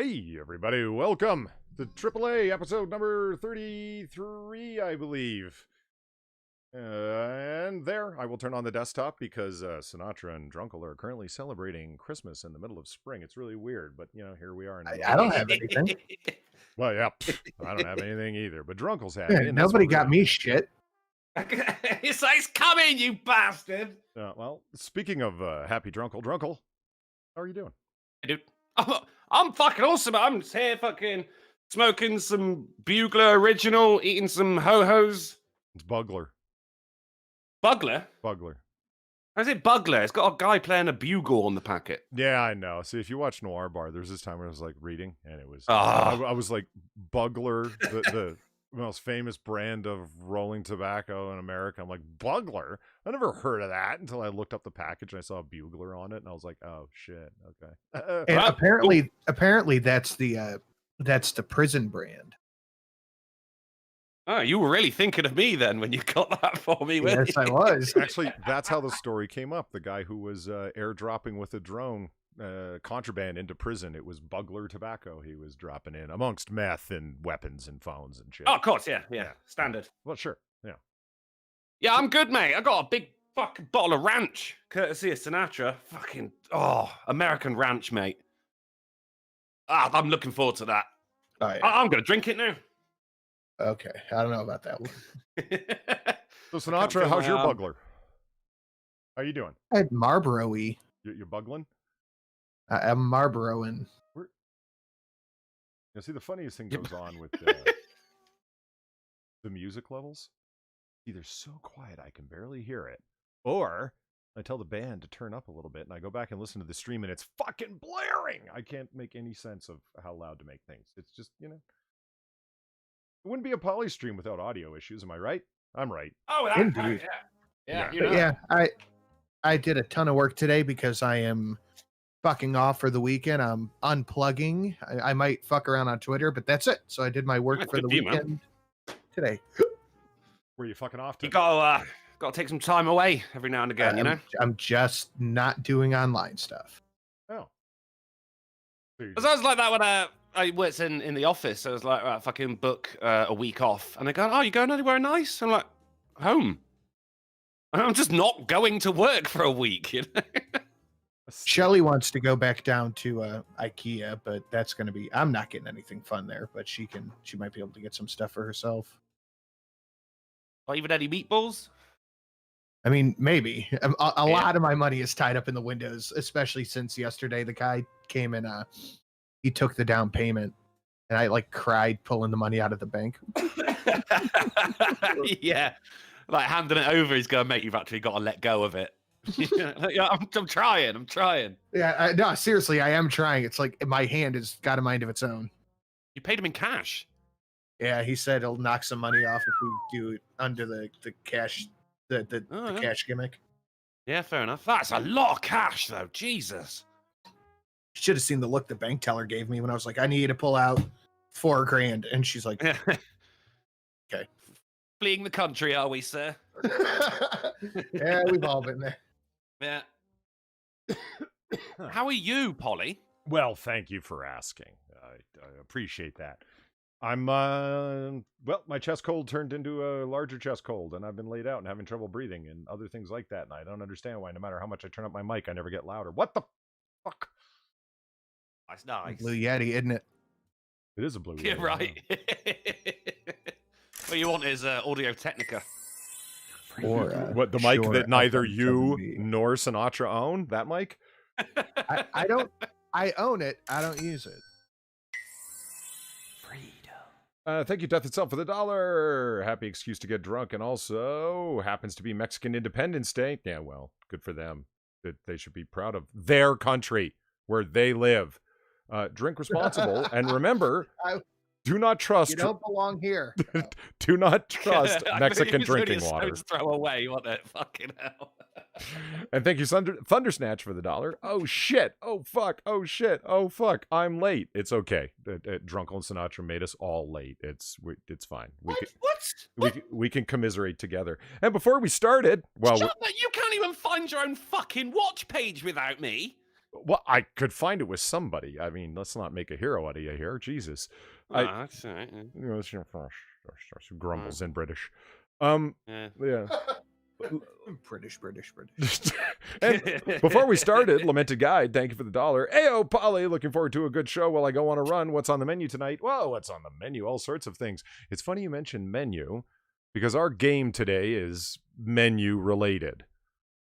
Hey, everybody, welcome to AAA episode number 33, I believe. And there, I will turn on the desktop because Sinatra and Drunkle are currently celebrating Christmas in the middle of spring. It's really weird, but, you know, here we are. In I don't have anything. Well, yeah, I don't have anything either, but Drunkle's happy. Yeah, nobody got me shit. It's coming, you bastard! Well, speaking of happy Drunkle, how are you doing? Dude, I'm fucking awesome. I'm here fucking smoking some Bugler Original, eating some ho-hos. It's Bugler. Bugler? Bugler. How's it Bugler? It's got a guy playing a bugle on the packet. Yeah, I know. See, if you watch Noir Bar, there's this time where I was like reading, and it was I was like Bugler, the most famous brand of rolling topbaco in America. I'm like, Bugler? I never heard of that until I looked up the package and I saw a Bugler on it, and I was like, oh shit, okay. And apparently that's the prison brand. Oh, you were really thinking of me then when you got that for me. Yes, I was. Actually, that's how the story came up. The guy who was airdropping with a drone contraband into prison, it was Bugler tobacco he was dropping in amongst meth and weapons and phones and shit. Oh, of course, yeah, standard. Well, sure, yeah. Yeah, I'm good, mate. I got a big fucking bottle of ranch, courtesy of Sinatra. Fucking, American ranch, mate. I'm looking forward to that. Oh, yeah. I'm going to drink it now. Okay, I don't know about that one. So, Sinatra, how's your Bugler? How are you doing? I had Marlboro-y. You're Bugling? I'm Marlboro-ing. You see, the funniest thing goes on with the music levels. Either so quiet I can barely hear it, or I tell the band to turn up a little bit, and I go back and listen to the stream, and it's fucking blaring. I can't make any sense of how loud to make things. It's just, you know, it wouldn't be a poly stream without audio issues. Am I right? I'm right. Oh, indeed. Yeah. Yeah, I did a ton of work today because I am fucking off for the weekend. I'm unplugging. I might fuck around on Twitter, but that's it. So I did my work for the weekend today. Were you fucking off to? You got to take some time away every now and again, you know? I'm just not doing online stuff. Oh. It sounds like that when I worked in the office. I was like, right, fucking book a week off. And they go, oh, you going anywhere nice? I'm like, home. I'm just not going to work for a week, you know? Shelly wants to go back down to IKEA, but that's going to be, I'm not getting anything fun there, but she might be able to get some stuff for herself. Not even any meatballs? I mean, maybe. A lot of my money is tied up in the windows, especially since yesterday the guy came and he took the down payment, and I like cried pulling the money out of the bank. Yeah, like handing it over, he's going, mate, you've actually got to let go of it. Yeah, I'm trying. Yeah, no, seriously, I am trying. It's like my hand has got a mind of its own. You paid him in cash? Yeah, he said he'll knock some money off if we do it under the cash, the cash gimmick. Yeah, fair enough. That's a lot of cash, though. Jesus. Should have seen the look the bank teller gave me when I was like, I need you to pull out $4,000, and she's like, okay. Fleeing the country, are we, sir? Yeah, we've all been there. Yeah. How are you, Polly? Well, thank you for asking. I appreciate that. I'm, well, my chest cold turned into a larger chest cold, and I've been laid out and having trouble breathing and other things like that, and I don't understand why no matter how much I turn up my mic, I never get louder. What the fuck? That's nice. Blue Yeti, isn't it? It is a blue Yeti. Yeah, right. What you want is Audio Technica. Or, what, the mic that neither you nor Sinatra own? That mic? I don't. I own it. I don't use it. Thank you, Death Itself, for the $1. Happy excuse to get drunk, and also happens to be Mexican Independence Day. Yeah, well, good for them. They should be proud of their country where they live. Drink responsible, and remember, do not trust. You don't belong here. Do not trust Mexican drinking water. Throw away, what the fucking hell. And thank you, Thundersnatch, for the $1. Oh shit! Oh fuck! Oh shit! Oh fuck! I'm late. It's okay. Drunkle and Sinatra made us all late. It's fine. We can commiserate together. And before we started, well, you can't even find your own fucking watch page without me. Well, I could find it with somebody. I mean, let's not make a hero out of you here. Jesus. That's all right. You know, grumbles in British. Yeah. Yeah. British. And before we started, Lamented Guide, thank you for the $1. Ayo, Polly, looking forward to a good show while I go on a run. What's on the menu tonight? Whoa, what's on the menu? All sorts of things. It's funny you mentioned menu because our game today is menu related.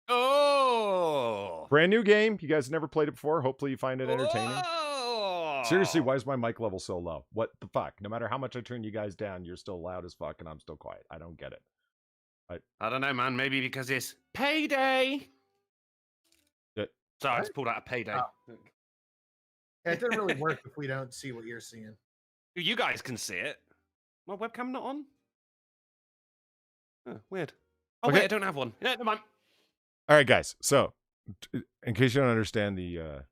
Oh! Brand new game. You guys never played it before. Hopefully you find it entertaining. Oh! Seriously, why is my mic level so low? What the fuck? No matter how much I turn you guys down, you're still loud as fuck and I'm still quiet. I don't get it. I don't know, man. Maybe because it's payday. Yeah. Sorry, I just pulled out a payday. Oh. It doesn't really work if we don't see what you're seeing. You guys can see it. My webcam not on? Oh, weird. Oh, Okay. wait, I don't have one. Yeah, never mind. All right, guys. So, in case you don't understand the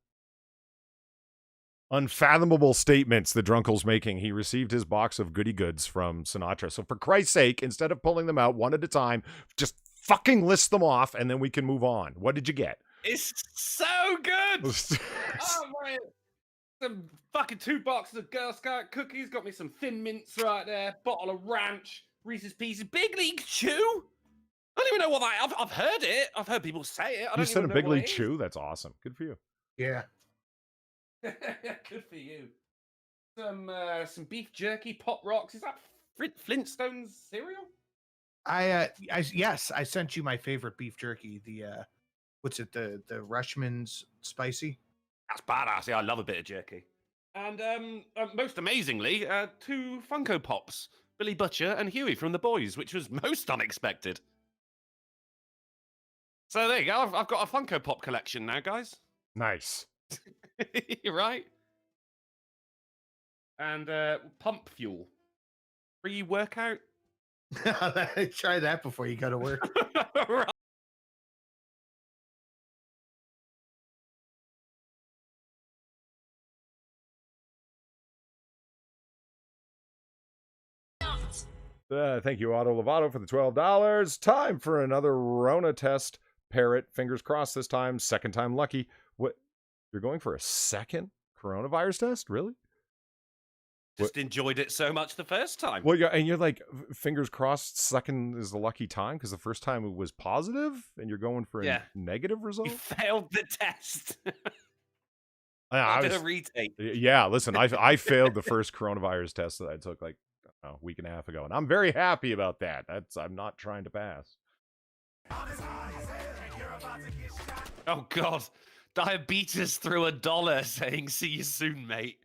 unfathomable statements that Drunkle's making, he received his box of goody goods from Sinatra. So, for Christ's sake, instead of pulling them out one at a time, just fucking list them off, and then we can move on. What did you get? It's so good. Oh, man. Some fucking 2 boxes of Girl Scout cookies. Got me some Thin Mints right there. Bottle of Ranch. Reese's Pieces. Big League Chew. I don't even know what that. I've heard it. I've heard people say it. I don't You said a even know Big what League it is. Chew? That's awesome. Good for you. Yeah. Good for you. Some beef jerky, Pop Rocks. Is that Flintstones cereal? Yes, I sent you my favorite beef jerky. The what's it? The Rushman's spicy. That's badass. Yeah, I love a bit of jerky. And most amazingly, 2 Funko Pops, Billy Butcher and Huey from The Boys, which was most unexpected. So there you go. I've got a Funko Pop collection now, guys. Nice. You're right. And pump fuel. Pre-workout. Try that before you go to work. Right. Thank you, Otto Lovato, for the $12. Time for another Rona test. Parrot, fingers crossed this time. Second time lucky. What? You're going for a second coronavirus test? Really? Just enjoyed it so much the first time. Well, yeah, and you're like, fingers crossed, second is the lucky time because the first time it was positive, and you're going for a negative result. You failed the test. I did a retake. Yeah, listen, I failed the first coronavirus test that I took like a week and a half ago, and I'm very happy about that. I'm not trying to pass. Oh God, diabetes threw $1 saying "See you soon, mate."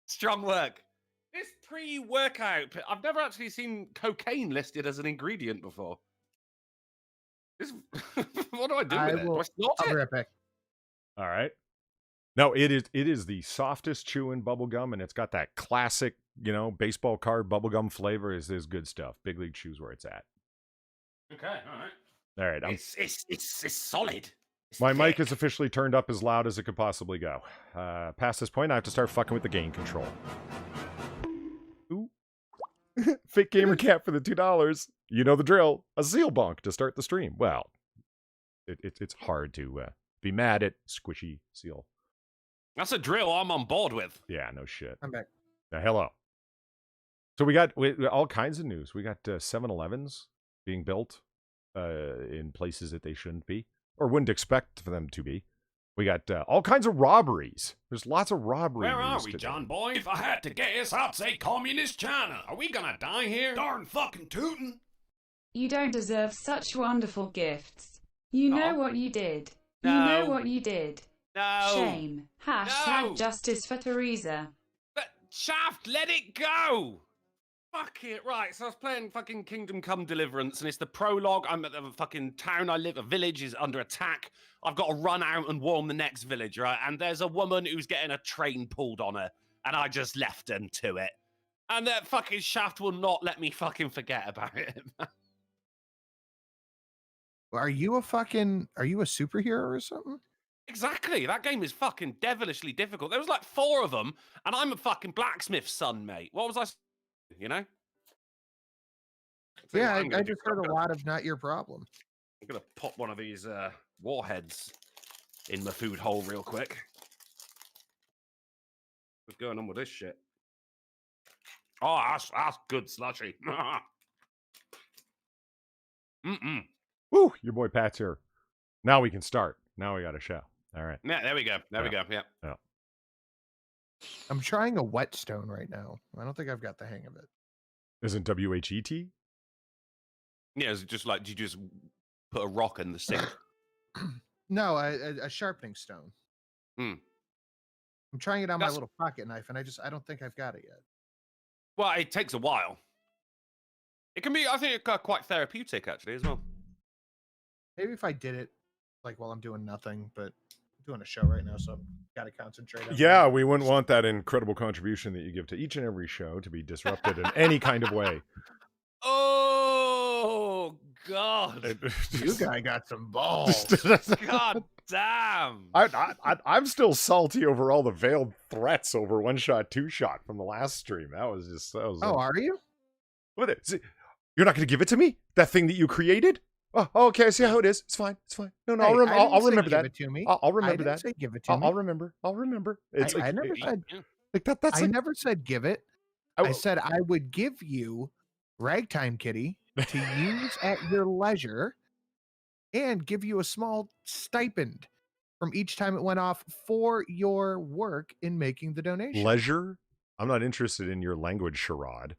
Strong work. This pre-workout, I've never actually seen cocaine listed as an ingredient before. This, what do I do with it? Do I snort I'll be it? right back. All right. No, it is the softest chewing bubble gum, and it's got that classic, baseball card bubblegum flavor. Is good stuff. Big League Chew's where it's at. Okay, all right. All right. It's solid. My mic is officially turned up as loud as it could possibly go. Past this point, I have to start fucking with the gain control. Ooh. Fake Gamer Cat for the $2. You know the drill. A seal bonk to start the stream. Well, it's hard to be mad at squishy seal. That's a drill I'm on board with. Yeah, no shit. I'm back. Now, hello. So we got all kinds of news. We got 7-Elevens being built in places that they shouldn't be, or wouldn't expect for them to be. We got all kinds of robberies. There's lots of robbery Where are news we, today. John Boy? If I had to guess, I'd say communist China. Are we gonna die here? Darn fucking tootin'. You don't deserve such wonderful gifts. You know what you did. No. You know what you did. No. Shame. Hashtag No. justice for Theresa. But Shaft, let it go. Fuck it. Right, so I was playing fucking Kingdom Come Deliverance, and it's the prologue. I'm at the fucking town I live. A village is under attack. I've got to run out and warn the next village, right? And there's a woman who's getting a train pulled on her, and I just left them to it. And that fucking Shaft will not let me fucking forget about it. Are you a superhero or something? Exactly. That game is fucking devilishly difficult. There was like 4 of them, and I'm a fucking blacksmith's son, mate. What was I? You know? Yeah, I just heard a lot of "not your problem." I'm gonna pop one of these warheads in my food hole real quick. What's going on with this shit? Oh, that's good slushy. Woo! Your boy Pat's here. Now we can start. Now we got a show. All right. Yeah, there we go. There we go. Yeah. I'm trying a whetstone right now. I don't think I've got the hang of it. Isn't WHET? Yeah, it's just like, you just put a rock in the sink. No, a sharpening stone. Hmm. I'm trying it on my little pocket knife, and I don't think I've got it yet. Well, it takes a while. It can be, I think, quite therapeutic actually as well. Maybe if I did it like while I'm doing nothing, but I'm doing a show right now, so I've got to concentrate on Yeah, we wouldn't want that incredible contribution that you give to each and every show to be disrupted in any kind of way. Oh God! You guy got some balls. God damn! I'm still salty over all the veiled threats over one shot, two shot from the last stream. That was Are you? What is it? You're not going to give it to me? That thing that you created? Oh, okay. I see how it is. It's fine. It's fine. No, Hey, I'll remember that. Give it to me. I'll remember I that. Say give it to me. I'll remember. I'll remember. It's I never said. Like that. That's. I like, never said give it. I said I would give you Ragtime Kitty to use at your leisure, and give you a small stipend from each time it went off for your work in making the donation. Leisure? I'm not interested in your language charade.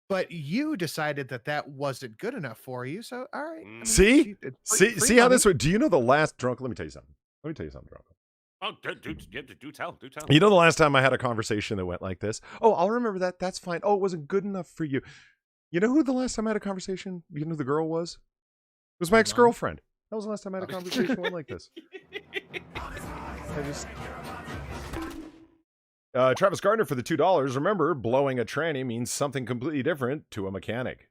But you decided that wasn't good enough for you, so all right. I mean, See how money. this would. Do you know the last drunk? Let me tell you something. Drunk. Oh, do tell. You know the last time I had a conversation that went like this? Oh, I'll remember that. That's fine. Oh, it wasn't good enough for you. You know who the last time I had a conversation, you know who the girl was? It was my ex-girlfriend. That was the last time I had a conversation went like this. Travis Gardner for the $2. Remember, blowing a tranny means something completely different to a mechanic.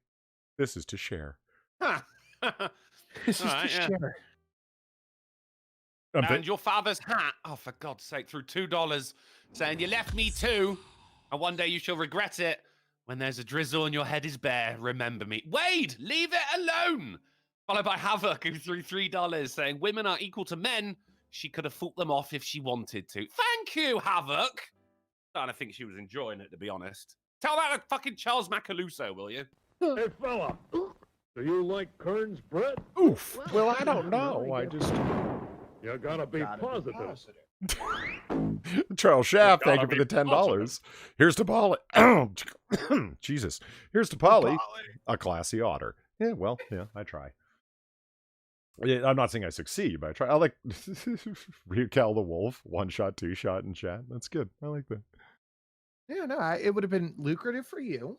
This is to share. This is to share. And your father's hat, oh, for God's sake, threw $2 saying, you left me too, and one day you shall regret it. When there's a drizzle and your head is bare, remember me. Wade, leave it alone. Followed by Havoc, who threw $3 saying, women are equal to men. She could have fought them off if she wanted to. Thank you, Havoc. I think she was enjoying it, to be honest. Tell that to fucking Charles Macaluso, will you? Hey, fella, do you like Kern's bread? Oof. Well, I don't know. I just... You gotta be positive. Charles Schaff, thank you for the $10. Here's to Polly. Jesus. Here's to Polly, a classy otter. Yeah, well, yeah, I try. Yeah, I'm not saying I succeed, but I try. I like Recal the Wolf, one shot, two shot in chat. That's good. I like that. Yeah, no, it would have been lucrative for you.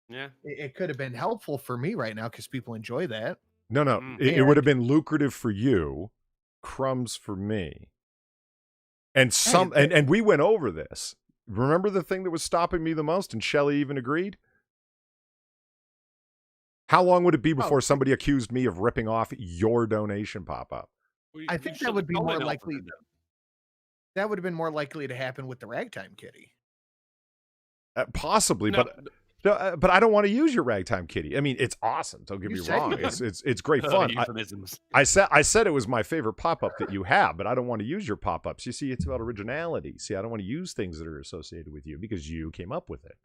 Yeah. It could have been helpful for me right now because people enjoy that. No. It would have been lucrative for you, crumbs for me. And and we went over this. Remember the thing that was stopping me the most, and Shelley even agreed? How long would it be before somebody accused me of ripping off your donation pop-up? I think that would be more likely. That would have been more likely to happen with the Ragtime Kitty. Possibly, but I don't want to use your Ragtime Kitty. I mean, it's awesome. Don't get me wrong. It's great fun. I said it was my favorite pop-up that you have, but I don't want to use your pop-ups. You see, it's about originality. See, I don't want to use things that are associated with you because you came up with it.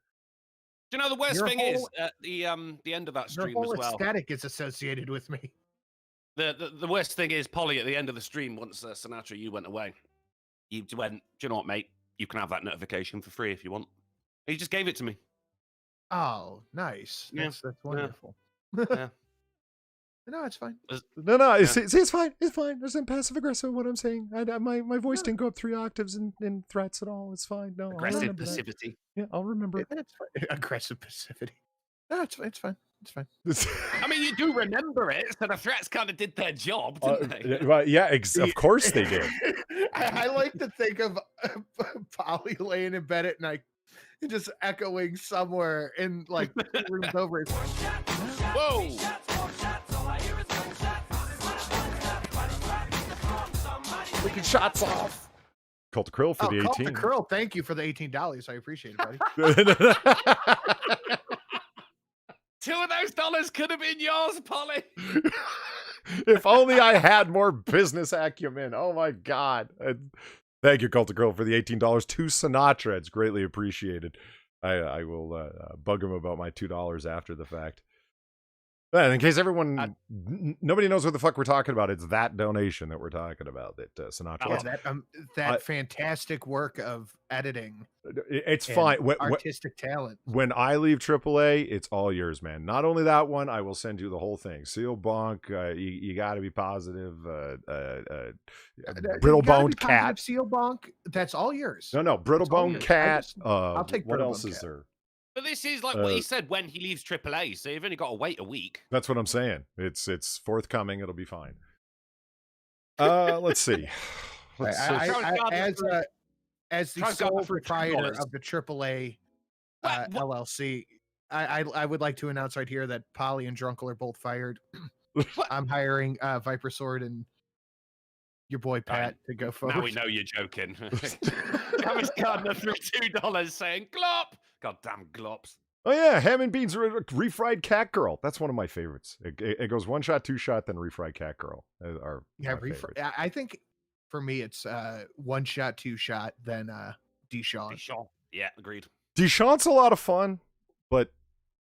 Do you know the worst thing is at the end of that stream your whole as well? Aesthetic is associated with me. The worst thing is, Polly, at the end of the stream, once Sinatra, you went away, you went, do you know what, mate? You can have that notification for free if you want. He just gave it to me. Oh, nice. Yeah. That's wonderful. Yeah. No, it's fine. No. Yeah. It's fine. It's fine. There's no passive aggressive what I'm saying. My voice didn't go up 3 octaves in threats at all. It's fine. No. Aggressive passivity. Yeah, I'll remember. That's fine. Aggressive passivity. No, it's fine. It's fine. It's fine. I mean, you do remember it, so the threats kind of did their job, didn't they? Right, yeah, of course they did. I like to think of Polly laying in bed at night and just echoing somewhere in like 2 rooms over. Whoa! Licking shots off. Cult Krill for the 18. Cult Krill, thank you for the $18. I appreciate it, buddy. $2 of those could have been yours, Polly. If only I had more business acumen. Oh my God. Thank you, Cult of Girl, for the $18 to Sinatra. It's greatly appreciated. I will bug him about my $2 after the fact. And in case everyone, nobody knows what the fuck we're talking about, it's that donation that we're talking about that Sinatra. Yeah, that fantastic work of editing. It's fine. Artistic talent. When I leave AAA, it's all yours, man. Not only that one, I will send you the whole thing. Seal Bonk, you got to be positive. Brittle-Boned Cat. Seal Bonk, that's all yours. No, Brittle-Boned Cat. I'll take what else Cat. is there? But this is like what he said when he leaves AAA, so you've only got to wait a week. That's what I'm saying. It's forthcoming. It'll be fine. Let's see. As the sole proprietor of the AAA LLC, I would like to announce right here that Polly and Drunkle are both fired. I'm hiring Viper Sword and your boy Pat to go forward. Now we know you're joking. Thomas Gardner threw $2 saying glop. Goddamn glops. Oh yeah, ham and beans refried cat girl. That's one of my favorites. It goes one shot, two shot, then refried cat girl. I think for me it's one shot, two shot, then Dijon. Yeah, agreed. Dijon's a lot of fun, but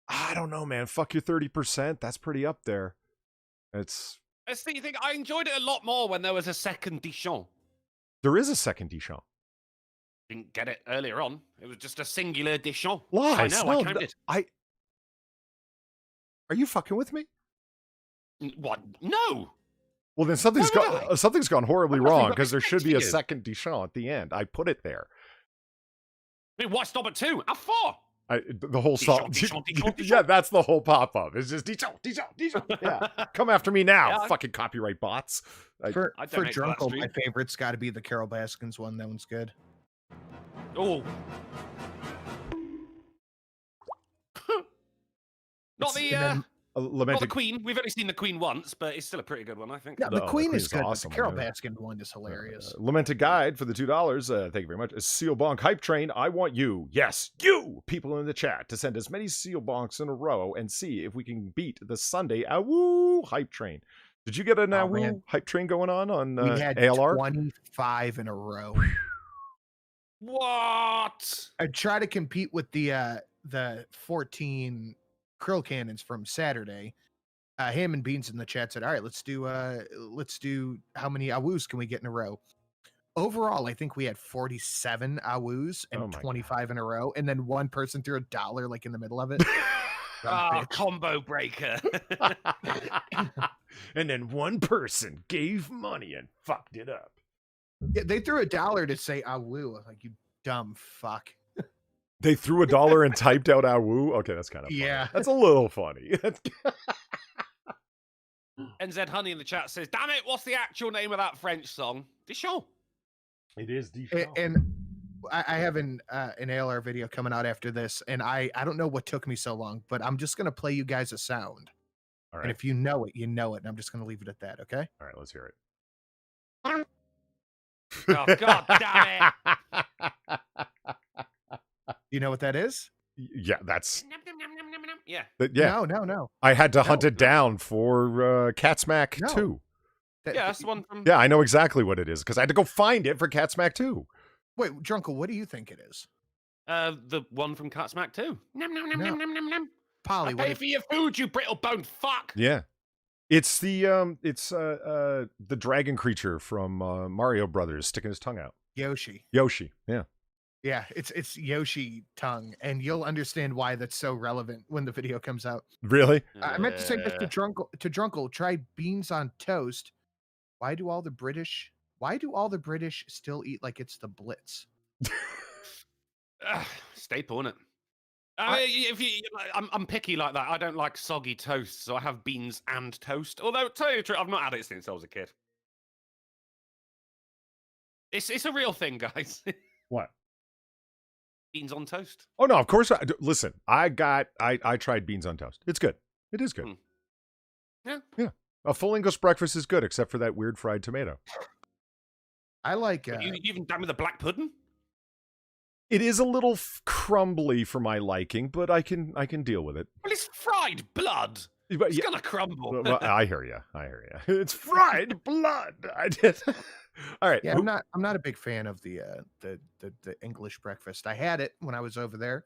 I don't know, man. Fuck your 30%. That's pretty up there. That's the thing. I enjoyed it a lot more when there was a second Dijon. There is a second Dijon. Didn't get it earlier on. It was just a singular Dijon. Lies. I know. I counted. Are you fucking with me? What? No. Well, then something's gone horribly wrong because there should be a second Dijon at the end. I put it there. I mean, why stop at 2? How far? The whole song. Yeah, that's the whole pop up. It's just Dijon. Yeah, come after me now, fucking copyright bots. For Drunkle, my favorite's got to be the Carol Baskins one. That one's good. Oh. Not the Queen. We've only seen the Queen once, but it's still a pretty good one, I think. Yeah, the Queen is good. Awesome, the Carol Baskin one is hilarious. Lamented Guide for the $2. Thank you very much. Seal Bonk Hype Train. I want you, yes, you, people in the chat, to send as many Seal Bonks in a row and see if we can beat the Sunday AaA Hype Train. Did you get an AaA Hype Train going on we had ALR? 25 in a row. What? I try to compete with the 14 krill cannons from Saturday. Ham and Beans in the chat said, all right, let's do how many AaAs can we get in a row? Overall, I think we had 47 AaAs and 25 God. In a row. And then one person threw $1 like in the middle of it. Combo breaker. And then one person gave money and fucked it up. Yeah, they threw $1 to say AaA. I'm like, you dumb fuck. They threw $1 and typed out AaA? Okay, that's kind of funny. Yeah. That's a little funny. NZ Honey in the chat says, damn it, what's the actual name of that French song? Dijon. It is Dijon. And I have an ALR video coming out after this, and I don't know what took me so long, but I'm just going to play you guys a sound. All right. And if you know it, you know it, and I'm just going to leave it at that, okay? All right, let's hear it. Oh, God damn it. You know what that is? Yeah, that's... Yeah. Yeah. No. I had to hunt it down for Cat Smack 2. Yeah, that's the one from... Yeah, I know exactly what it is, because I had to go find it for Cat Smack 2. Wait, Drunkle, what do you think it is? The one from Cat Smack 2. Polly, I pay for your food, you brittle-boned fuck! Yeah. It's the dragon creature from Mario Brothers sticking his tongue out. Yoshi, yeah. Yeah, it's Yoshi tongue, and you'll understand why that's so relevant when the video comes out. Really? I meant to say this to Drunkle. Try beans on toast. Why do all the British still eat like it's the Blitz? Staple, innit? I'm picky like that. I don't like soggy toast, so I have beans and toast. Although, to tell you the truth, I've not had it since I was a kid. It's a real thing, guys. What? Beans on toast. Oh no, of course. Listen, I tried beans on toast. It's good. It is good. Yeah. A full English breakfast is good, except for that weird fried tomato. I like. You even done with a black pudding? It is a little crumbly for my liking, but I can deal with it. Well, it's fried blood. But It's yeah, gonna crumble. well, I hear you. It's fried blood. I did. All right. Yeah, I'm not a big fan of the English breakfast. I had it when I was over there,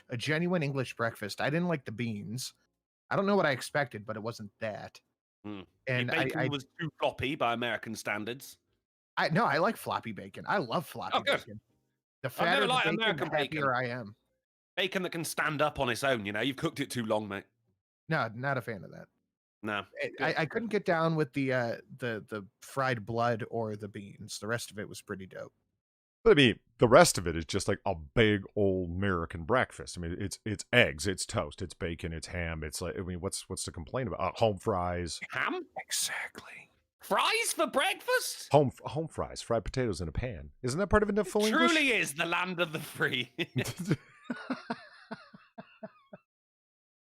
a genuine English breakfast. I didn't like the beans. I don't know what I expected, but it wasn't that. Your And bacon was too floppy by American standards. I like floppy bacon. I love floppy good. bacon. The I've fatter never the liked bacon, American the happier I am. Bacon that can stand up on its own, you've cooked it too long, mate. No, not a fan of that. No. I couldn't get down with the fried blood or the beans. The rest of it was pretty dope. But I mean, the rest of it is just like a big old American breakfast. I mean, it's eggs, it's toast, it's bacon, it's ham. It's like, I mean, what's to complain about? Home fries. Ham? Exactly. Fries for breakfast? Home fries, fried potatoes in a pan. Isn't that part of it? Full English? Truly is the land of the free.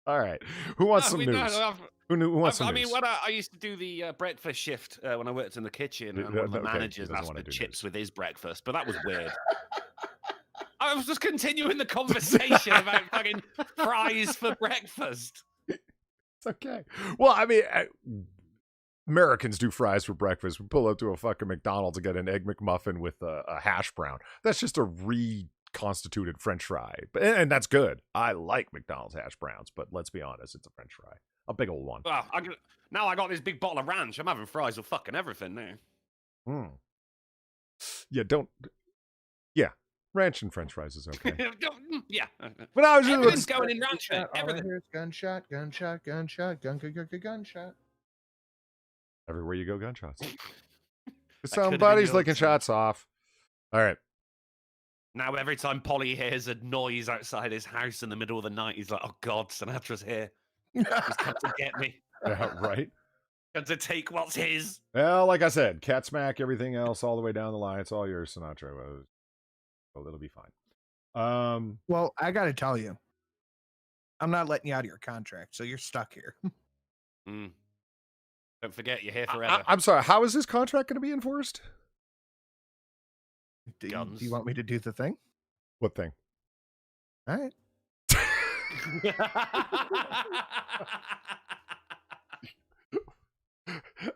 All right. Who wants some news? Who wants some I news? mean, when I used to do the breakfast shift when I worked in the kitchen, and one of the managers asked for chips with his breakfast, but that was weird. I was just continuing the conversation about fucking fries for breakfast. It's okay. Well, I mean, Americans do fries for breakfast. We pull up to a fucking McDonald's and get an egg McMuffin with a hash brown. That's just a reconstituted French fry, and that's good. I like McDonald's hash browns, but let's be honest, it's a French fry, a big old one. Well, now I got this big bottle of ranch. I'm having fries with fucking everything now. Yeah, ranch and French fries is okay. Yeah, but I was everything's going in ranch. Everything. Gunshot, gunshot, gunshot, gunshot. Everywhere you go, gunshots. Somebody's licking shots off. All right. Now every time Polly hears a noise outside his house in the middle of the night, he's like, "Oh God, Sinatra's here. He's come to get me. Yeah, right. Come to take what's his." Well, like I said, Cat Smack, everything else, all the way down the line. It's all yours, Sinatra. So it'll be fine. Well, I got to tell you, I'm not letting you out of your contract, so you're stuck here. Don't forget, you're here forever. I'm sorry. How is this contract going to be enforced? Do you want me to do the thing? What thing? All right.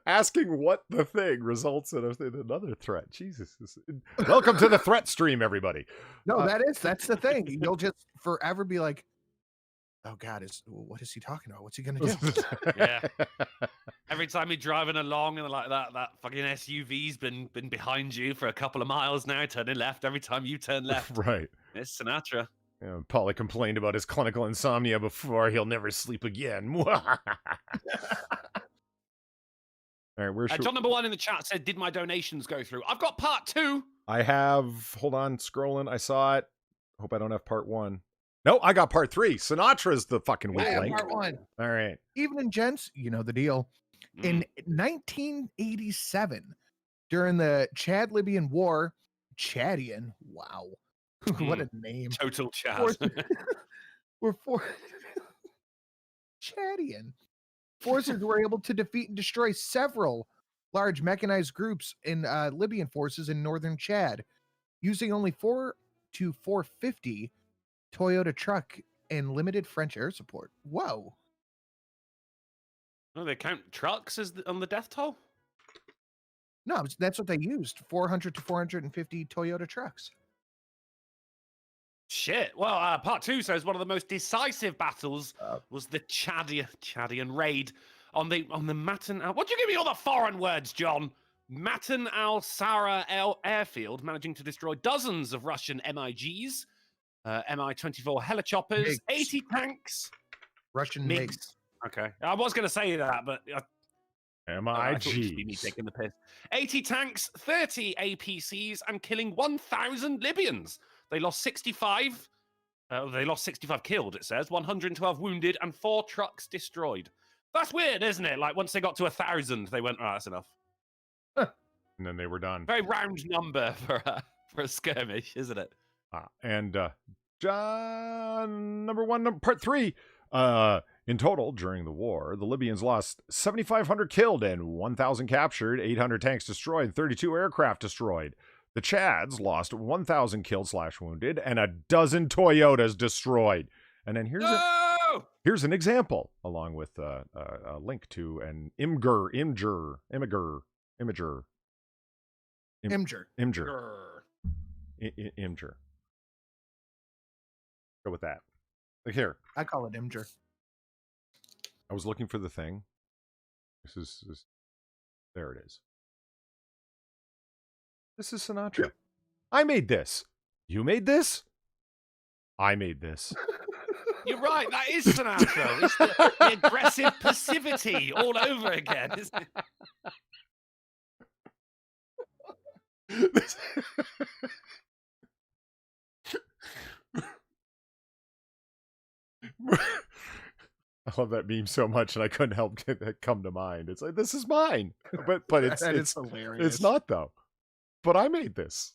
Asking what the thing results in another threat. Jesus. Welcome to the threat stream, everybody. No, that's the thing. You'll just forever be like, oh God, what is he talking about? What's he gonna do? Yeah. Every time you're driving along and like that fucking SUV's been behind you for a couple of miles now, turning left. Every time you turn left, right? It's Sinatra. Yeah, Paulie complained about his clinical insomnia before. He'll never sleep again. All right, where's John number 1 in the chat said, "Did my donations go through?" I've got part 2. I have. Hold on, scrolling. I saw it. Hope I don't have part 1. No, I got part 3. Sinatra's the fucking weak link. Part 1. All right. Evening, gents. You know the deal. In 1987, during the Chad-Libyan War, Chadian. Wow, what a name! Total Chad. Chadian forces were able to defeat and destroy several large mechanized groups in Libyan forces in northern Chad, using only 4 to 450 Toyota truck and limited French air support. Whoa. Oh, they count trucks on the death toll? No, that's what they used. 400 to 450 Toyota trucks. Shit. Well, part 2 says one of the most decisive battles was the Chadian raid on the Matan. What do you give me all the foreign words, John? Matan al-Sara airfield, managing to destroy dozens of Russian MiGs, Mi-24 helichoppers, 80 tanks. Russian MiGs. Okay. I was going to say that, but MiGs. Me taking the piss. 80 tanks, 30 APCs, and killing 1,000 Libyans. They lost 65. They lost 65 killed, it says, 112 wounded, and 4 trucks destroyed. That's weird, isn't it? Like, once they got to 1,000, they went, "Oh, that's enough." And then they were done. Very round number for a skirmish, isn't it? And John number 1, part 3. In total, during the war, the Libyans lost 7,500 killed and 1,000 captured, 800 tanks destroyed, 32 aircraft destroyed. The Chads lost 1,000 killed / wounded and a dozen Toyotas destroyed. And then here's Here's an example, along with a link to an imager. Go with that. Look here. I call it Imgur. I was looking for the thing. This is there it is. This is Sinatra. I made this. You made this? I made this. You're right. That is Sinatra. It's the aggressive passivity all over again, isn't it? I love that meme so much, and I couldn't help it come to mind. It's like, this is mine, but it's hilarious. It's not though. But I made this.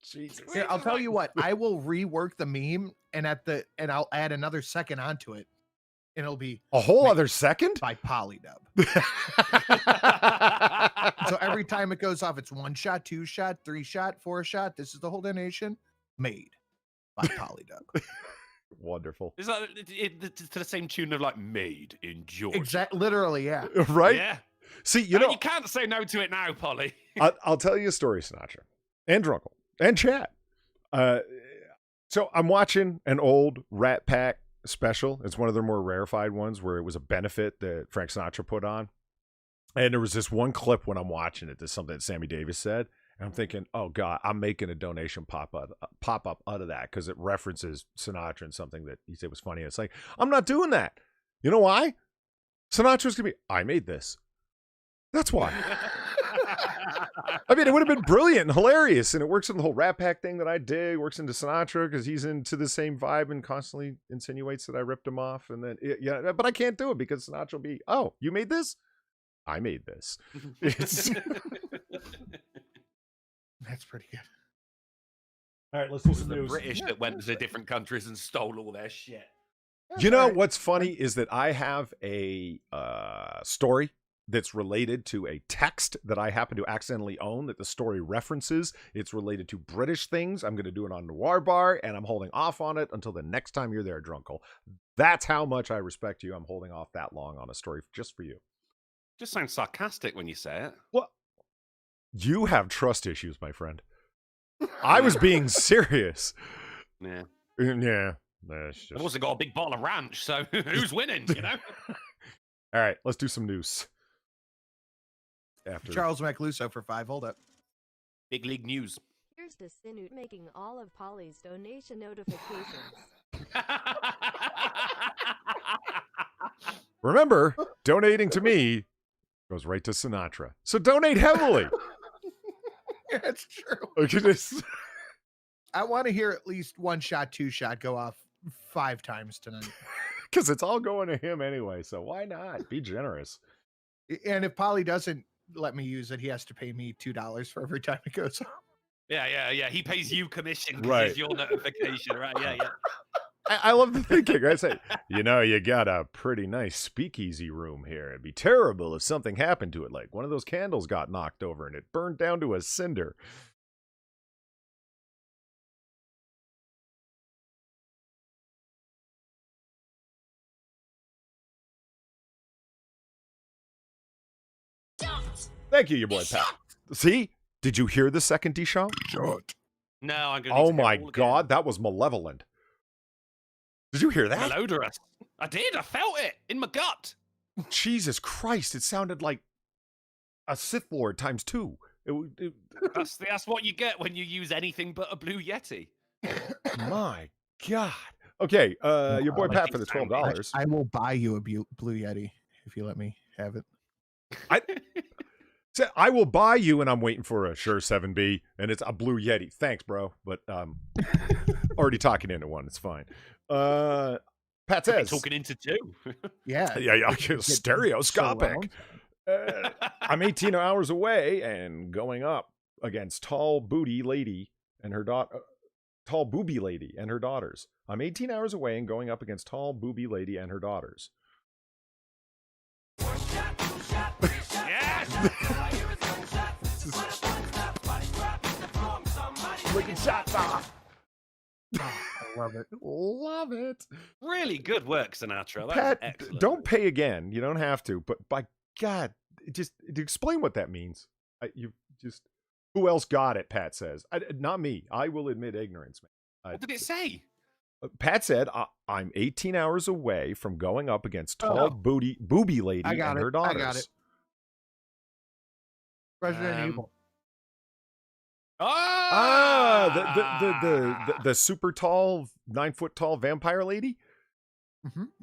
Jesus. Here, I'll tell you what. I will rework the meme, and I'll add another second onto it, and it'll be a whole other second by Polydub. So every time it goes off, it's 1 shot, 2 shot, 3 shot, 4 shot. This is the whole donation made by Polydub. Wonderful. Is that to the same tune of like "Made in Georgia"? Exactly. Literally, yeah. Right. Yeah. See, you can't say no to it now, Polly. I'll tell you a story, Sinatra, and Drunkle, and Chat. So I'm watching an old Rat Pack special. It's one of their more rarefied ones where it was a benefit that Frank Sinatra put on. And there was this one clip when I'm watching it. There's something that Sammy Davis said. And I'm thinking, oh, God, I'm making a donation pop up out of that because it references Sinatra and something that he said was funny. It's like, I'm not doing that. You know why? Sinatra's going to be, I made this. That's why. I mean, it would have been brilliant and hilarious, and it works in the whole Rat Pack thing that I dig. Works into Sinatra because he's into the same vibe and constantly insinuates that I ripped him off. And then, yeah, but I can't do it because Sinatra will be, oh, you made this? I made this. That's pretty good. All right, let's do some the news. British that went to different countries and stole all their shit. You know what's funny is that I have a story that's related to a text that I happen to accidentally own that the story references. It's related to British things. I'm going to do it on Noir Bar, and I'm holding off on it until the next time you're there, Drunkle. That's how much I respect you. I'm holding off that long on a story just for you. Just sounds sarcastic when you say it. Well, you have trust issues, my friend. I was being serious. Yeah. Yeah. I've also got a big bottle of ranch, so who's winning, you know? All right, let's do some news. After Charles Macluso for 5. Hold up. Big league news. Here's the Sinut making all of Polly's donation notifications. Remember, donating to me goes right to Sinatra. So donate heavily. That's true. Okay, I want to hear at least 1 shot, 2 shot go off 5 times tonight. Because it's all going to him anyway, so why not? Be generous. And if Polly doesn't let me use it, he has to pay me $2 for every time it goes off. Yeah. He pays you commission because Right. it's your notification, right? Yeah. I love the thinking. I say, you got a pretty nice speakeasy room here. It'd be terrible if something happened to it, like one of those candles got knocked over and it burned down to a cinder. Thank you, your boy Pat. See? Did you hear the second Deschamps? No, I'm going to Oh my God, that was malevolent. Did you hear that? Malodorous. I did. I felt it in my gut. Jesus Christ, it sounded like a Sith Lord times 2. That's what you get when you use anything but a Blue Yeti. My God. Okay, your boy Pat for the $12. I will buy you a Blue Yeti if you let me have it. I will buy you, and I'm waiting for a Shure 7B, and it's a Blue Yeti. Thanks, bro. But already talking into one. It's fine. Pat says talking into 2. Yeah. Stereoscopic. I'm 18 hours away and going up against tall booby lady and her daughters. I'm 18 hours away and going up against tall booby lady and her daughters. Licking shots off. love it. Love it. Really good work, Sinatra. That's Pat, excellent. don't pay again. You don't have to. But by God, just explain what that means. Who else got it? Pat says, not me. I will admit ignorance, man. What did it say? Pat said, I'm 18 hours away from going up against tall booby lady and her daughters. I got it. President Evil. The super tall, 9 foot tall vampire lady.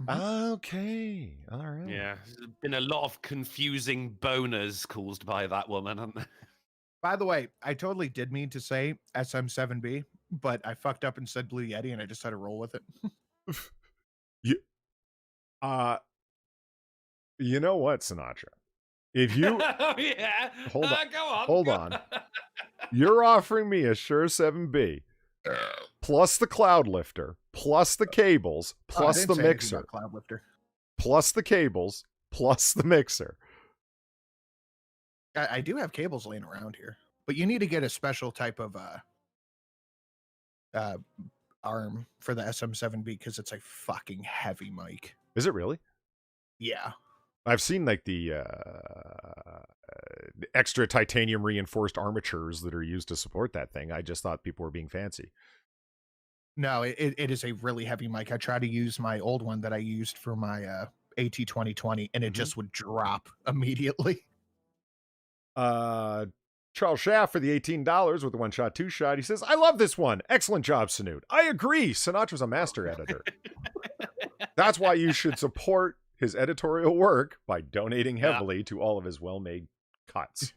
Okay, all right. Yeah, there's been a lot of confusing boners caused by that woman, haven't there? By the way, I totally did mean to say SM7B, but I fucked up and said Blue Yeti, and I just had to roll with it. You know what, Sinatra? If you hold on, you're offering me a Shure 7B plus the cloud lifter, plus the cables, plus the mixer, cloud lifter, plus the cables, plus the mixer. I do have cables laying around here, but you need to get a special type of arm for the SM7B because it's a fucking heavy mic. Is it really? Yeah. I've seen like the extra titanium reinforced armatures that are used to support that thing. I just thought people were being fancy. No, it is a really heavy mic. I tried to use my old one that I used for my AT2020, and it just would drop immediately. Charles Schaff for the $18 with the one shot, two shot. He says, I love this one. Excellent job, Snoot. I agree. Sinatra's a master editor. That's why you should support his editorial work by donating heavily to all of his well-made cuts.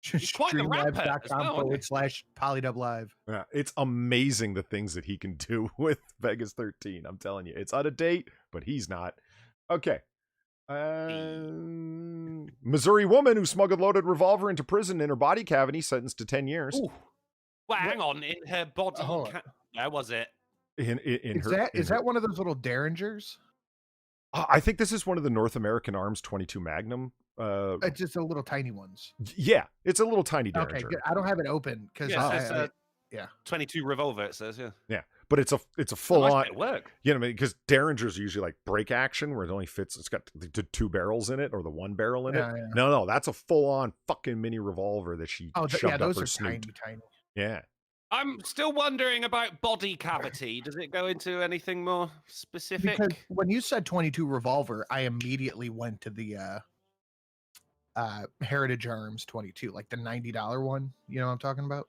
Streamlabs.com/polydubblive. Yeah, it's amazing the things that he can do with Vegas 13. I'm telling you, it's out of date, but he's not. Okay. Missouri woman who smuggled loaded revolver into prison in her body cavity, sentenced to 10 years. Ooh. Well, hang on. In her body. Where was it? Is that one of those little derringers? I think this is one of the North American Arms 22 Magnum. It's just the little tiny ones. Yeah, it's a little tiny derringer. Okay, good. I don't have it open because yeah, 22 revolver. It says yeah, but it's a full on work. You know, because derringers are usually like break action where it only fits. It's got the two barrels in it or the one barrel in it. Yeah. No, that's a full on fucking mini revolver that she shoved up her snoot. Tiny. Yeah. I'm still wondering about body cavity. Does it go into anything more specific? Because when you said 22 revolver, I immediately went to the Heritage Arms 22, like the $90 one. You know what I'm talking about?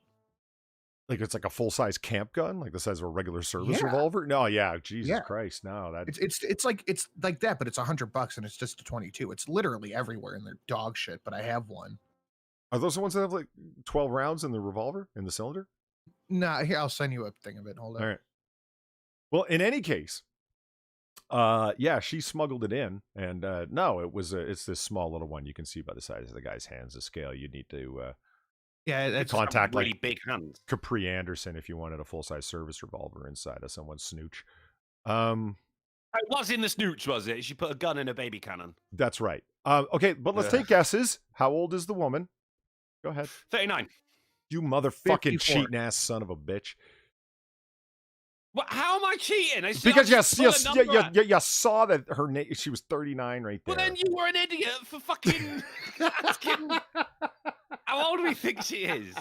Like it's like a full size camp gun, like the size of a regular service revolver. No, Jesus Christ, no. That it's like that, but it's $100 and it's just a 22. It's literally everywhere in their dog shit. But I have one. Are those the ones that have like 12 rounds in the revolver in the cylinder? No, here I'll send you a thing of it. Hold on. All right. Well, in any case, she smuggled it in, and no, it's this small little one. You can see by the size of the guy's hands, the scale. You need to that's contact really big hands. Capri Anderson if you wanted a full size service revolver inside of someone's snooch. It was in the snooch, was it? She put a gun in a baby cannon. That's right. Okay, but let's take guesses. How old is the woman? Go ahead. 39. You motherfucking cheating ass son of a bitch. What? How am I cheating? Because you saw that her name. She was 39 right there. Well, then you were an idiot for fucking asking how old do we think she is.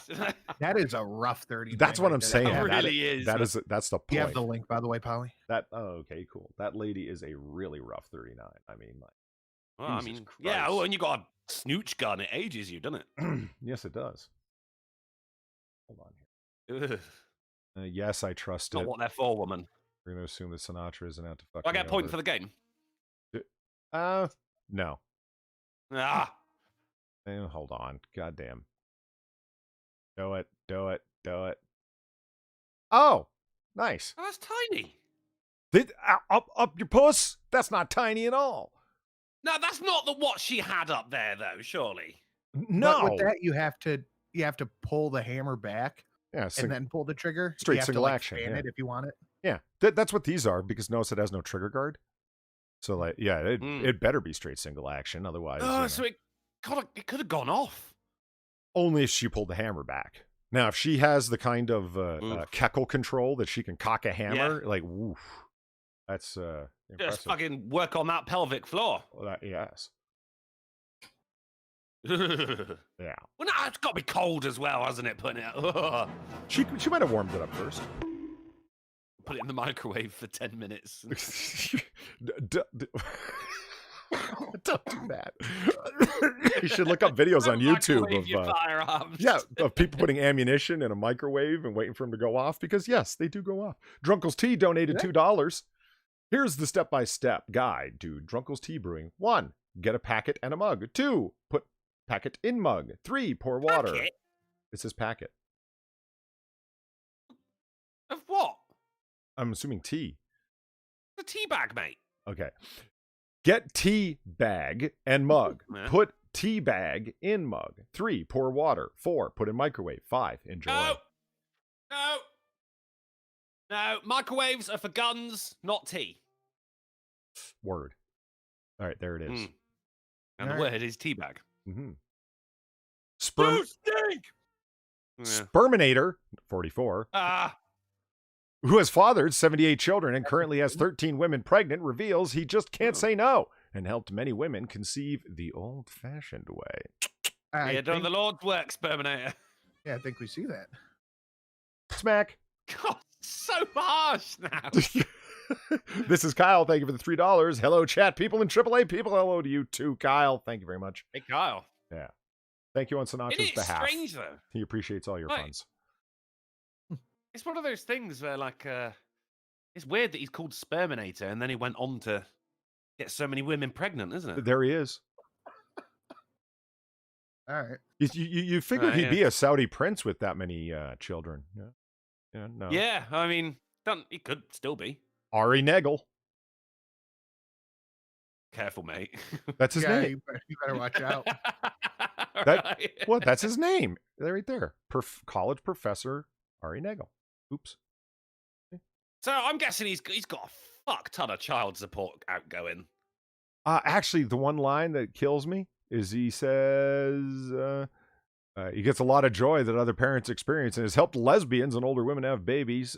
That is a rough 39. That's what I'm saying. It really is. That's the point. You have the link, by the way, Polly. Okay, cool. That lady is a really rough 39. I mean, like, yeah. Oh, and you got a snooch gun. It ages you, doesn't it? Yes, it does. Hold on here. Ugh. Yes, I trust Not it. what they're for, woman. We're going to assume that Sinatra isn't out to fuck. I get a point for the game. No. Ah. Hold on. Goddamn. Do it. Oh, nice. Oh, that's tiny. Up your puss? That's not tiny at all. No, that's not what she had up there, though. Surely. No. But with that, you have to pull the hammer back. Yeah, and then pull the trigger. Straight single action. Fan it if you want it. Yeah, that's what these are because notice it has no trigger guard. So like, yeah, it better be straight single action. Otherwise, so it could have gone off. Only if she pulled the hammer back. Now, if she has the kind of Keckle control that she can cock a hammer, like, woof, that's impressive. Just fucking work on that pelvic floor. Well, yes. Yeah. Yeah. Well, no, it's got to be cold as well, hasn't it? Putting it. She might have warmed it up first. Put it in the microwave for 10 minutes. Don't do that. You should look up videos on YouTube of people putting ammunition in a microwave and waiting for them to go off, because yes, they do go off. Drunkle's Tea donated $2. Here's the step-by-step guide to Drunkle's Tea brewing. 1, get a packet and a mug. 2, put packet in mug. 3, pour water. Packet? It says packet. Of what? I'm assuming tea. The tea bag, mate. Okay. Get tea bag and mug. Yeah. Put tea bag in mug. 3, pour water. 4, put in microwave. 5, enjoy. No. Microwaves are for guns, not tea. Word. All right, there it is. And the word is tea bag. Mm-hmm. Yeah. Sperminator, 44, who has fathered 78 children and currently has 13 women pregnant, reveals he just can't say no and helped many women conceive the old-fashioned way. You're doing the Lord's work, Sperminator. Yeah, I think we see that. Smack. God, so harsh now. This is Kyle. Thank you for the $3. Hello, chat people and AAA people. Hello to you too, Kyle. Thank you very much. Hey, Kyle. Yeah. Thank you on Sinatra's It is behalf. strange, though. He appreciates all your funds. It's one of those things where, like, it's weird that he's called Sperminator and then he went on to get so many women pregnant, isn't it? There he is. All right. You figured he'd be a Saudi prince with that many children. Yeah. No. Yeah, I mean, he could still be. Ari Nagel. Careful, mate. That's his name. You better watch out. What? That's his name. They're right there. College professor Ari Nagel. Oops. So I'm guessing he's got a fuck ton of child support outgoing. Actually, the one line that kills me is he says he gets a lot of joy that other parents experience and has helped lesbians and older women have babies.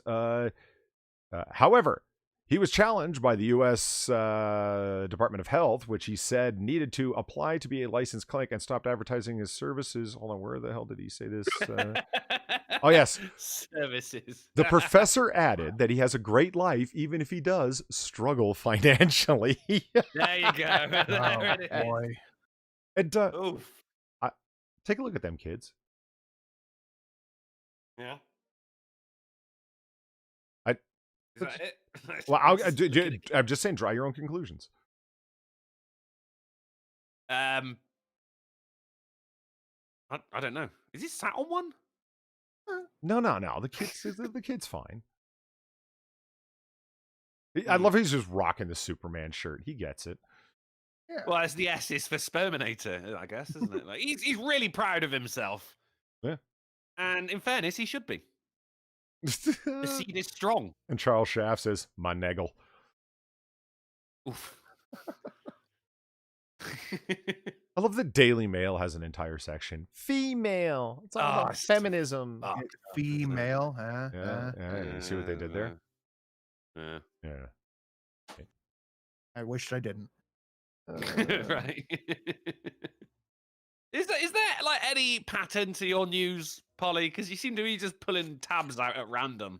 However, he was challenged by the U.S. Department of Health, which he said needed to apply to be a licensed clinic and stopped advertising his services. Hold on, where the hell did he say this? Oh, yes. Services. The professor added that he has a great life, even if he does struggle financially. There you go. Oh, boy. And, Oof. take a look at them kids. Yeah. Is that it? Well, I'm just saying, draw your own conclusions. I don't know. Is he sat on one? No. The kid's fine. I love he's just rocking the Superman shirt. He gets it. Yeah. Well, it's the S is for Sperminator, I guess, isn't it? Like he's really proud of himself. Yeah. And in fairness, he should be. The seed is strong. And Charles Schaff says, "My neggle." Oof. I love that Daily Mail has an entire section. Female. It's all about feminism. Female, huh? Yeah. You see what they did there? Yeah. I wish I didn't. Right. Is there like any pattern to your news, Polly? Because you seem to be just pulling tabs out at random.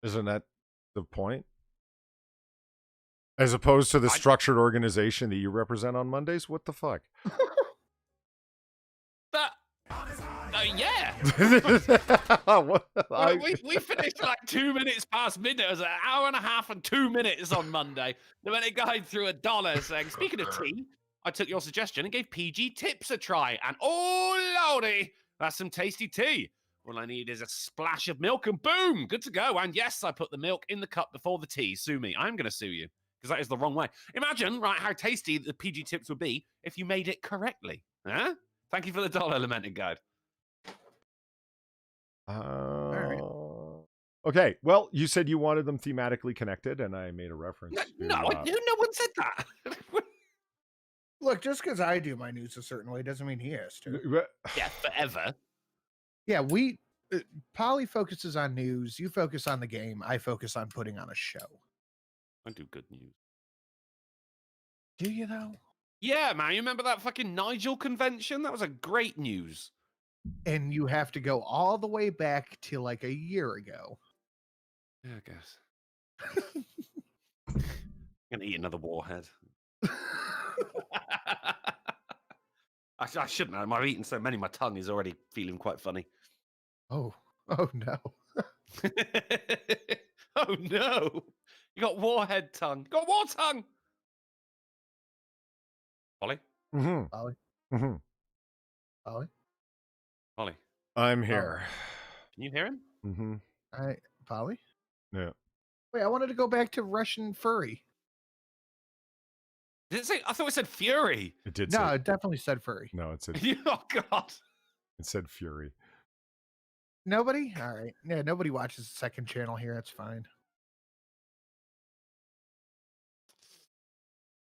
Isn't that the point? As opposed to the structured organization that you represent on Mondays? What the fuck? Yeah. we finished like 2 minutes past midnight. It was an hour and a half and 2 minutes on Monday. Then when a guy threw $1 saying, speaking of tea, I took your suggestion and gave PG Tips a try. And oh, lordy, that's some tasty tea. All I need is a splash of milk and boom, good to go. And yes, I put the milk in the cup before the tea. Sue me. I'm going to sue you because that is the wrong way. Imagine, right, how tasty the PG Tips would be if you made it correctly. Huh? Thank you for the $1 lamented guide. Okay, well, you said you wanted them thematically connected, and I made a reference. No one said that. Look, just because I do my news a certain way doesn't mean he has to. Yeah, forever. Yeah, we Polly focuses on news. You focus on the game. I focus on putting on a show. I do good news. Do you though? Yeah, man. You remember that fucking Nigel convention? That was a great news. And you have to go all the way back to like a year ago. Yeah, I guess. I'm gonna eat another warhead. I shouldn't. I've eaten so many. My tongue is already feeling quite funny. Oh no. Oh no! You got warhead tongue. You got war tongue. Polly. Mm-hmm. Polly. Mm-hmm. Polly. Polly. I'm here. Can you hear him? Mm-hmm. Polly. Yeah. Wait, I wanted to go back to Russian furry. Did it say? I thought it said fury. It did. No, say, it definitely said furry. no. It said. Oh God. It said fury. Nobody? All right. Yeah, nobody watches the second channel here. That's fine.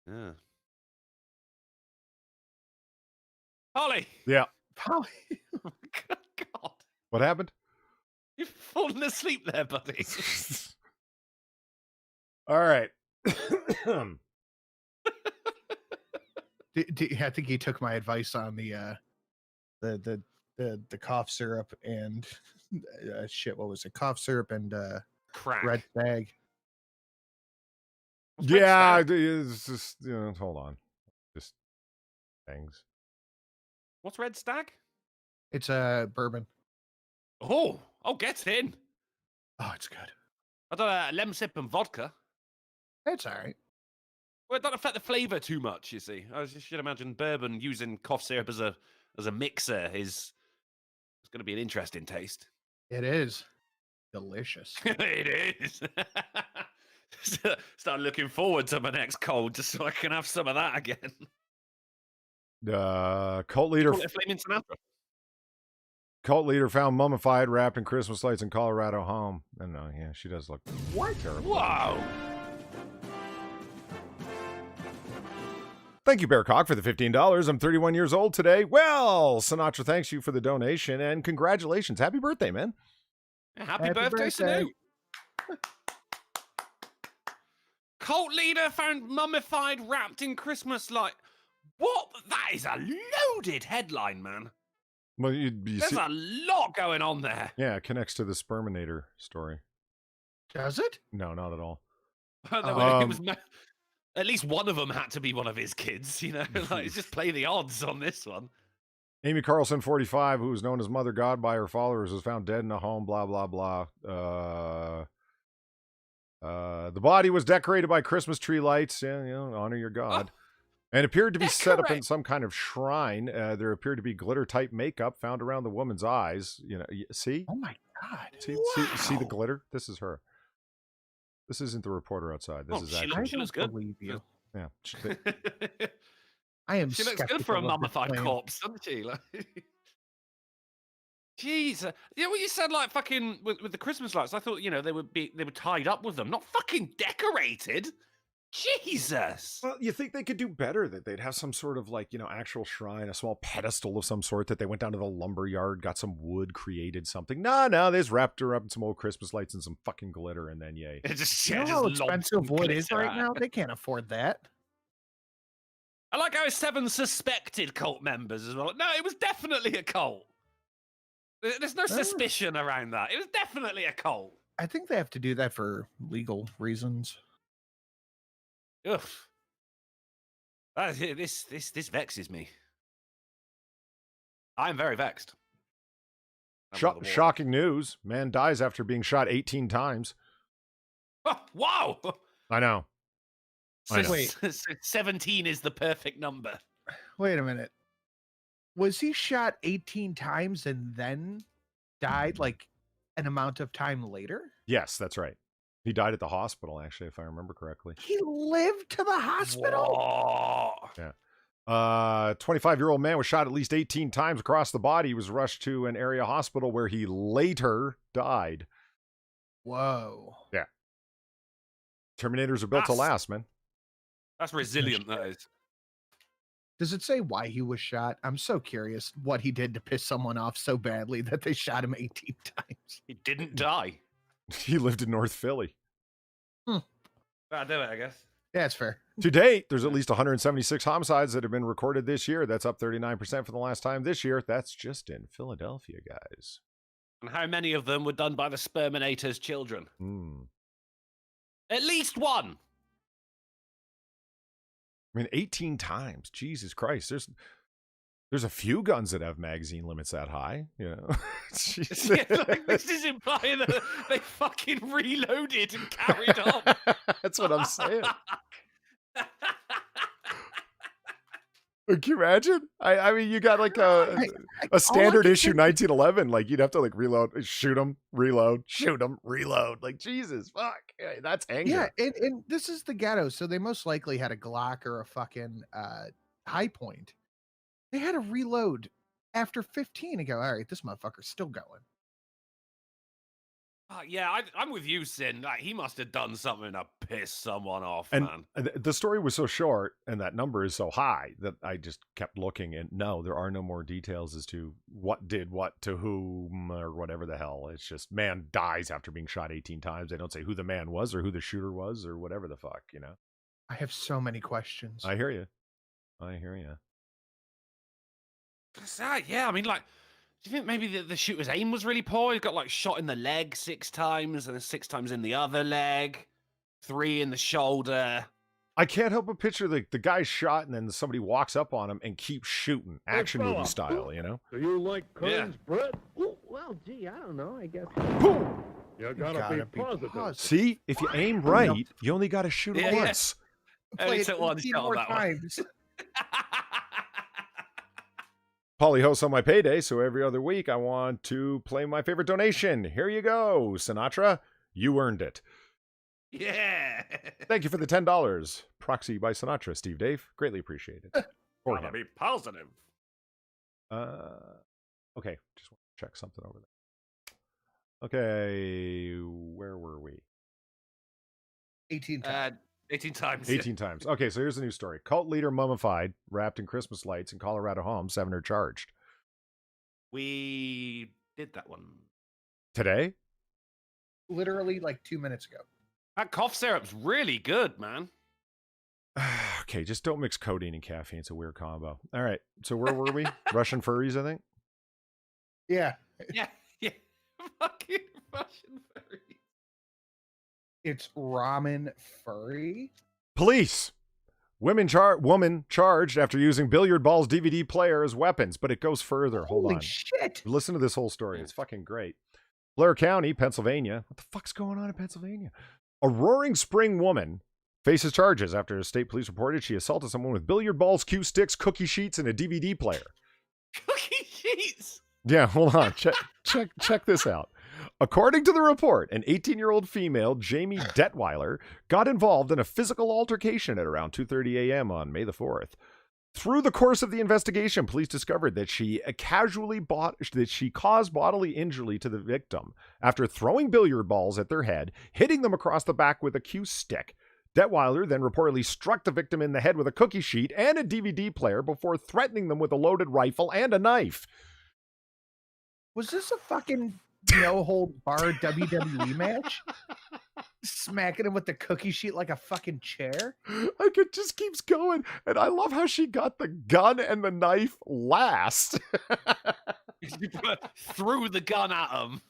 Yeah. Polly. Yeah. Polly. Good God. What happened? You've fallen asleep there, buddy. All right. I think he took my advice on the cough syrup and shit. What was it? Cough syrup and Crack. red stag. What's red Yeah. stag? It's just hold on. Just things. What's red stag? It's a bourbon. Oh, get in. Oh, it's good. I don't know, lemon sip and vodka. It's all right. Well, it doesn't affect the flavour too much, you see. I should imagine bourbon using cough syrup as a mixer is going to be an interesting taste. It is delicious. It is. Start looking forward to my next cold just so I can have some of that again. Cult leader. Call it a flaming Sinatra. Cult leader found mummified, wrapped in Christmas lights in Colorado home. I don't know. Yeah, she does look terrible. Whoa. Thank you, Bearcock, for the $15. I'm 31 years old today. Well, Sinatra thanks you for the donation and congratulations. Happy birthday, man. Happy birthday, Sanu. Cult leader found mummified, wrapped in Christmas light. What? That is a loaded headline, man. Well, There's a lot going on there. Yeah, it connects to the Sperminator story. Does it? No, not at all. It was at least one of them had to be one of his kids, you know? Like, just play the odds on this one. Amy Carlson, 45, who was known as Mother God by her followers, was found dead in a home, blah, blah, blah. The body was decorated by Christmas tree lights, and, honor your God. And appeared to be set up in some kind of shrine. There appeared to be glitter-type makeup found around the woman's eyes. See? Oh, my God. See the glitter? This is her. This isn't the reporter outside. This is actually. She looks good. Believe you. Yeah. I am. She looks good for a mummified corpse, doesn't she? Like, jeez, what you said, like fucking with the Christmas lights. I thought they were tied up with them, not fucking decorated. Jesus. Well, you think they could do better? That they'd have some sort of actual shrine, a small pedestal of some sort that they went down to the lumber yard, got some wood, created something. No, they just wrapped her up in some old Christmas lights and some fucking glitter, and then yay. It just, You know how expensive wood is right now? They can't afford that. I like how it's 7 suspected cult members as well. No, it was definitely a cult. There's no suspicion around that. It was definitely a cult. I think they have to do that for legal reasons. Ugh. This vexes me. I'm very vexed. Shocking news. Man dies after being shot 18 times. Oh, wow. I know. Wait. 17 is the perfect number. Wait a minute. Was he shot 18 times and then died like an amount of time later? Yes, that's right. He died at the hospital, actually, if I remember correctly. He lived to the hospital? Whoa. Yeah. 25-year-old man was shot at least 18 times across the body. He was rushed to an area hospital where he later died. Whoa. Yeah. Terminators are built to last, man. That's resilient, that is. Does it say why he was shot? I'm so curious what he did to piss someone off so badly that they shot him 18 times. He didn't die. He lived in North Philly. That'll do it, I guess. Yeah, it's fair. To date, there's at least 176 homicides that have been recorded this year. That's up 39% from the last time this year. That's just in Philadelphia, guys. And how many of them were done by the Sperminator's children? At least one. I mean, 18 times. Jesus Christ. There's a few guns that have magazine limits that high, you know. Yeah, like, this is implying that they fucking reloaded and carried on. That's what I'm saying. Can you imagine? I mean, you got like a standard issue 1911. Like you'd have to like reload, shoot them, reload, shoot them, reload. Like Jesus, fuck, that's anger. Yeah, and this is the ghetto, so they most likely had a Glock or a fucking high point. They had to reload after 15 and go, all right, this motherfucker's still going. Yeah, I'm with you, Sin. Like, he must have done something to piss someone off, And man. the story was so short and that number is so high that I just kept looking, and no, there are no more details as to what did what to whom or whatever the hell. It's just man dies after being shot 18 times. They don't say who the man was or who the shooter was or whatever the fuck, you know. I have so many questions. I hear you. Yeah, I mean, like, do you think maybe the shooter's aim was really poor? He got like shot in the leg 6 times, and then 6 times in the other leg, 3 in the shoulder. I can't help but picture the guy shot and then somebody walks up on him and keeps shooting, action movie fella. style, you know? Do you like Kern's bread? Ooh, well, gee, I don't know. I guess. You gotta be positive. See, if you aim right, you only got to shoot it Yeah, yeah. once. Only Play took it one 18 shot on more that one. times. Polly hosts on my payday, so every other week I want to play my favorite donation. Here you go, Sinatra. You earned it. Yeah. Thank you for the $10. Proxy by Sinatra, Steve Dave. Greatly appreciated. For Gotta him. be positive. Okay, just want to check something over there. Okay, where were we? 18 times. 18 times. 18 times. Okay, so here's the new story. Cult leader mummified, wrapped in Christmas lights in Colorado home. 7 are charged. We did that one. Today? Literally like 2 minutes ago. That cough syrup's really good, man. Okay, just don't mix codeine and caffeine. It's a weird combo. All right, so where were we? Russian furries, I think? Yeah. Yeah. Fucking Russian furry. It's ramen furry. Police. Woman charged after using billiard balls DVD player as weapons, but it goes further. Hold Holy on. shit. Listen to this whole story. It's fucking great. Blair County, Pennsylvania. What the fuck's going on in Pennsylvania? A Roaring Spring woman faces charges after state police reported she assaulted someone with billiard balls, cue sticks, cookie sheets, and a DVD player. Cookie sheets. Yeah, hold on. Check this out. According to the report, an 18-year-old female, Jamie Detweiler, got involved in a physical altercation at around 2:30 a.m. on May the 4th. Through the course of the investigation, police discovered that she caused bodily injury to the victim after throwing billiard balls at their head, hitting them across the back with a cue stick. Detweiler then reportedly struck the victim in the head with a cookie sheet and a DVD player before threatening them with a loaded rifle and a knife. Was this a fucking no hold barred WWE match? Smacking him with the cookie sheet like a fucking chair. Like it just keeps going. And I love how she got the gun and the knife last. Threw the gun at him.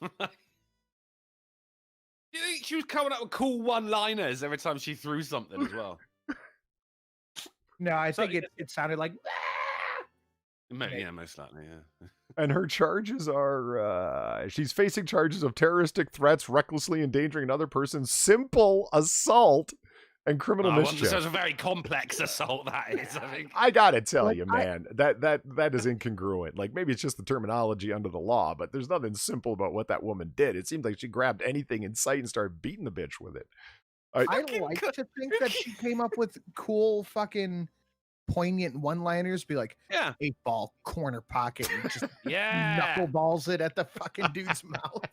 You think she was coming up with cool one-liners every time she threw something as well? No, I think it sounded like Yeah, most likely, yeah. And her charges are, she's facing charges of terroristic threats, recklessly endangering another person, simple assault, and criminal mischief. So it's a very complex assault, that is, I think. I gotta tell you, man, that is incongruent. Like, maybe it's just the terminology under the law, but there's nothing simple about what that woman did. It seemed like she grabbed anything in sight and started beating the bitch with it. I like to think that she came up with cool fucking poignant one-liners, be like, yeah, 8-ball corner pocket, and just yeah, knuckleballs it at the fucking dude's mouth.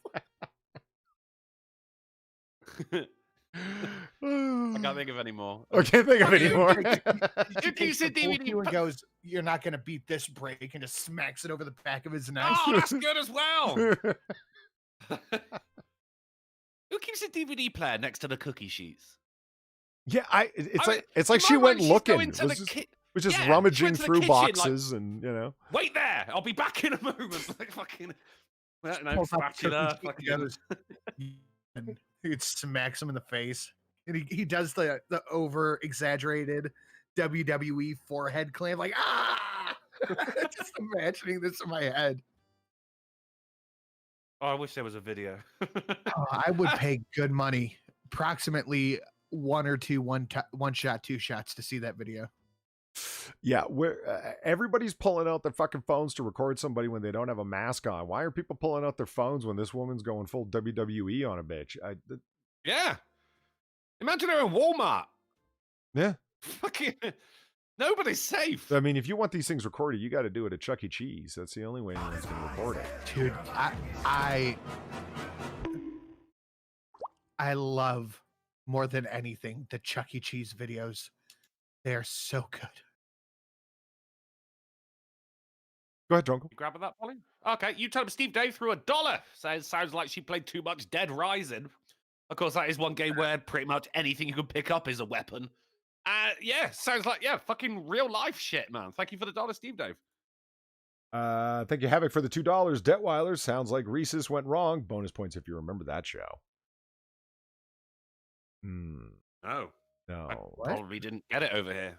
I can't think of any more. I can't think of any more. Who keeps the DVD? And goes, "You're not gonna beat this break," and just smacks it over the back of his neck. Oh, that's good as well. Who keeps a DVD player next to the cookie sheets? Yeah, it's I like it's like in she my went mind, she's looking. going to the Was just yeah, she rummaging went to the through kitchen, boxes and, you know. Wait there, I'll be back in a moment. Like fucking, I don't know, Pulls out the spatula. cookie sheet Fucking... and it smacks him in the face. And he does the over exaggerated WWE forehead clamp, like ah. Just imagining this in my head. Oh, I wish there was a video. Oh, I would pay good money, approximately one or two one shot, two shots to see that video. Yeah, where everybody's pulling out their fucking phones to record somebody when they don't have a mask on. Why are people pulling out their phones when this woman's going full WWE on a bitch? Yeah. Imagine her in Walmart. Yeah. Fucking nobody's safe. I mean, if you want these things recorded, you got to do it at Chuck E. Cheese. That's the only way anyone's going to record it. Dude, I love more than anything the Chuck E. Cheese videos. They are so good. Go ahead, Jungle. You grabbing that, Polly? Okay, you tell him Steve Dave threw $1. Sounds like she played too much Dead Rising. Of course, that is one game where pretty much anything you can pick up is a weapon. Yeah, sounds like, fucking real life shit, man. Thank you for the $1, Steve Dave. Thank you, Havoc, for the $2. Detweiler, sounds like Rhesus went wrong. Bonus points if you remember that show. Oh. No. I probably didn't get it over here.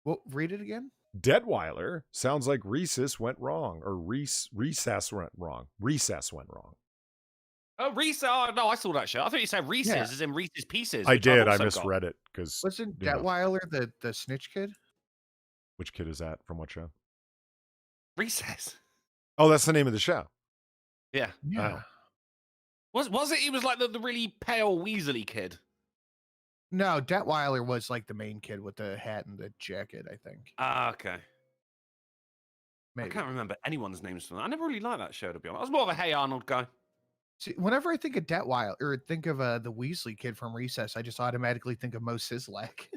Well, read it again. Detweiler, sounds like Rhesus went wrong. Or Recess went wrong. Recess went wrong. Oh, Reese. Oh, no, I saw that show. I thought you said Reese's, as in Reese's Pieces. I did. I misread it. Because wasn't Detweiler the snitch kid? Which kid is that? From what show? Recess. Oh, that's the name of the show. Yeah. Yeah. Was it? He was like the really pale Weasley kid. No, Detweiler was like the main kid with the hat and the jacket, I think. Ah, okay. Maybe. I can't remember anyone's names from that. I never really liked that show, to be honest. I was more of a Hey Arnold guy. See, whenever I think of Detweiler, or think of the Weasley kid from Recess, I just automatically think of Mo Sislak.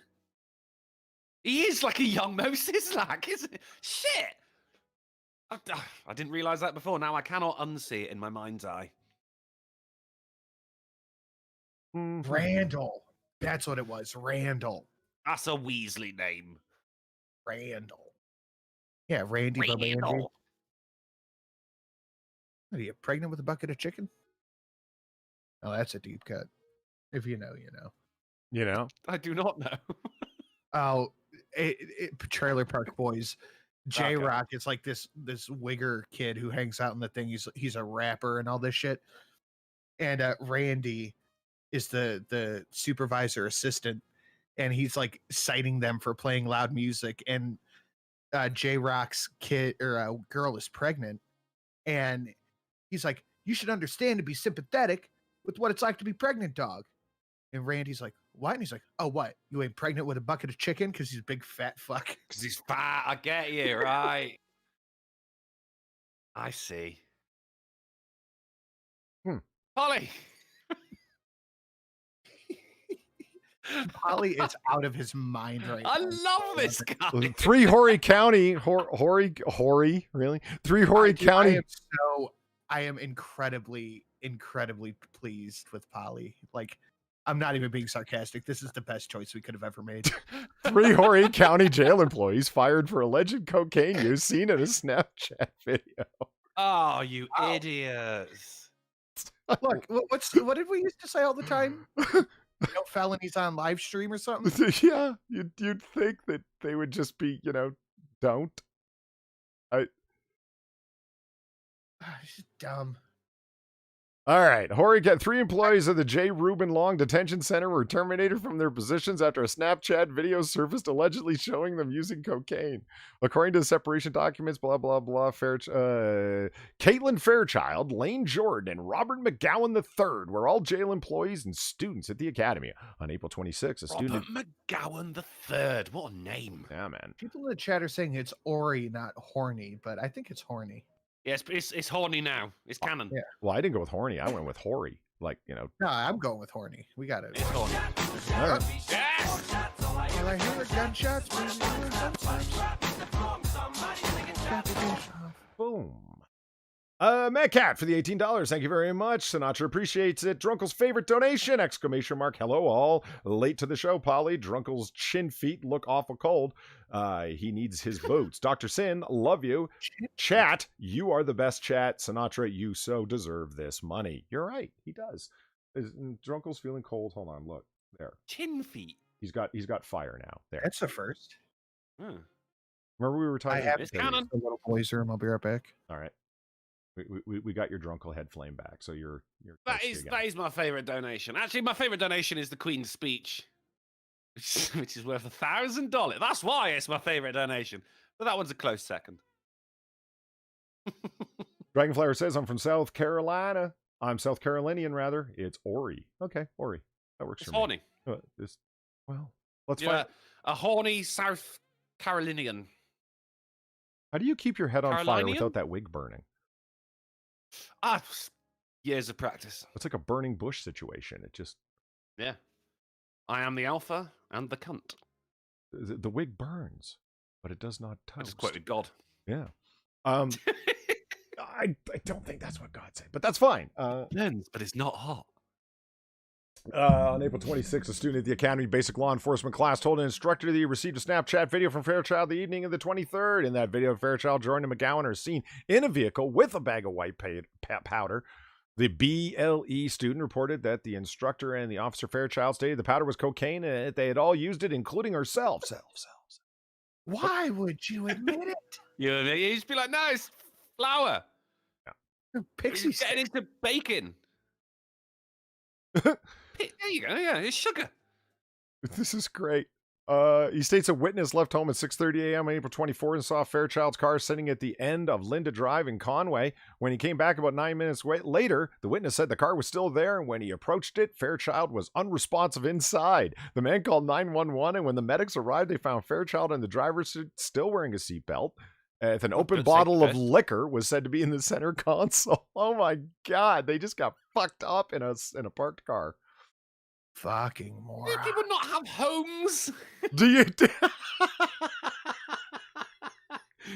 He is like a young Mo Sislak, isn't it? Shit! I didn't realize that before. Now I cannot unsee it in my mind's eye. Randall. That's what it was. Randall. That's a Weasley name. Randall. Yeah, Randy. Randall. Are you pregnant with a bucket of chicken? Oh, that's a deep cut. If you know, you know. You know? I do not know. Oh, Trailer Park Boys. J-Rock is like this wigger kid who hangs out in the thing. He's a rapper and all this shit. And Randy is the supervisor assistant, and he's like citing them for playing loud music. And J-Rock's kid or girl is pregnant, and he's like, "You should understand to be sympathetic with what it's like to be pregnant, dog." And Randy's like, "What?" And he's like, "Oh, what? You ain't pregnant with a bucket of chicken because he's a big fat fuck." Because he's fat. I get you, right? I see. Polly. Polly is out of his mind right I now. love this guy. 3 Horry County. Horry, really? 3 Horry County. I am incredibly pleased with Polly. Like, I'm not even being sarcastic. This is the best choice we could have ever made. 3 Horry County jail employees fired for alleged cocaine use seen in a Snapchat video. Oh, you idiots. Look, what did we used to say all the time? No felonies on live stream or something? Yeah, you'd think that they would just be, don't. It's just dumb. All right. Horry got 3 employees of the J. Reuben Long Detention Center were terminated from their positions after a Snapchat video surfaced allegedly showing them using cocaine. According to the separation documents, blah, blah, blah, Caitlin Fairchild, Lane Jordan, and Robert McGowan III were all jail employees and students at the academy. On April 26th, a student... Robert McGowan III. What a name. Yeah, man. People in the chat are saying it's Ori, not horny, but I think it's horny. Yes, it's horny now. It's canon. Yeah. Well, I didn't go with horny. I went with hoary. Like, No, I'm going with horny. We got it. It's horny. All right. Yes! All I hear are gunshots. Boom. Mad Cat for the $18. Thank you very much. Sinatra appreciates it. Drunkle's favorite donation! Exclamation mark. Hello all. Late to the show, Polly. Drunkle's chin feet look awful cold. He needs his boots. Dr. Sin, love you. Chat, you are the best chat. Sinatra, you so deserve this money. You're right. He does. Drunkle's feeling cold. Hold on. Look. There. Chin feet. He's got fire now. There. That's the first. Hmm. Remember we were talking I have It's the canon. little boys room. I'll be right back. All right. We got your Drunkle head flame back, so you're That thirsty is again. that is my favorite donation. Actually, my favorite donation is the Queen's speech, which is worth $1,000. That's why it's my favorite donation. But that one's a close second. Dragonflower says, I'm from South Carolina. I'm South Carolinian, rather. It's Ori. Okay, Ori. That works It's for horny. me. Well, let's Yeah, find. a horny South Carolinian. How do you keep your head on fire Carolinian? without that wig burning? Ah, years of practice. It's like a burning bush situation. It just Yeah. I am the alpha and the cunt. the wig burns, but it does not I toast. just quoted God. Yeah. I don't think that's what God said, but that's fine. Burns, but it's not hot. On April 26th, a student at the Academy Basic Law Enforcement class told an instructor that he received a Snapchat video from Fairchild the evening of the 23rd. In that video, Fairchild, Jordan, and McGowan are seen in a vehicle with a bag of white powder. The BLE student reported that the instructor and the officer Fairchild stated the powder was cocaine and that they had all used it, including herself. Why would you admit it? You just be like, no, it's flour. Pixie It's getting stick. into bacon. There you go. Yeah, it's sugar. This is great. He states a witness left home at 6:30 a.m. on April 24th and saw Fairchild's car sitting at the end of Linda Drive in Conway. When he came back about 9 minutes later, the witness said the car was still there, and when he approached it, Fairchild was unresponsive inside. The man called 911, and when the medics arrived, they found Fairchild in the driver's seat still wearing a seatbelt. With an open good bottle of safety vest. liquor was said to be in the center console. Oh my God, they just got fucked up in a parked car. Fucking Do moron. people not have homes? Do you?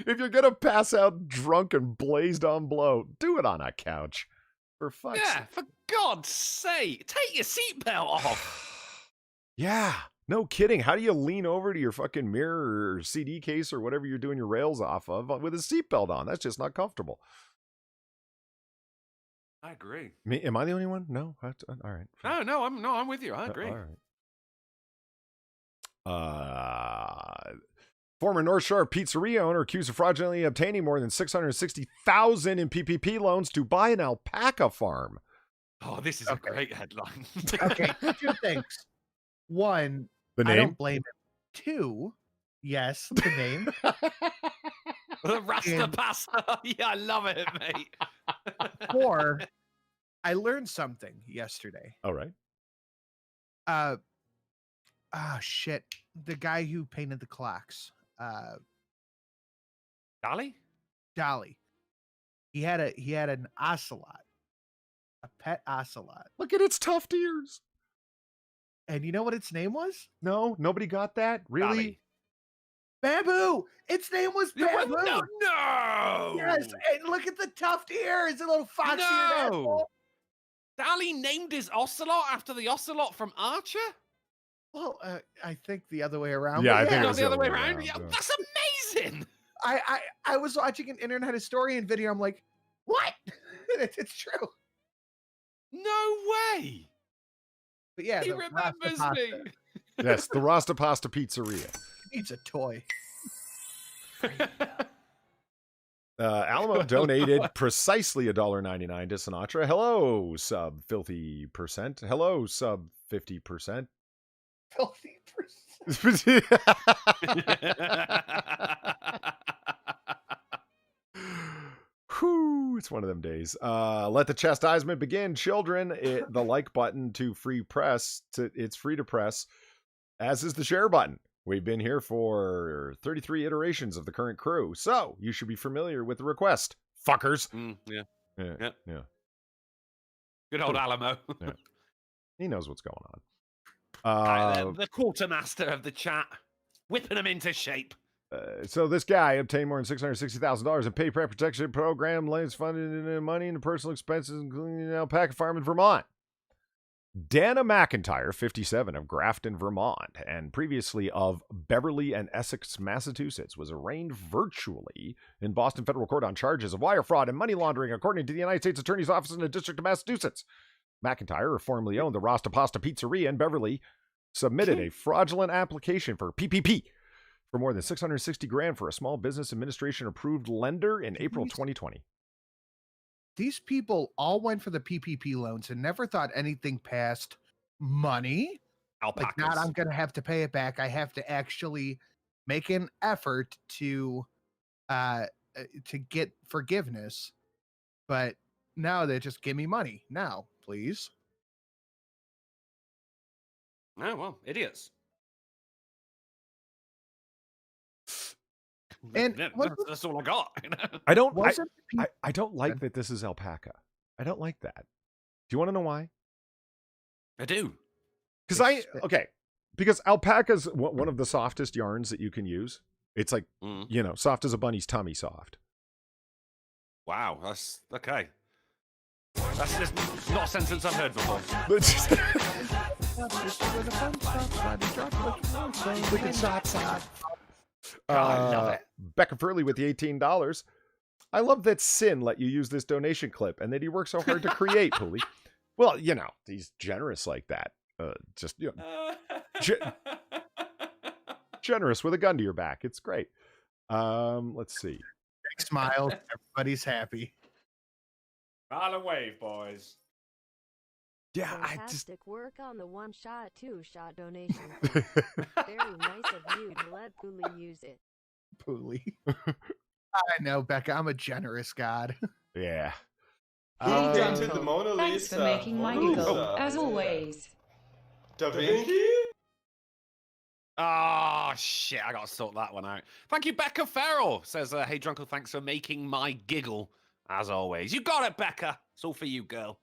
If you're gonna pass out drunk and blazed on blow, do it on a couch. For fuck's Yeah, for God's sake. Take your seatbelt off. Yeah, no kidding. How do you lean over to your fucking mirror or CD case or whatever you're doing your rails off of with a seatbelt on? That's just not comfortable. I agree. Am I the only one? No. All right. No, I'm with you. I agree. All right. Former North Shore pizzeria owner accused of fraudulently obtaining more than $660,000 in PPP loans to buy an alpaca farm. Oh, this is Okay. a great headline. Okay, two things. One, The I name? don't blame him. Two, yes, the name. The Rasta pasta. Yeah, I love it, mate. Four, I learned something yesterday. All right. Shit. The guy who painted the clocks, Dolly? Dolly. He had an ocelot, a pet ocelot. Look at its tough ears. And you know what its name was? No, nobody got that? Really? Dolly. Bamboo. Its name was Yeah, Bamboo. no. Yes, and look at the tuft ears, a little foxy asshole. Dolly named his ocelot after the ocelot from Archer? Well, I think the other way around. Yeah, but I think it No, was the other way around. yeah. Yeah, that's amazing. I was watching an internet historian video. I'm like, what? it's true. No way. But yeah, He the Rasta remembers pasta me. Yes, the Rasta Pasta Pizzeria. needs a toy. Alamo donated precisely $1.99 to Sinatra. Hello, sub filthy percent. Hello, sub 50%. Filthy person. Whew, it's one of them days. Let the chastisement begin, children. The like button to free press. It's free to press, as is the share button. We've been here for 33 iterations of the current crew, so you should be familiar with the request, fuckers. Yeah. Yeah. Good old Alamo. He knows what's going on. The quartermaster of the chat, whipping them into shape. So this guy obtained more than $660,000 in pay prep protection program, lands funded money into personal expenses, including an alpaca farm in Vermont. Dana McIntyre, 57, of Grafton, Vermont, and previously of Beverly and Essex, Massachusetts, was arraigned virtually in Boston federal court on charges of wire fraud and money laundering, according to the United States Attorney's Office in the District of Massachusetts. McIntyre, who formerly owned the Rasta Pasta Pizzeria in Beverly, submitted a fraudulent application for PPP for more than $660,000 for a small business administration approved lender in April 2020. These people all went for the PPP loans and never thought anything past money. Alpacas. Like, not I'm going to have to pay it back. I have to actually make an effort to get forgiveness. But now they just give me money now, please. Oh, well, idiots. And Yeah, what that's all I got. I don't like that this is alpaca. I don't like that. Do you want to know why? I do. Because alpaca's one of the softest yarns that you can use. It's like, soft as a bunny's tummy soft. Wow, that's okay. That's just not a sentence I've heard before. I love it. Becca Furley with the $18. I love that Sin let you use this donation clip and that he worked so hard to create, Pooley. Well, he's generous like that. Generous with a gun to your back. It's great. Let's see. Big smile. Everybody's happy. Smile and wave, boys. Yeah, Fantastic work on the 1-shot, 2-shot donation. Very nice of you to let Pooley use it. Pooley. I know, Becca. I'm a generous god. Yeah. Thanks for making my giggle, as always. Da Vinci? Oh, shit. I got to sort that one out. Thank you, Becca Farrell. Says, hey, Drunkle, thanks for making my giggle, as always. You got it, Becca. It's all for you, girl.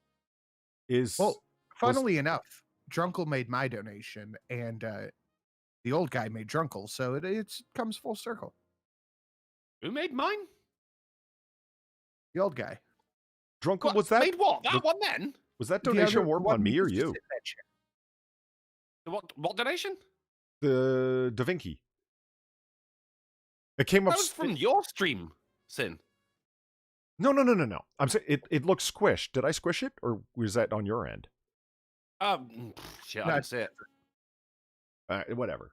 Funnily enough, Drunkle made my donation, and the old guy made Drunkle, so it comes full circle. Who made mine? The old guy. Drunkle, was that? Made what? That one then? Was that donation warm on me or you? The what donation? The Da Vinci. It came up. That was from your stream, Sin. No. I'm saying it looks squished. Did I squish it, or was that on your end? Shit, I didn't see it. Whatever.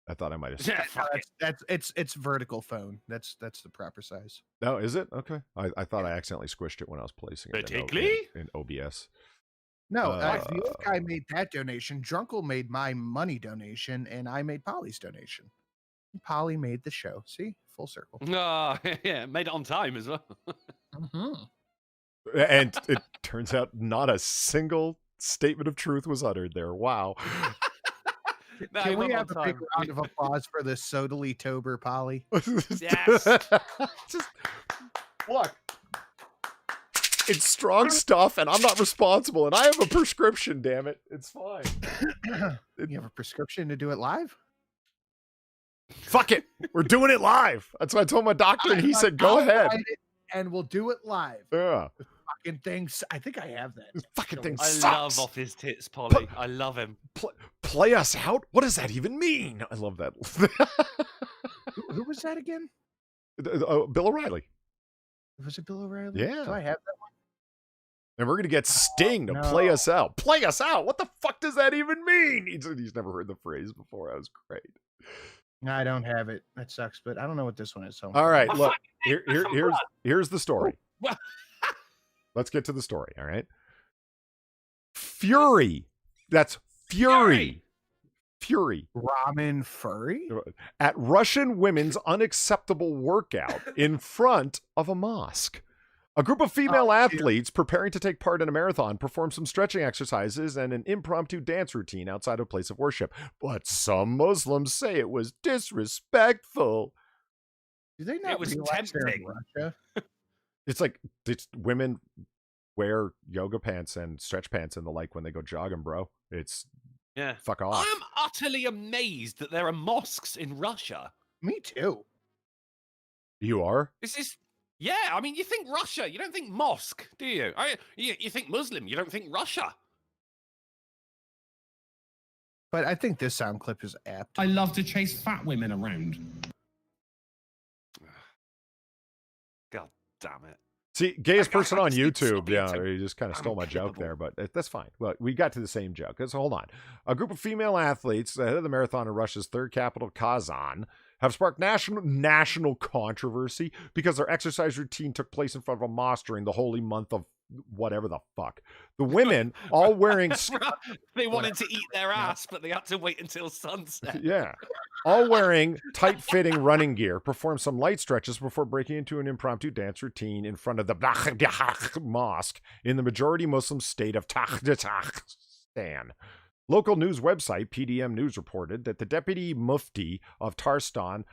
I thought I might have. It's vertical phone. That's the proper size. No, is it? Okay. I thought I accidentally squished it when I was placing it in OBS. No, the old guy made that donation. Drunkle made my money donation, and I made Polly's donation. Polly made the show. See? Full circle. Oh, yeah, made it on time as well. And it turns out not a single statement of truth was uttered there. Wow. Can we have a big round of applause for this Sodally Tober, Polly? Yes. Just look. It's strong stuff, and I'm not responsible, and I have a prescription, damn it. It's fine. You have a prescription to do it live? Fuck it. We're doing it live. That's what I told my doctor, and he said, go ahead. And we'll do it live. Yeah. This fucking things. I think I have that. This fucking thing I sucks. love off his tits, Polly. I love him. Play us out? What does that even mean? I love that. Who was that again? Bill O'Reilly. Was it Bill O'Reilly? Yeah. Do I have that one? And we're going to get Sting to play us out. Play us out? What the fuck does that even mean? He's never heard the phrase before. That was great. I don't have it. That sucks, but I don't know what this one is. So all right, look. Here's the story. Let's get to the story, all right? Fury. That's Fury. Fury. Ramen furry? At Russian women's unacceptable workout in front of a mosque. A group of female athletes preparing to take part in a marathon performed some stretching exercises and an impromptu dance routine outside a place of worship. But some Muslims say it was disrespectful. Do they not It was realize they're in tempting. Russia? It's women wear yoga pants and stretch pants and the like when they go jogging, bro. It's Yeah. Fuck off. I'm utterly amazed that there are mosques in Russia. Me too. You are? This is, yeah. I mean, you think Russia, you don't think mosque, do you? You think Muslim, you don't think Russia. But I think this sound clip is apt. I love to chase fat women around. God damn it. See, gayest I person on just need to YouTube. stop being Yeah, so he just kind of stole my joke unclippable. there, but that's fine. Well, we got to the same joke. So hold on. A group of female athletes ahead of the marathon in Russia's third capital, Kazan, have sparked national controversy because their exercise routine took place in front of a mosque during the holy month of whatever the fuck. The women, all wearing... They wanted to eat their ass, but they had to wait until sunset. Yeah. All wearing tight-fitting running gear, perform some light stretches before breaking into an impromptu dance routine in front of the mosque in the majority Muslim state of Tajikistan. Local news website PDM News reported that the deputy mufti of Tarstan,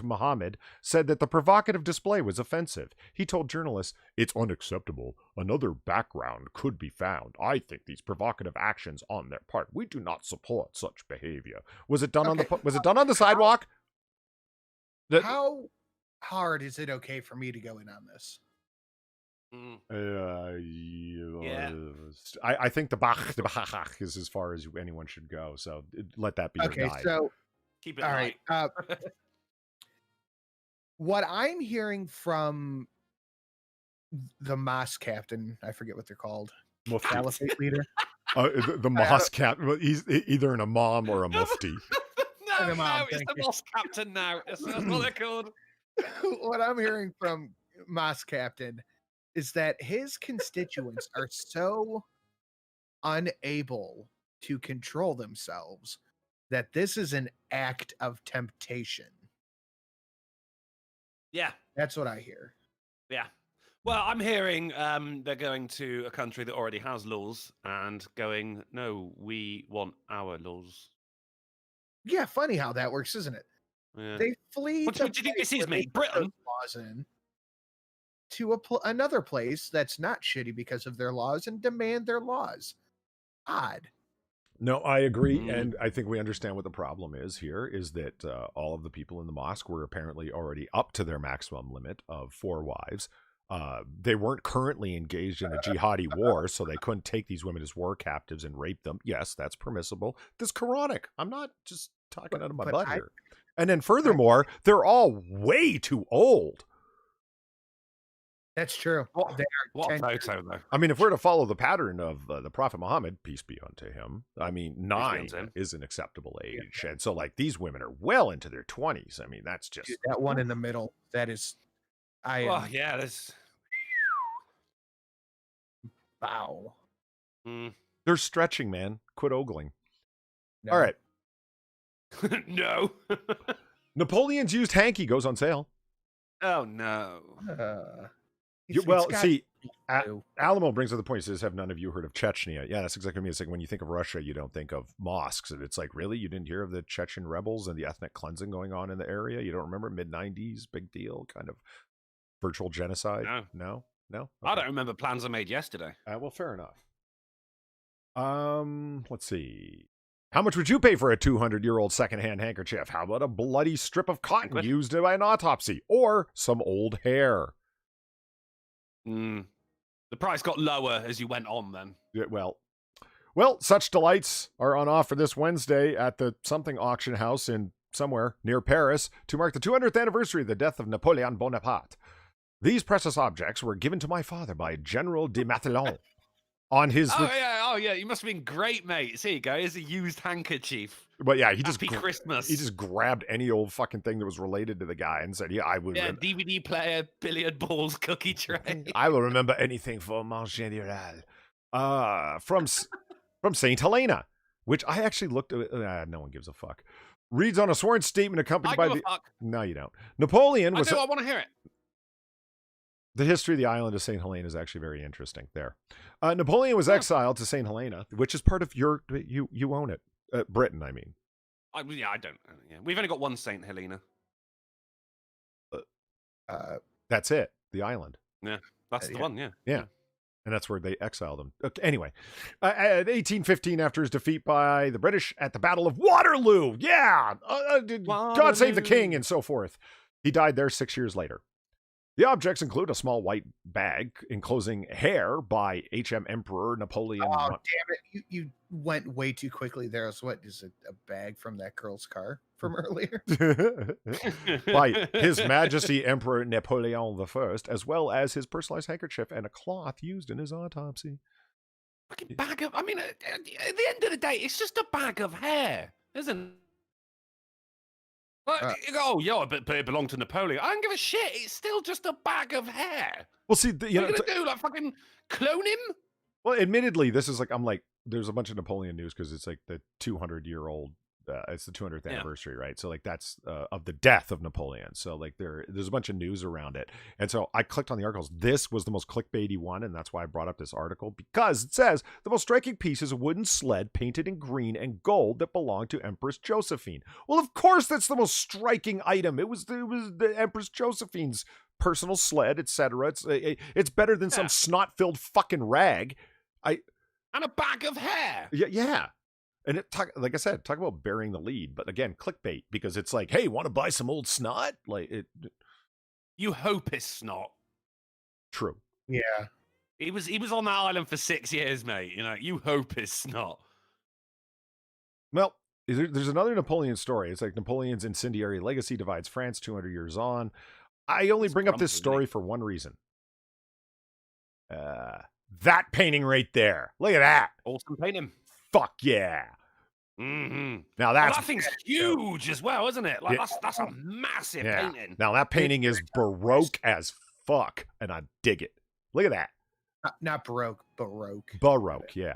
Mohammed, said that the provocative display was offensive. He told journalists, "It's unacceptable. Another background could be found. I think these provocative actions on their part. We do not support such behavior." Was it done on the sidewalk? How hard is it okay for me to go in on this? I think the bach is as far as anyone should go. So let that be your guide. So keep it all light. right. What I'm hearing from the mosque captain, I forget what they're called, caliphate leader. The mosque captain. Well, he's either an imam or a mufti. No, Imam, it's the thank you. mosque captain now. That's what they're called. What I'm hearing from mosque captain is that his constituents are so unable to control themselves that this is an act of temptation. Yeah. That's what I hear. Yeah. Well, I'm hearing they're going to a country that already has laws and going, no, we want our laws. Yeah, funny how that works, isn't it? Yeah. They flee. What do you think this is, where they mate? put those Britain? laws in to another place that's not shitty because of their laws and demand their laws. Odd. No, I agree, and I think we understand what the problem is here, is that all of the people in the mosque were apparently already up to their maximum limit of 4 wives. They weren't currently engaged in a jihadi war, so they couldn't take these women as war captives and rape them. Yes, that's permissible. This Quranic. I'm not just talking out of my butt here. And then furthermore, they're all way too old. That's true. What a 10 photo, though. I mean, if we're to follow the pattern of the Prophet Muhammad, peace be unto him, I mean, 9 unto him. is an acceptable age. Yeah. And so, like, these women are well into their 20s. I mean, that's just... Dude, that one in the middle, that is... Well, yeah, there's... Wow. They're stretching, man. Quit ogling. No. All right. No. Napoleon's used hanky goes on sale. Oh, no. Alamo brings up the point. He says, have none of you heard of Chechnya? Yeah, that's exactly what I mean. It's like when you think of Russia, you don't think of mosques. And it's like, really? You didn't hear of the Chechen rebels and the ethnic cleansing going on in the area? You don't remember? Mid-90s, big deal, kind of virtual genocide? No? Okay. I don't remember plans I made yesterday. Well, fair enough. Let's see. How much would you pay for a 200-year-old secondhand handkerchief? How about a bloody strip of cotton used by an autopsy? Or some old hair? The price got lower as you went on then. Yeah, well, such delights are on offer this Wednesday at the something auction house in somewhere near Paris to mark the 200th anniversary of the death of Napoleon Bonaparte. These precious objects were given to my father by General de Matignon on his... Oh yeah, you must have been great, mate. Here you go. Here's a used handkerchief. But yeah, Happy Christmas. He just grabbed any old fucking thing that was related to the guy and said, yeah, I would... Yeah, DVD player, billiard balls, cookie tray. I will remember anything for Mon General. From St. Helena, which I actually looked at... no one gives a fuck. Reads on a sworn statement accompanied by the... Fuck. No, you don't. Napoleon was... I want to hear it. The history of the island of St. Helena is actually very interesting there. Napoleon was exiled to St. Helena, which is part of your... You own it. Britain, I mean. I don't. Yeah. We've only got one St. Helena. That's it. The island. Yeah, that's the one, yeah. Yeah. And that's where they exiled him. Okay, anyway, at 1815, after his defeat by the British at the Battle of Waterloo, God save the king, and so forth, he died there 6 years later. The objects include a small white bag enclosing hair by H.M. Emperor Napoleon. Oh, damn it. You went way too quickly there. So what, is it a bag from that girl's car from earlier? By His Majesty Emperor Napoleon I, as well as his personalized handkerchief and a cloth used in his autopsy. Fucking bag of... I mean, at the end of the day, it's just a bag of hair, isn't it? Like, you go, but it belonged to Napoleon. I don't give a shit. It's still just a bag of hair. Well, see, What are you gonna do? Like fucking clone him? Well, admittedly, this is there's a bunch of Napoleon news because it's like the 200-year-old. It's the 200th anniversary, right? So like that's of the death of Napoleon. So like there's a bunch of news around it, and so I clicked on the articles. This was the most clickbaity one, and that's why I brought up this article, because it says the most striking piece is a wooden sled painted in green and gold that belonged to Empress Josephine. Well, of course, that's the most striking item. It was the Empress Josephine's personal sled, etc. It's better than some snot-filled fucking rag. And a bag of hair. Yeah. And like I said, talk about burying the lead. But again, clickbait, because it's like, hey, want to buy some old snot? Like it. You hope it's snot. True. Yeah. He was on that island for 6 years, mate. You know, you hope it's snot. Well, there's another Napoleon story. It's like Napoleon's incendiary legacy divides France 200 years on. I only bring up this story for one reason. That painting right there. Look at that. Awesome painting. Fuck yeah. Mm-hmm. Now that thing's huge as well, isn't it? Like that's a massive painting. Now that painting is Baroque as fuck, and I dig it. Look at that. Not Baroque, Baroque. Baroque, yeah.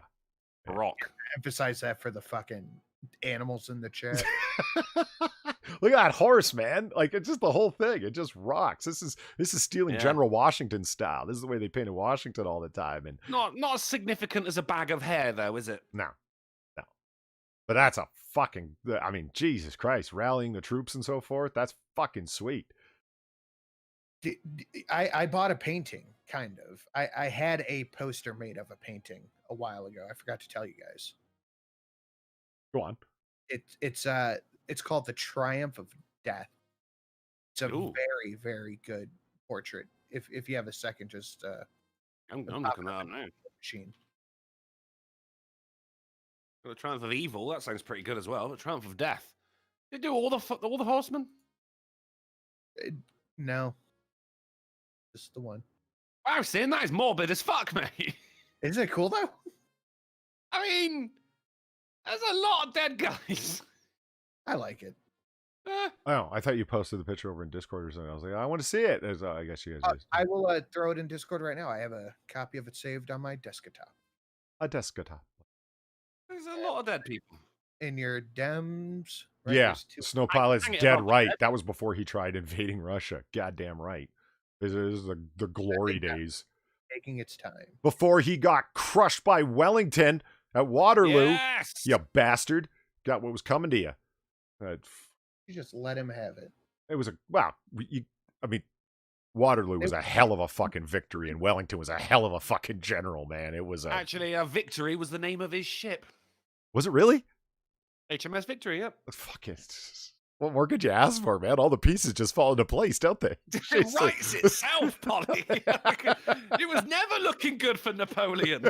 Baroque. Emphasize that for the fucking animals in the chat. Look at that horse, man. Like, it's just the whole thing. It just rocks. This is stealing General Washington style. This is the way they painted Washington all the time. And not as significant as a bag of hair, though, is it? No. But that's a fucking, I mean, Jesus Christ, rallying the troops and so forth. That's fucking sweet. I bought a painting, kind of. I had a poster made of a painting a while ago. I forgot to tell you guys. Go on. It's called The Triumph of Death. It's a Ooh. very, very good portrait. If you have a second, just I'm looking that up now. Machine. The Triumph of Evil, that sounds pretty good as well. The Triumph of Death. Did they do all the horsemen? No. Just the one. Wow, Sin, that is morbid as fuck, mate. Is it cool though? I mean, there's a lot of dead guys. I like it. Oh, I thought you posted the picture over in Discord or something. I was like, I want to see it. I guess you guys. I will throw it in Discord right now. I have a copy of it saved on my desktop. A desktop. There's a lot of dead people. In your Dems. Right? Yeah, Snow Pilot's dead right. Dead. That was before he tried invading Russia. Goddamn right. This is the glory days. Taking its time. Before he got crushed by Wellington at Waterloo. Yes! You bastard. Got what was coming to you. You just let him have it. It was Waterloo was a hell of a fucking victory, and Wellington was a hell of a fucking general, man. It was Actually, Victory was the name of his ship. Was it really? HMS Victory, yep. Fuck it. What more could you ask for, man? All the pieces just fall into place, don't they? It writes itself, Polly. It was never looking good for Napoleon.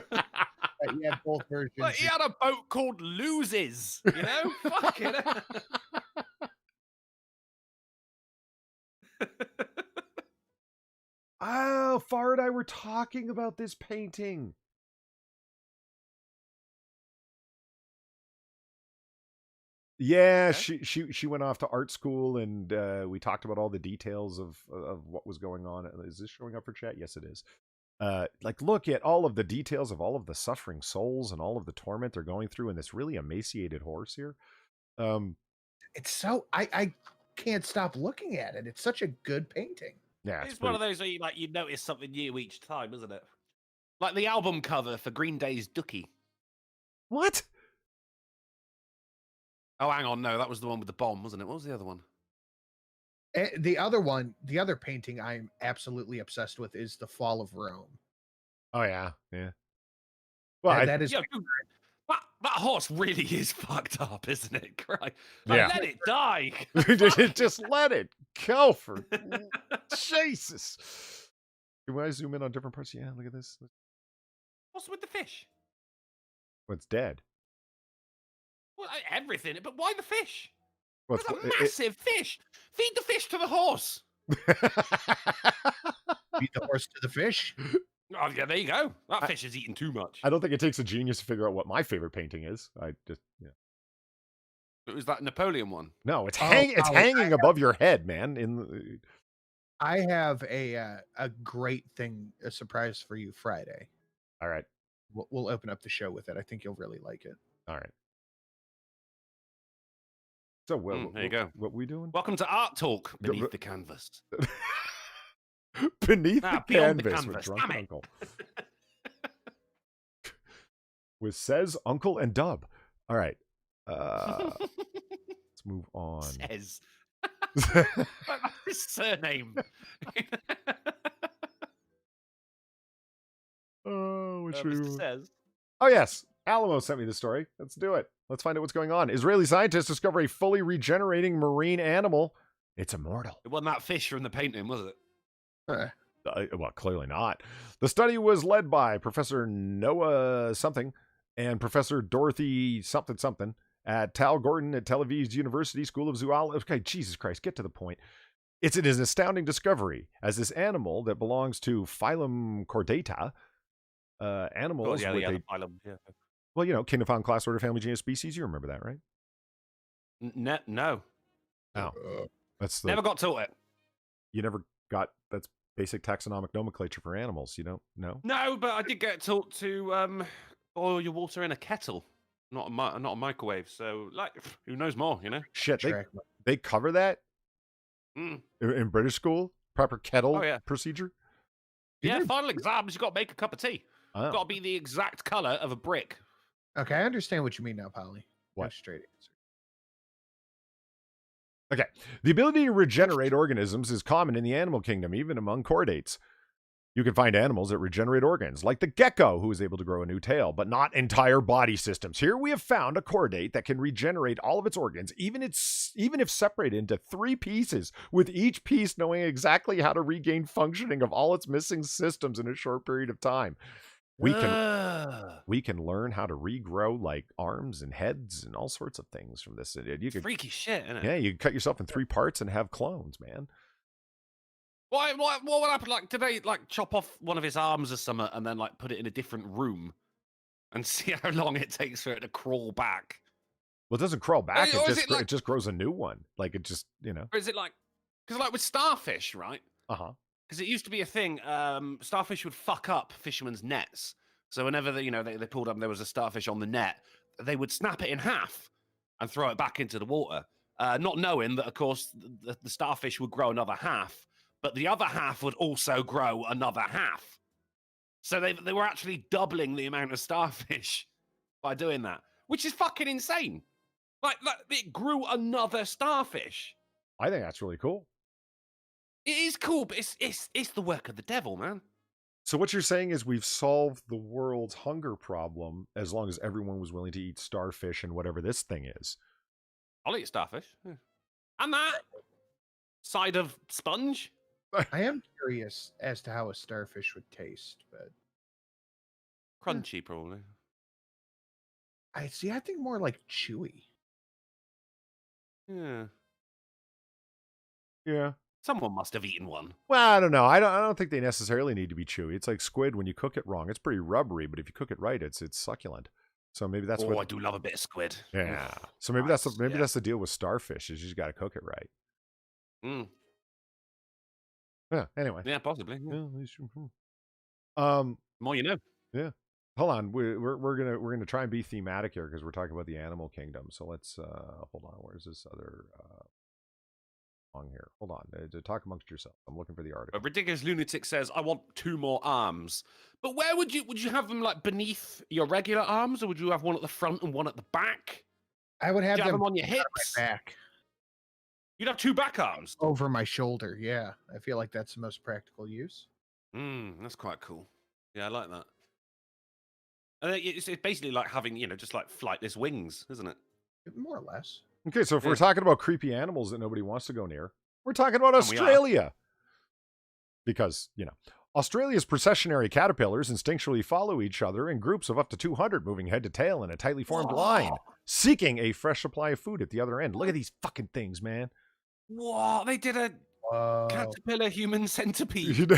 You have both versions. But he had a boat called Loses, you know? Fuck it. Oh, Far and I were talking about this painting. Yeah, okay. She went off to art school, and we talked about all the details of what was going on. Is this showing up for chat? Yes, it is. Like, look at all of the details of all of the suffering souls and all of the torment they're going through in this really emaciated horse here. It's so I can't stop looking at it. It's such a good painting. Yeah, it's one of those where you notice something new each time, isn't it? Like the album cover for Green Day's Dookie. What? Oh, hang on. No, that was the one with the bomb, wasn't it? What was the other one? The other one, the other painting I'm absolutely obsessed with is The Fall of Rome. Oh yeah. Well, That is Yeah, dude, that horse really is fucked up, isn't it? Right? Yeah. Let it die. Just let it go for Jesus. Can I zoom in on different parts? Yeah, look at this. What's with the fish? Well, it's dead. Well, everything, but why the fish? Well, There's a massive fish. Feed the fish to the horse. feed the horse to the fish. Oh, yeah, there you go. That fish is eating too much. I don't think it takes a genius to figure out what my favorite painting is. I just, It was that Napoleon one. No, it's Oh, hanging above your head, man. I have a great thing, a surprise for you Friday. All right. We'll open up the show with it. I think you'll really like it. All right. So, there you go. What we doing? Welcome to Art Talk Beneath the Canvas. Beneath the beyond the canvas canvas. with Drunken Uncle. With Says, Uncle, and Dub. All right. Let's move on. Says. His surname. Mr. Says. Oh, yes. Alamo sent me the story. Let's do it. Let's find out what's going on. Israeli scientists discover a fully regenerating marine animal. It's immortal. It wasn't that fish from the painting, was it? Well, clearly not. The study was led by Professor Noah something and Professor Dorothy something at Tal Gordon at Tel Aviv's University School of Zoology. Okay, Jesus Christ, get to the point. It is an astounding discovery, as this animal that belongs to phylum Chordata, animals with a phylum, yeah. Well, you know, kingdom, found, class, order, family, genus, species. You remember that, right? No. Oh, that's never got taught it. You never got that's basic taxonomic nomenclature for animals. You don't know? No, but I did get taught to boil your water in a kettle, not a microwave. So, like, who knows more? You know? Shit, they cover that in British school. Proper kettle procedure. Yeah, final exams. You got to make a cup of tea. Oh. Got to be the exact color of a brick. Okay, I understand what you mean now, Polly. What? No straight answer. Okay. The ability to regenerate organisms is common in the animal kingdom, even among chordates. You can find animals that regenerate organs, like the gecko, who is able to grow a new tail, but not entire body systems. Here we have found a chordate that can regenerate all of its organs, even if separated into 3 pieces, with each piece knowing exactly how to regain functioning of all its missing systems in a short period of time. We can learn how to regrow like arms and heads and all sorts of things from this. You could, freaky shit, isn't it? Yeah, you can cut yourself in 3 parts and have clones, man. What would happen? Like, do they like chop off one of his arms or something and then like put it in a different room and see how long it takes for it to crawl back? Well, it doesn't crawl back. It just grows a new one. Like it just, you know. Or is it like, because like with starfish, right? Uh-huh. Because it used to be a thing. Starfish would fuck up fishermen's nets. So whenever they pulled up and there was a starfish on the net, they would snap it in half and throw it back into the water, not knowing that, of course, the starfish would grow another half, but the other half would also grow another half. So they were actually doubling the amount of starfish by doing that, which is fucking insane. Like it grew another starfish. I think that's really cool. It is cool, but it's the work of the devil, man. So what you're saying is we've solved the world's hunger problem as long as everyone was willing to eat starfish and whatever this thing is. I'll eat starfish. Yeah. And that side of sponge. I am curious as to how a starfish would taste, but crunchy, probably. I think more like chewy. Yeah. Someone must have eaten one. Well, I don't know. I don't think they necessarily need to be chewy. It's like squid. When you cook it wrong, it's pretty rubbery, but if you cook it right, it's succulent. So maybe that's what I do love a bit of squid. Yeah. So maybe that's the deal with starfish, is you just got to cook it right. Yeah. Anyway. Yeah, possibly. Yeah. More you know. Yeah. Hold on. We're gonna try and be thematic here because we're talking about the animal kingdom. So let's hold on. Where's this other on here? Hold on. To talk amongst yourself. I'm looking for the article. A ridiculous lunatic says, "I want 2 more arms." But where would you have them, like beneath your regular arms, or would you have one at the front and one at the back? I would have them on your hips. My back. You'd have 2 back arms over my shoulder. Yeah, I feel like that's the most practical use. That's quite cool. Yeah, I like that. And it's basically like having, just like flightless wings, isn't it? More or less. Okay, so if we're talking about creepy animals that nobody wants to go near, we're talking about And we are. Australia. Because, Australia's processionary caterpillars instinctually follow each other in groups of up to 200, moving head to tail in a tightly formed line, seeking a fresh supply of food at the other end. Look at these fucking things, man. What? They did a caterpillar human centipede.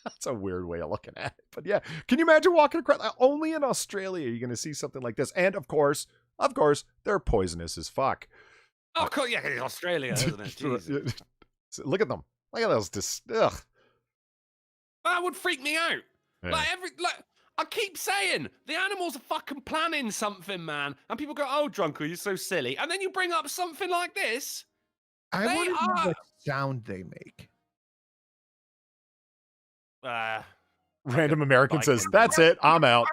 That's a weird way of looking at it. But yeah, can you imagine walking across? Only in Australia are you going to see something like this. And of course, they're poisonous as fuck. Oh, cool. Yeah, it's Australia, isn't it? Jesus. Look at them. Look at those. Ugh. That would freak me out. Yeah. I keep saying the animals are fucking planning something, man. And people go, "Oh, Drunker, you're so silly." And then you bring up something like this. I want to know what sound they make. Random American says, "That's it. I'm out."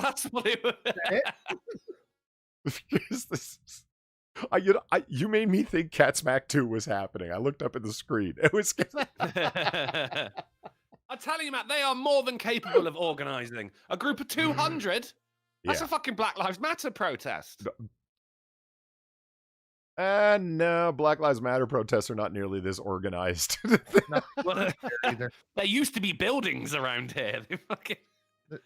That's what it was. You made me think Cat Smack 2 was happening. I looked up at the screen. It was. I'm telling you, Matt, they are more than capable of organizing a group of 200. That's a fucking Black Lives Matter protest. No, Black Lives Matter protests are not nearly this organized. There used to be buildings around here.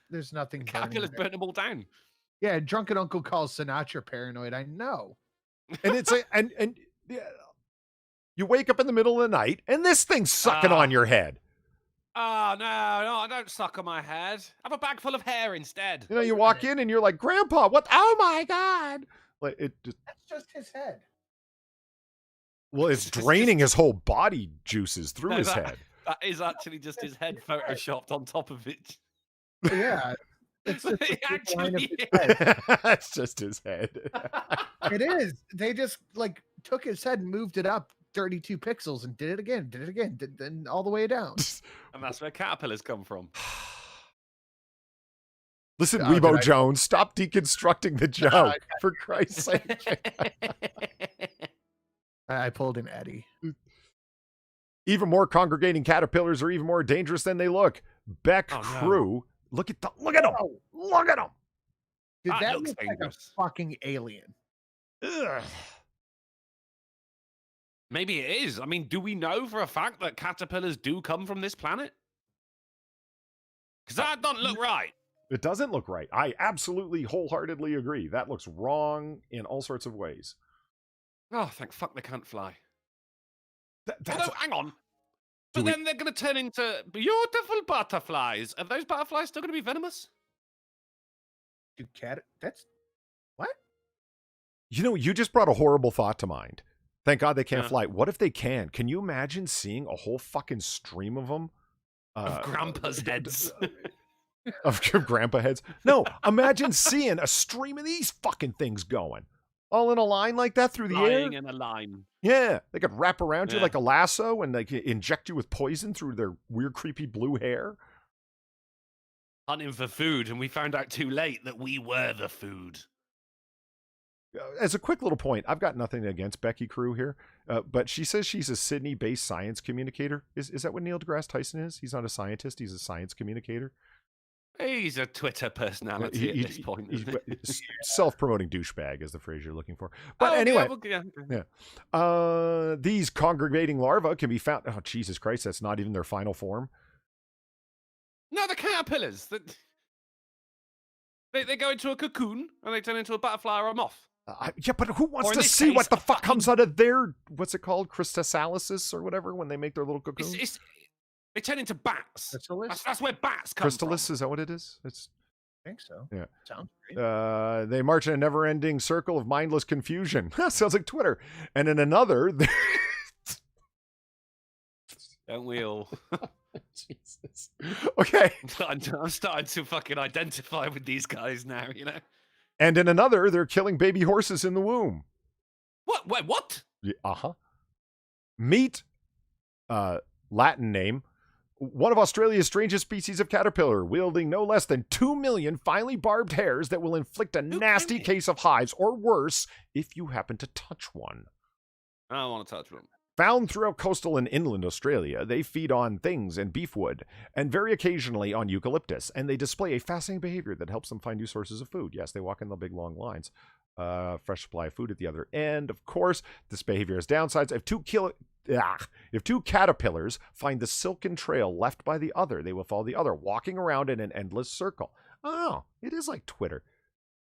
There's nothing. Caterpillars burnt them all down. Yeah, drunken uncle calls Sinatra paranoid. I know. And it's like, and you wake up in the middle of the night, and this thing's sucking on your head. Oh, no, I don't suck on my head. Have a bag full of hair instead. You walk in, and you're like, "Grandpa, what? Oh, my God." Like That's just his head. Well, it's draining his whole body juices through his head. That is actually just his head photoshopped on top of it. Yeah. It's just That's just his head. It is. They just took his head and moved it up 32 pixels and did it again, then all the way down. And that's where caterpillars come from. Listen, Weebo Jones, stop deconstructing the joke, for Christ's sake. I pulled an Eddie. Even more congregating caterpillars are even more dangerous than they look. Beck Crew. Look at them. Look at them. Look at them. Dude, that looks looks like a fucking alien. Ugh. Maybe it is. I mean, do we know for a fact that caterpillars do come from this planet? Because that doesn't look right. It doesn't look right. I absolutely wholeheartedly agree. That looks wrong in all sorts of ways. Oh, thank fuck they can't fly. That's Although, hang on. But then they're going to turn into beautiful butterflies. Are those butterflies still going to be venomous? Dude, that's... What? You just brought a horrible thought to mind. Thank God they can't fly. What if they can? Can you imagine seeing a whole fucking stream of them? Of grandpa's heads. Of grandpa heads? No, imagine seeing a stream of these fucking things going. All in a line like that through the air? Flying in a line. Yeah, they could wrap around you like a lasso and they could inject you with poison through their weird, creepy blue hair. Hunting for food, and we found out too late that we were the food. As a quick little point, I've got nothing against Becky Crew here, but she says she's a Sydney-based science communicator. Is that what Neil deGrasse Tyson is? He's not a scientist, he's a science communicator. He's a Twitter personality at this point. Self-promoting douchebag is the phrase you're looking for. But anyway, these congregating larvae can be found... Oh, Jesus Christ, that's not even their final form. No, the caterpillars. They go into a cocoon and they turn into a butterfly or a moth. Yeah, but who wants to see what the fuck comes out of their... What's it called? Chrysalysis or whatever, when they make their little cocoon? They turn into bats. That's where bats come Chrysalis, from. Is that what it is? I think so. Yeah. Sounds great. They march in a never-ending circle of mindless confusion. Sounds like Twitter. And in another... Don't we all? Jesus. Okay. I'm starting to fucking identify with these guys now, And in another, they're killing baby horses in the womb. What? Wait, what? Yeah, Meet, Latin name, one of Australia's strangest species of caterpillar, wielding no less than 2 million finely barbed hairs that will inflict a nasty case of hives, or worse, if you happen to touch one. I don't want to touch one. Found throughout coastal and inland Australia, they feed on things and beefwood, and very occasionally on eucalyptus, and they display a fascinating behavior that helps them find new sources of food. Yes, they walk in the big long lines. Fresh supply of food at the other end. Of course, this behavior has downsides. If two caterpillars find the silken trail left by the other, they will follow the other, walking around in an endless circle. Oh, it is like Twitter.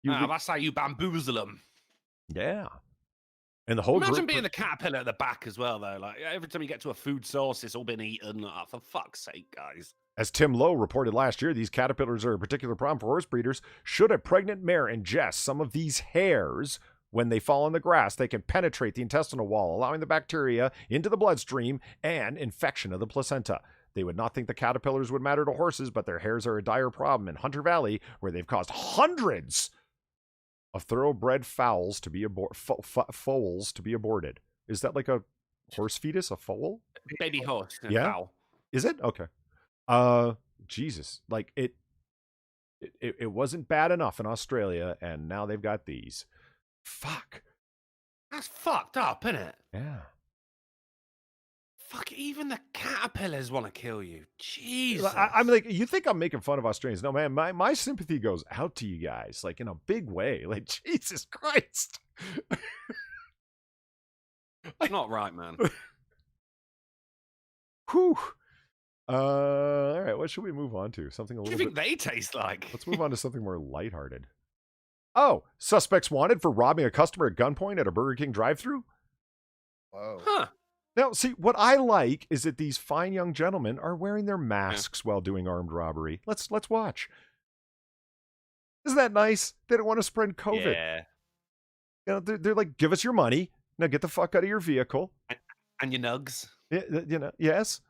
That's how you bamboozle them. Yeah. And the whole Imagine group being the caterpillar at the back as well, though. Like every time you get to a food source, it's all been eaten. Like, for fuck's sake, guys. As Tim Lowe reported last year, these caterpillars are a particular problem for horse breeders. Should a pregnant mare ingest some of these hairs when they fall in the grass, they can penetrate the intestinal wall, allowing the bacteria into the bloodstream and infection of the placenta. They would not think the caterpillars would matter to horses, but their hairs are a dire problem in Hunter Valley, where they've caused hundreds of thoroughbred foals to be foals to be aborted. Is that like a horse fetus, a foal? Baby horse. Yeah. Fowl. Is it? Okay. Jesus. Like it wasn't bad enough in Australia, and now they've got these. Fuck. That's fucked up, isn't it? Yeah. Fuck, even the caterpillars want to kill you. Jesus. I'm like, you think I'm making fun of Australians? No, man, my sympathy goes out to you guys, like in a big way. Like, Jesus Christ. Not right, man. Whew. All right, what should we move on to? Something a What do little you bit. think they taste like? Let's move on to something more lighthearted. Oh, suspects wanted for robbing a customer at gunpoint at a Burger King drive-thru. Whoa. Huh. Now, see, what I like is that these fine young gentlemen are wearing their masks while doing armed robbery. Let's watch. Isn't that nice? They don't want to spread COVID. Yeah. You know, they're like, give us your money. Now get the fuck out of your vehicle. And your nugs. Yeah, you know, yes.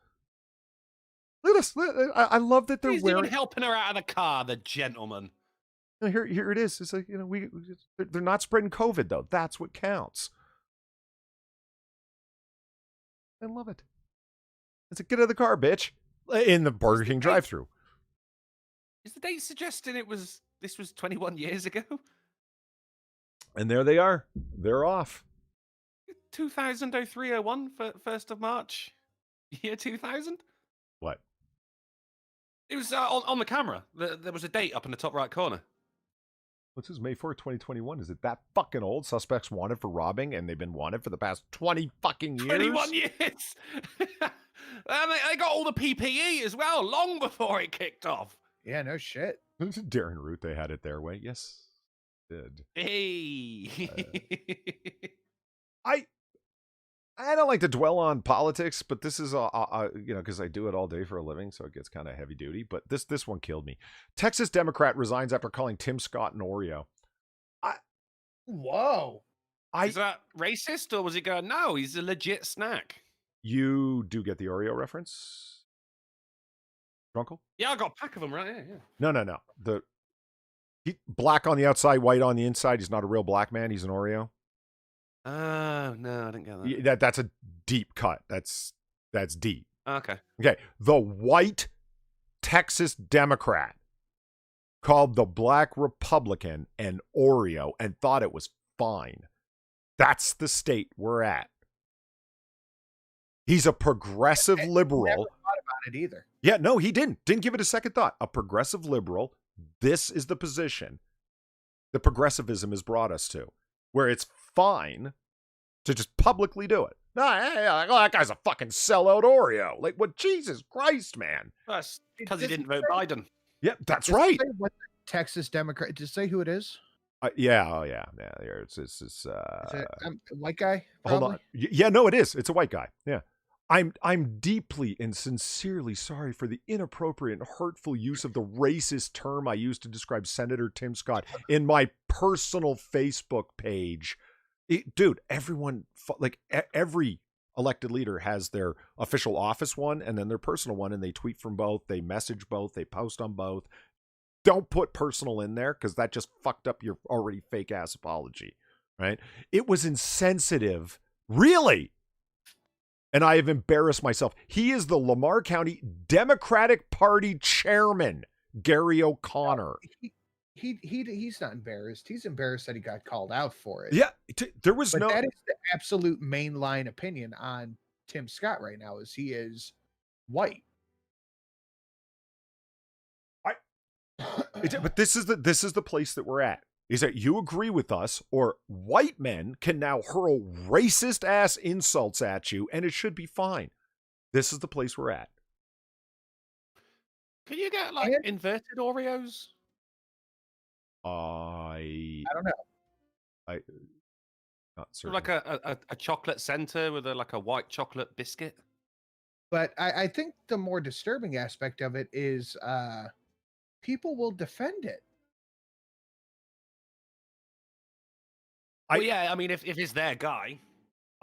Look at this. I love that they're He's wearing. even helping her out of the car, the gentleman. Here it is. It's like, you know, they're not spreading COVID though. That's what counts. I love it. It's like, get out of the car, bitch. In the Burger King drive-thru. Is the date suggesting this was 21 years ago? And there they are. They're off. 200301 for 1st of March, year 2000. What? It was on the camera. There was a date up in the top right corner. What's this? May 4th, 2021. Is it that fucking old? Suspects wanted for robbing, and they've been wanted for the past 20 fucking years? 21 years! And they got all the PPE as well, long before it kicked off. Yeah, no shit. Darren Root, they had it their way. Yes, did. Hey! I don't like to dwell on politics, but this is you know, because I do it all day for a living, so it gets kind of heavy duty. But this one killed me. Texas Democrat resigns after calling Tim Scott an Oreo. Whoa. Is that racist, or was he going, no, he's a legit snack? You do get the Oreo reference, Drunkle? Yeah, I got a pack of them right here. Yeah. No. Black on the outside, white on the inside. He's not a real black man. He's an Oreo. Oh, no, I didn't get that. Yeah, that's a deep cut. That's deep. Okay. Okay. The white Texas Democrat called the black Republican an Oreo and thought it was fine. That's the state we're at. He's a progressive liberal. Never thought about it either. Yeah, no, he didn't. Didn't give it a second thought. A progressive liberal. This is the position that progressivism has brought us to, where it's fine to just publicly do it. No, that guy's a fucking sellout Oreo. Like, what? Jesus Christ, man. That's because he didn't vote Biden. Yeah, that's right. What the Texas Democrat? Did it say who it is? Yeah. It's Is it a white guy? hold Probably? on. Yeah, no, it is. It's a white guy. Yeah. I'm deeply and sincerely sorry for the inappropriate and hurtful use of the racist term I used to describe Senator Tim Scott in my personal Facebook page. Dude, everyone, like every elected leader has their official office one and then their personal one, and they tweet from both, they message both, they post on both. Don't put personal in there because that just fucked up your already fake ass apology, right? It was insensitive, really. And I have embarrassed myself. He is the Lamar County Democratic Party chairman, Gary O'Connor. He's not embarrassed. He's embarrassed that he got called out for it. Yeah, there was But no. that is the absolute mainline opinion on Tim Scott right now is he is white. But this is the place that we're at. Is that you agree with us, or white men can now hurl racist ass insults at you, and it should be fine. This is the place we're at. Can you get like inverted Oreos? I don't know. Not certain. Like a chocolate center with a white chocolate biscuit. But I think the more disturbing aspect of it is people will defend it. Well, yeah, I mean, if it's their guy.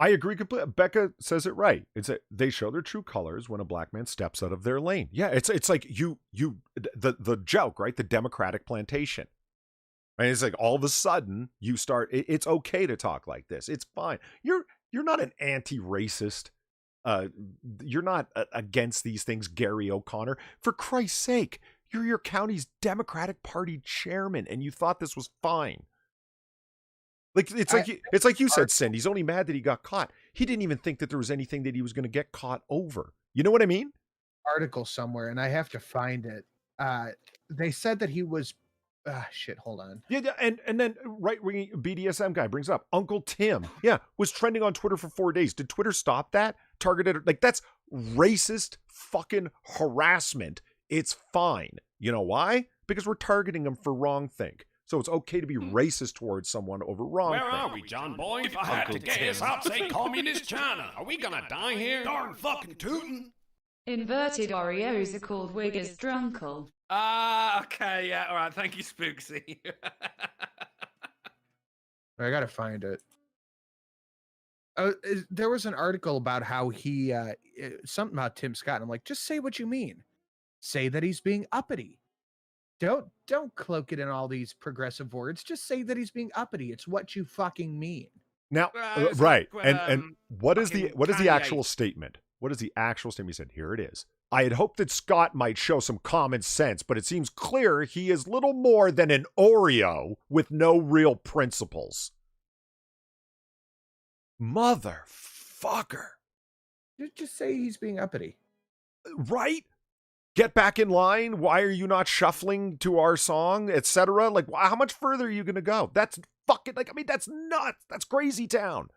I agree completely. Becca says it right. It's that they show their true colors when a black man steps out of their lane. Yeah, it's like the joke, right? The Democratic plantation. Right? It's like all of a sudden you start. It's okay to talk like this. It's fine. You're not an anti-racist. You're not against these things, Gary O'Connor. For Christ's sake, you're your county's Democratic Party chairman, and you thought this was fine. Like it's like you said, Cindy. He's only mad that he got caught. He didn't even think that there was anything that he was going to get caught over. You know what I mean? Article somewhere, and I have to find it. They said that he was. Shit. Hold on. Yeah, and then right-wing BDSM guy brings up Uncle Tim. Yeah, was trending on Twitter for 4 days. Did Twitter stop that? Targeted that's racist fucking harassment. It's fine. You know why? Because we're targeting them for wrongthink. So it's okay to be racist towards someone over wrong. Where are we, John Boy? If I had to guess, I'd say communist China. Are we gonna die here? Darn fucking tootin'. Inverted Oreos are called Wiggers Drunkle. Okay, yeah, all right. Thank you, Spooksy. I gotta find it. There was an article about how he something about Tim Scott. And I'm like, just say what you mean. Say that he's being uppity. Don't cloak it in all these progressive words. Just say that he's being uppity. It's what you fucking mean. Now, right. And what is the actual statement? What is the actual statement? He said, here it is. I had hoped that Scott might show some common sense, but it seems clear he is little more than an Oreo with no real principles. Motherfucker. Just say he's being uppity. Right? Get back in line. Why are you not shuffling to our song, etc.? Like, how much further are you going to go? That's fucking, that's nuts. That's crazy town.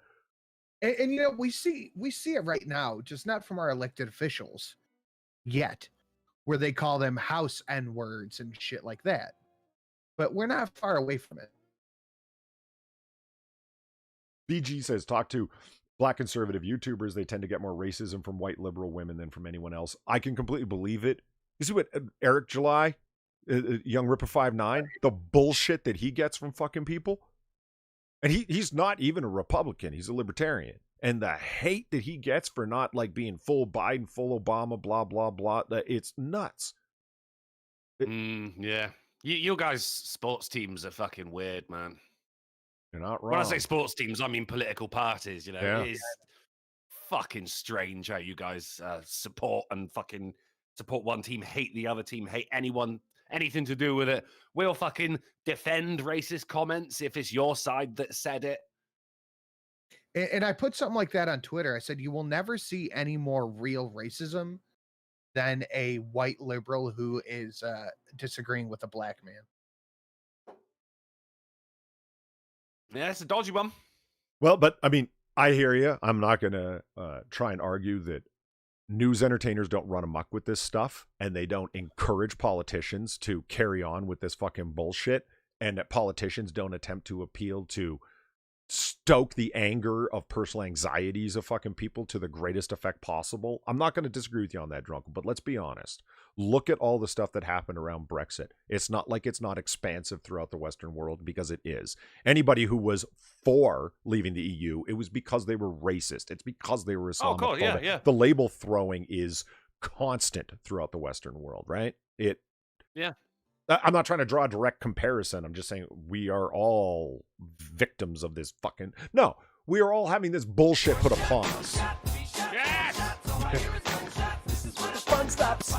And you know, we see it right now, just not from our elected officials yet, where they call them house N-words and shit like that. But we're not far away from it. BG says, talk to Black conservative YouTubers. They tend to get more racism from white liberal women than from anyone else. I can completely believe it. You see what Eric July, young Ripper 5'9", the bullshit that he gets from fucking people? And he's not even a Republican. He's a libertarian. And the hate that he gets for not being full Biden, full Obama, blah, blah, blah. It's nuts. Yeah. You guys' sports teams are fucking weird, man. You're not wrong. When I say sports teams, I mean political parties. You know, Yeah. It is fucking strange how you guys support one team, hate the other team, hate anything to do with it. We'll fucking defend racist comments if it's your side that said it. And I put something like that on Twitter. I said, you will never see any more real racism than a white liberal who is disagreeing with a black man. Yeah, it's a dodgy one. Well, but I mean, I hear you. I'm not going to try and argue that news entertainers don't run amok with this stuff and they don't encourage politicians to carry on with this fucking bullshit, and that politicians don't attempt to appeal to stoke the anger of personal anxieties of fucking people to the greatest effect possible. I'm not going to disagree with you on that, Drunkle, but let's be honest. Look at all the stuff that happened around Brexit. It's not like it's not expansive throughout the Western world, because it is. Anybody who was for leaving the EU, it was because they were racist. It's because they were Islamophobic. Oh, cool. Yeah. The label throwing is constant throughout the Western world, right? Yeah. I'm not trying to draw a direct comparison. I'm just saying we are all victims of this fucking... No, we are all having this bullshit put upon us. Yes! This is where the fun stops.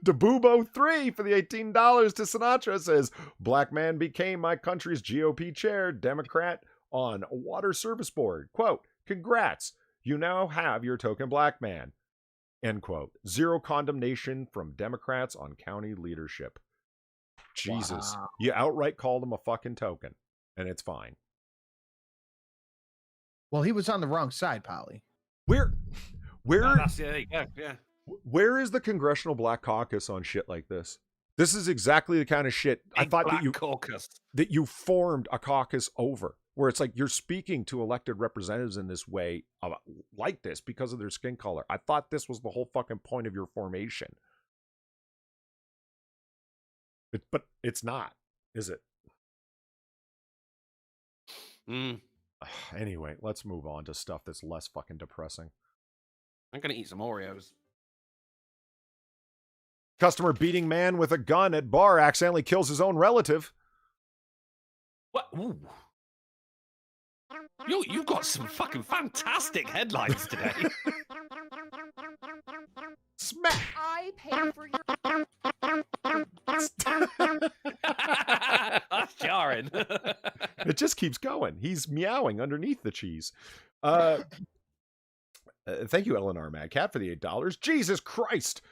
Debubo3 for the $18 to Sinatra says, Black man became my country's GOP chair, Democrat on Water Service Board. Quote, congrats. You now have your token black man. End quote. Zero condemnation from Democrats on county leadership. Jesus. Wow. You outright called him a fucking token, and it's fine. Well, he was on the wrong side, Polly. Where There you go. Yeah. where is the Congressional Black Caucus on shit like this? This is exactly the kind of shit I thought that you formed a caucus over, where it's like you're speaking to elected representatives in this way like this because of their skin color. I thought this was the whole fucking point of your formation. But it's not, is it? Anyway, let's move on to stuff that's less fucking depressing. I'm going to eat some Oreos. Customer beating man with a gun at bar accidentally kills his own relative. What? Ooh. You've got some fucking fantastic headlines today. Smack! I pay for your... That's jarring. It just keeps going. He's meowing underneath the cheese. Thank you, Eleanor Mad Cat, for the $8. Jesus Christ!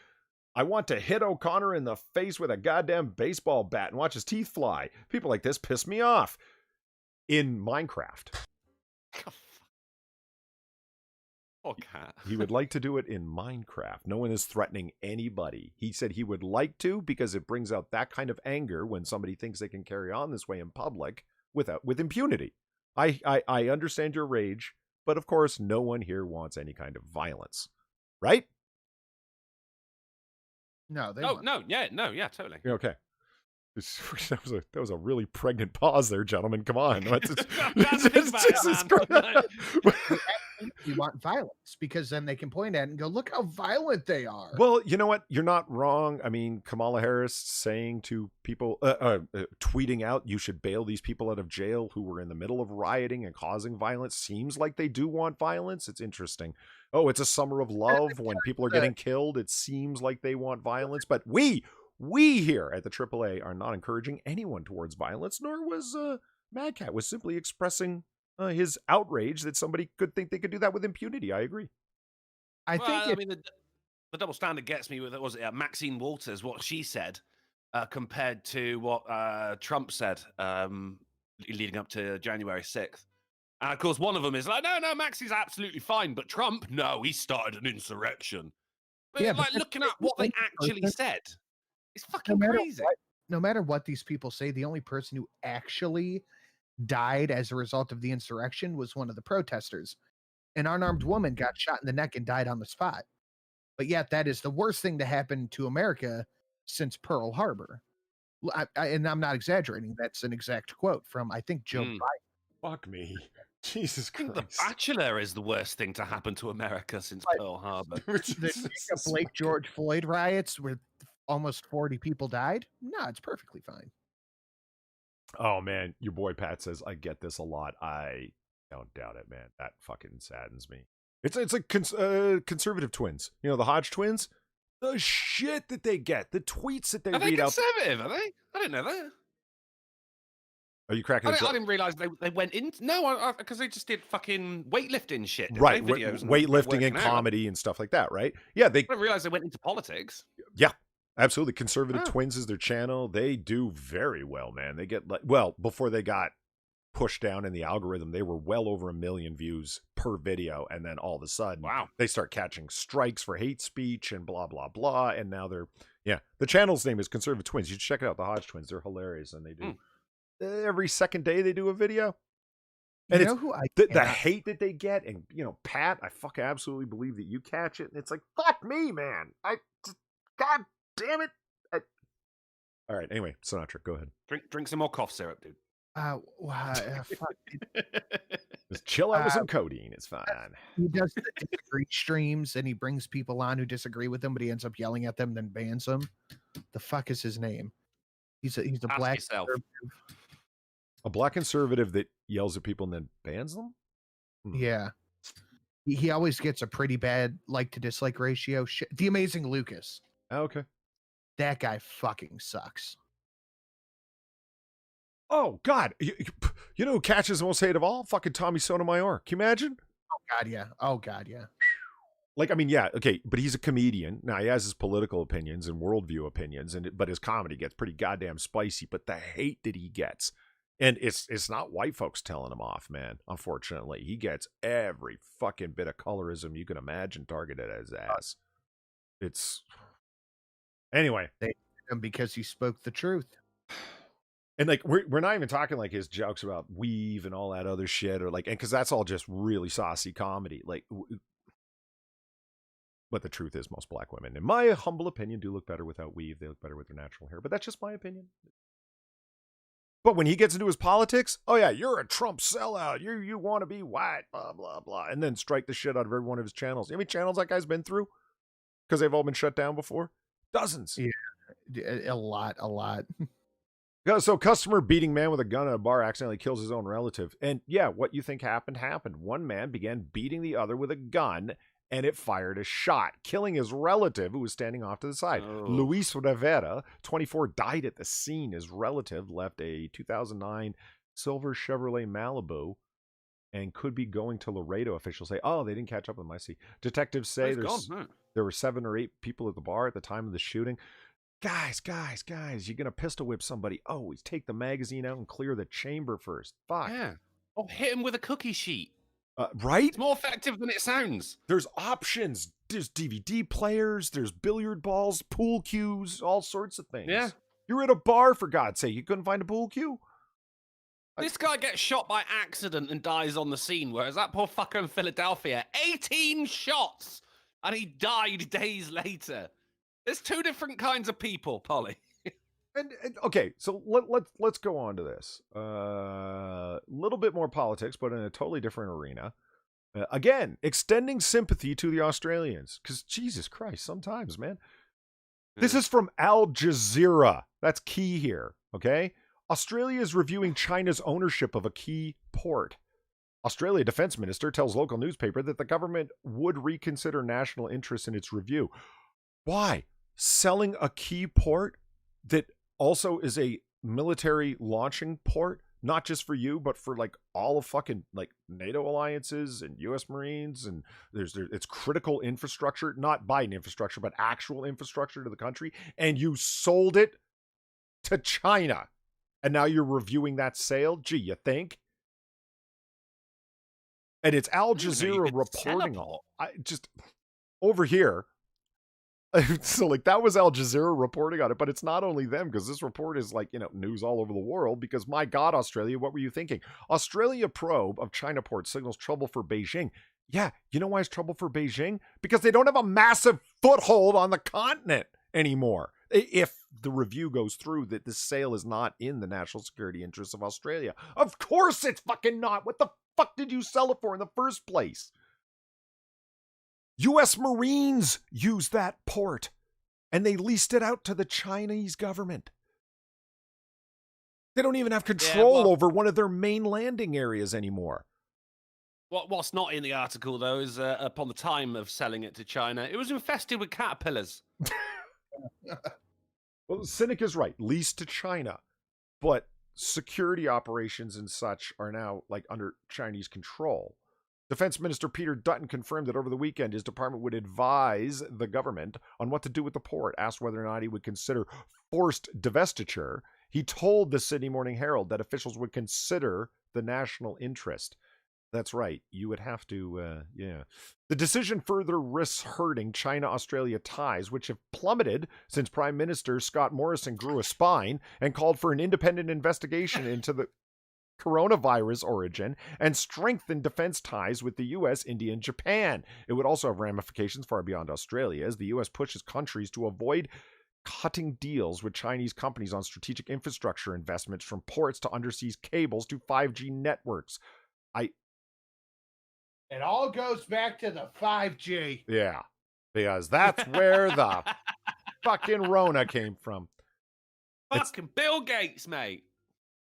I want to hit O'Connor in the face with a goddamn baseball bat and watch his teeth fly. People like this piss me off. In Minecraft. Oh, cat. He would like to do it in Minecraft. No one is threatening anybody. He said he would like to because it brings out that kind of anger when somebody thinks they can carry on this way in public with impunity. I understand your rage, but of course no one here wants any kind of violence. Right? No, they yeah, totally. Okay. That was a really pregnant pause there, gentlemen. Come on. You want violence because then they can point at it and go, look how violent they are. Well, you know what? You're not wrong. I mean, Kamala Harris saying to people, tweeting out, you should bail these people out of jail who were in the middle of rioting and causing violence seems like they do want violence. It's interesting. Oh, it's a summer of love when people are getting killed. It seems like they want violence, but we here at the AAA are not encouraging anyone towards violence, nor was Mad Cat was simply expressing his outrage that somebody could think they could do that with impunity. I agree. I mean, the double standard gets me with it. Was it Maxine Walters, what she said, compared to what Trump said leading up to January 6th. And of course, one of them is like, no, Maxine's absolutely fine, but Trump, no, he started an insurrection. But Yeah, like but looking at what they actually said, it's fucking crazy. No matter what these people say, the only person who actually died as a result of the insurrection was one of the protesters. An unarmed woman got shot in the neck and died on the spot. But yet that is the worst thing to happen to America since Pearl Harbor. And I'm not exaggerating. That's an exact quote from, I think, Joe Biden. Fuck me. Jesus Christ. The Bachelor is the worst thing to happen to America since Pearl Harbor. The Jacob Blake George Floyd riots where almost 40 people died? No, it's perfectly fine. Oh, man. Your boy Pat says, I get this a lot. I don't doubt it, man. That fucking saddens me. It's like conservative twins. You know, the Hodge twins? The shit that they get. The tweets that they read out. Are they conservative, are they? I didn't know that. Are you cracking I didn't realize they went in. No, because they just did fucking weightlifting shit. Right, videos weightlifting and comedy and stuff like that, right? Yeah, I didn't realize they went into politics. Yeah, absolutely. Conservative Twins is their channel. They do very well, man. They get before they got pushed down in the algorithm, they were well over 1 million views per video, and then all of a sudden, they start catching strikes for hate speech and blah blah blah, and now they're the channel's name is Conservative Twins. You should check it out. The Hodge Twins, they're hilarious, and they do. Every second day they do a video, and you know who the hate that they get, and Pat, I fucking absolutely believe that you catch it, and it's like fuck me, man. God damn it. All right, anyway, Sinatra, go ahead. Drink some more cough syrup, dude. Fuck. Just chill out with some codeine. It's fine. He does the disagree streams, and he brings people on who disagree with him, but he ends up yelling at them, then bans them. The fuck is his name? He's a black conservative. A black conservative that yells at people and then bans them? Yeah. He always gets a pretty bad like to dislike ratio. The Amazing Lucas. Okay. That guy fucking sucks. Oh, God. You know who catches the most hate of all? Fucking Tommy Sotomayor. Can you imagine? Oh, God, yeah. Oh, God, yeah. Like, I mean, yeah, okay, but he's a comedian. Now, he has his political opinions and worldview opinions, but his comedy gets pretty goddamn spicy. But the hate that he gets, and it's not white folks telling him off, man, unfortunately. He gets every fucking bit of colorism you can imagine targeted at his ass. It's... Anyway. They hate him because he spoke the truth. And like we're not even talking like his jokes about weave and all that other shit, or like, and because that's all just really saucy comedy. Like, but the truth is, most black women, in my humble opinion, do look better without weave. They look better with their natural hair, but that's just my opinion. But when he gets into his politics, oh yeah, you're a Trump sellout. You want to be white, blah blah blah, and then strike the shit out of every one of his channels. You know how many channels that guy's been through? Because they've all been shut down before. Dozens. Yeah, a lot. So customer beating man with a gun at a bar accidentally kills his own relative. And yeah, what you think happened. One man began beating the other with a gun, and it fired a shot, killing his relative who was standing off to the side. Oh. Luis Rivera, 24, died at the scene. His relative left a 2009 silver Chevrolet Malibu and could be going to Laredo. Officials say, oh, they didn't catch up with my see. Detectives say there were 7 or 8 people at the bar at the time of the shooting. Guys, you're going to pistol whip somebody. Always take the magazine out and clear the chamber first. Fuck. Yeah. Oh, hit him with a cookie sheet. Right? It's more effective than it sounds. There's options. There's DVD players. There's billiard balls, pool cues, all sorts of things. Yeah. You're at a bar, for God's sake. You couldn't find a pool cue? This guy gets shot by accident and dies on the scene, whereas that poor fucker in Philadelphia, 18 shots, and he died days later. There's 2 different kinds of people, Polly. And okay, so let's go on to this. A little bit more politics, but in a totally different arena. Again, extending sympathy to the Australians, because Jesus Christ, sometimes, man. This is from Al Jazeera. That's key here, okay? Australia is reviewing China's ownership of a key port. Australia Defense Minister tells local newspaper that the government would reconsider national interest in its review. Why? Selling a key port that also is a military launching port, not just for you, but for like all of fucking like NATO alliances and US Marines, and it's critical infrastructure, not Biden infrastructure, but actual infrastructure to the country, and you sold it to China, and now you're reviewing that sale. Gee, you think? And it's Al Jazeera reporting all. I just over here. So like that was Al Jazeera reporting on it, but it's not only them, because this report is like, news all over the world, because my God, Australia, what were you thinking? Australia probe of China port signals trouble for Beijing. Yeah, you know why it's trouble for Beijing? Because they don't have a massive foothold on the continent anymore. If the review goes through that this sale is not in the national security interests of Australia. Of course it's fucking not. What the fuck did you sell it for in the first place? US Marines used that port, and they leased it out to the Chinese government. They don't even have control over one of their main landing areas anymore. What's not in the article, though, is upon the time of selling it to China, it was infested with caterpillars. Well, Cynic is right. Leased to China. But security operations and such are now like under Chinese control. Defense Minister Peter Dutton confirmed that over the weekend his department would advise the government on what to do with the port. Asked whether or not he would consider forced divestiture, he told the Sydney Morning Herald that officials would consider the national interest. That's right. You would have to, yeah. The decision further risks hurting China-Australia ties, which have plummeted since Prime Minister Scott Morrison grew a spine and called for an independent investigation into the coronavirus origin and strengthen defense ties with the US, India, and Japan. It would also have ramifications far beyond Australia as the US pushes countries to avoid cutting deals with Chinese companies on strategic infrastructure investments, from ports to undersea cables to 5G networks. It all goes back to the 5G. Yeah, because that's where the fucking Rona came from. Fucking Bill Gates, mate.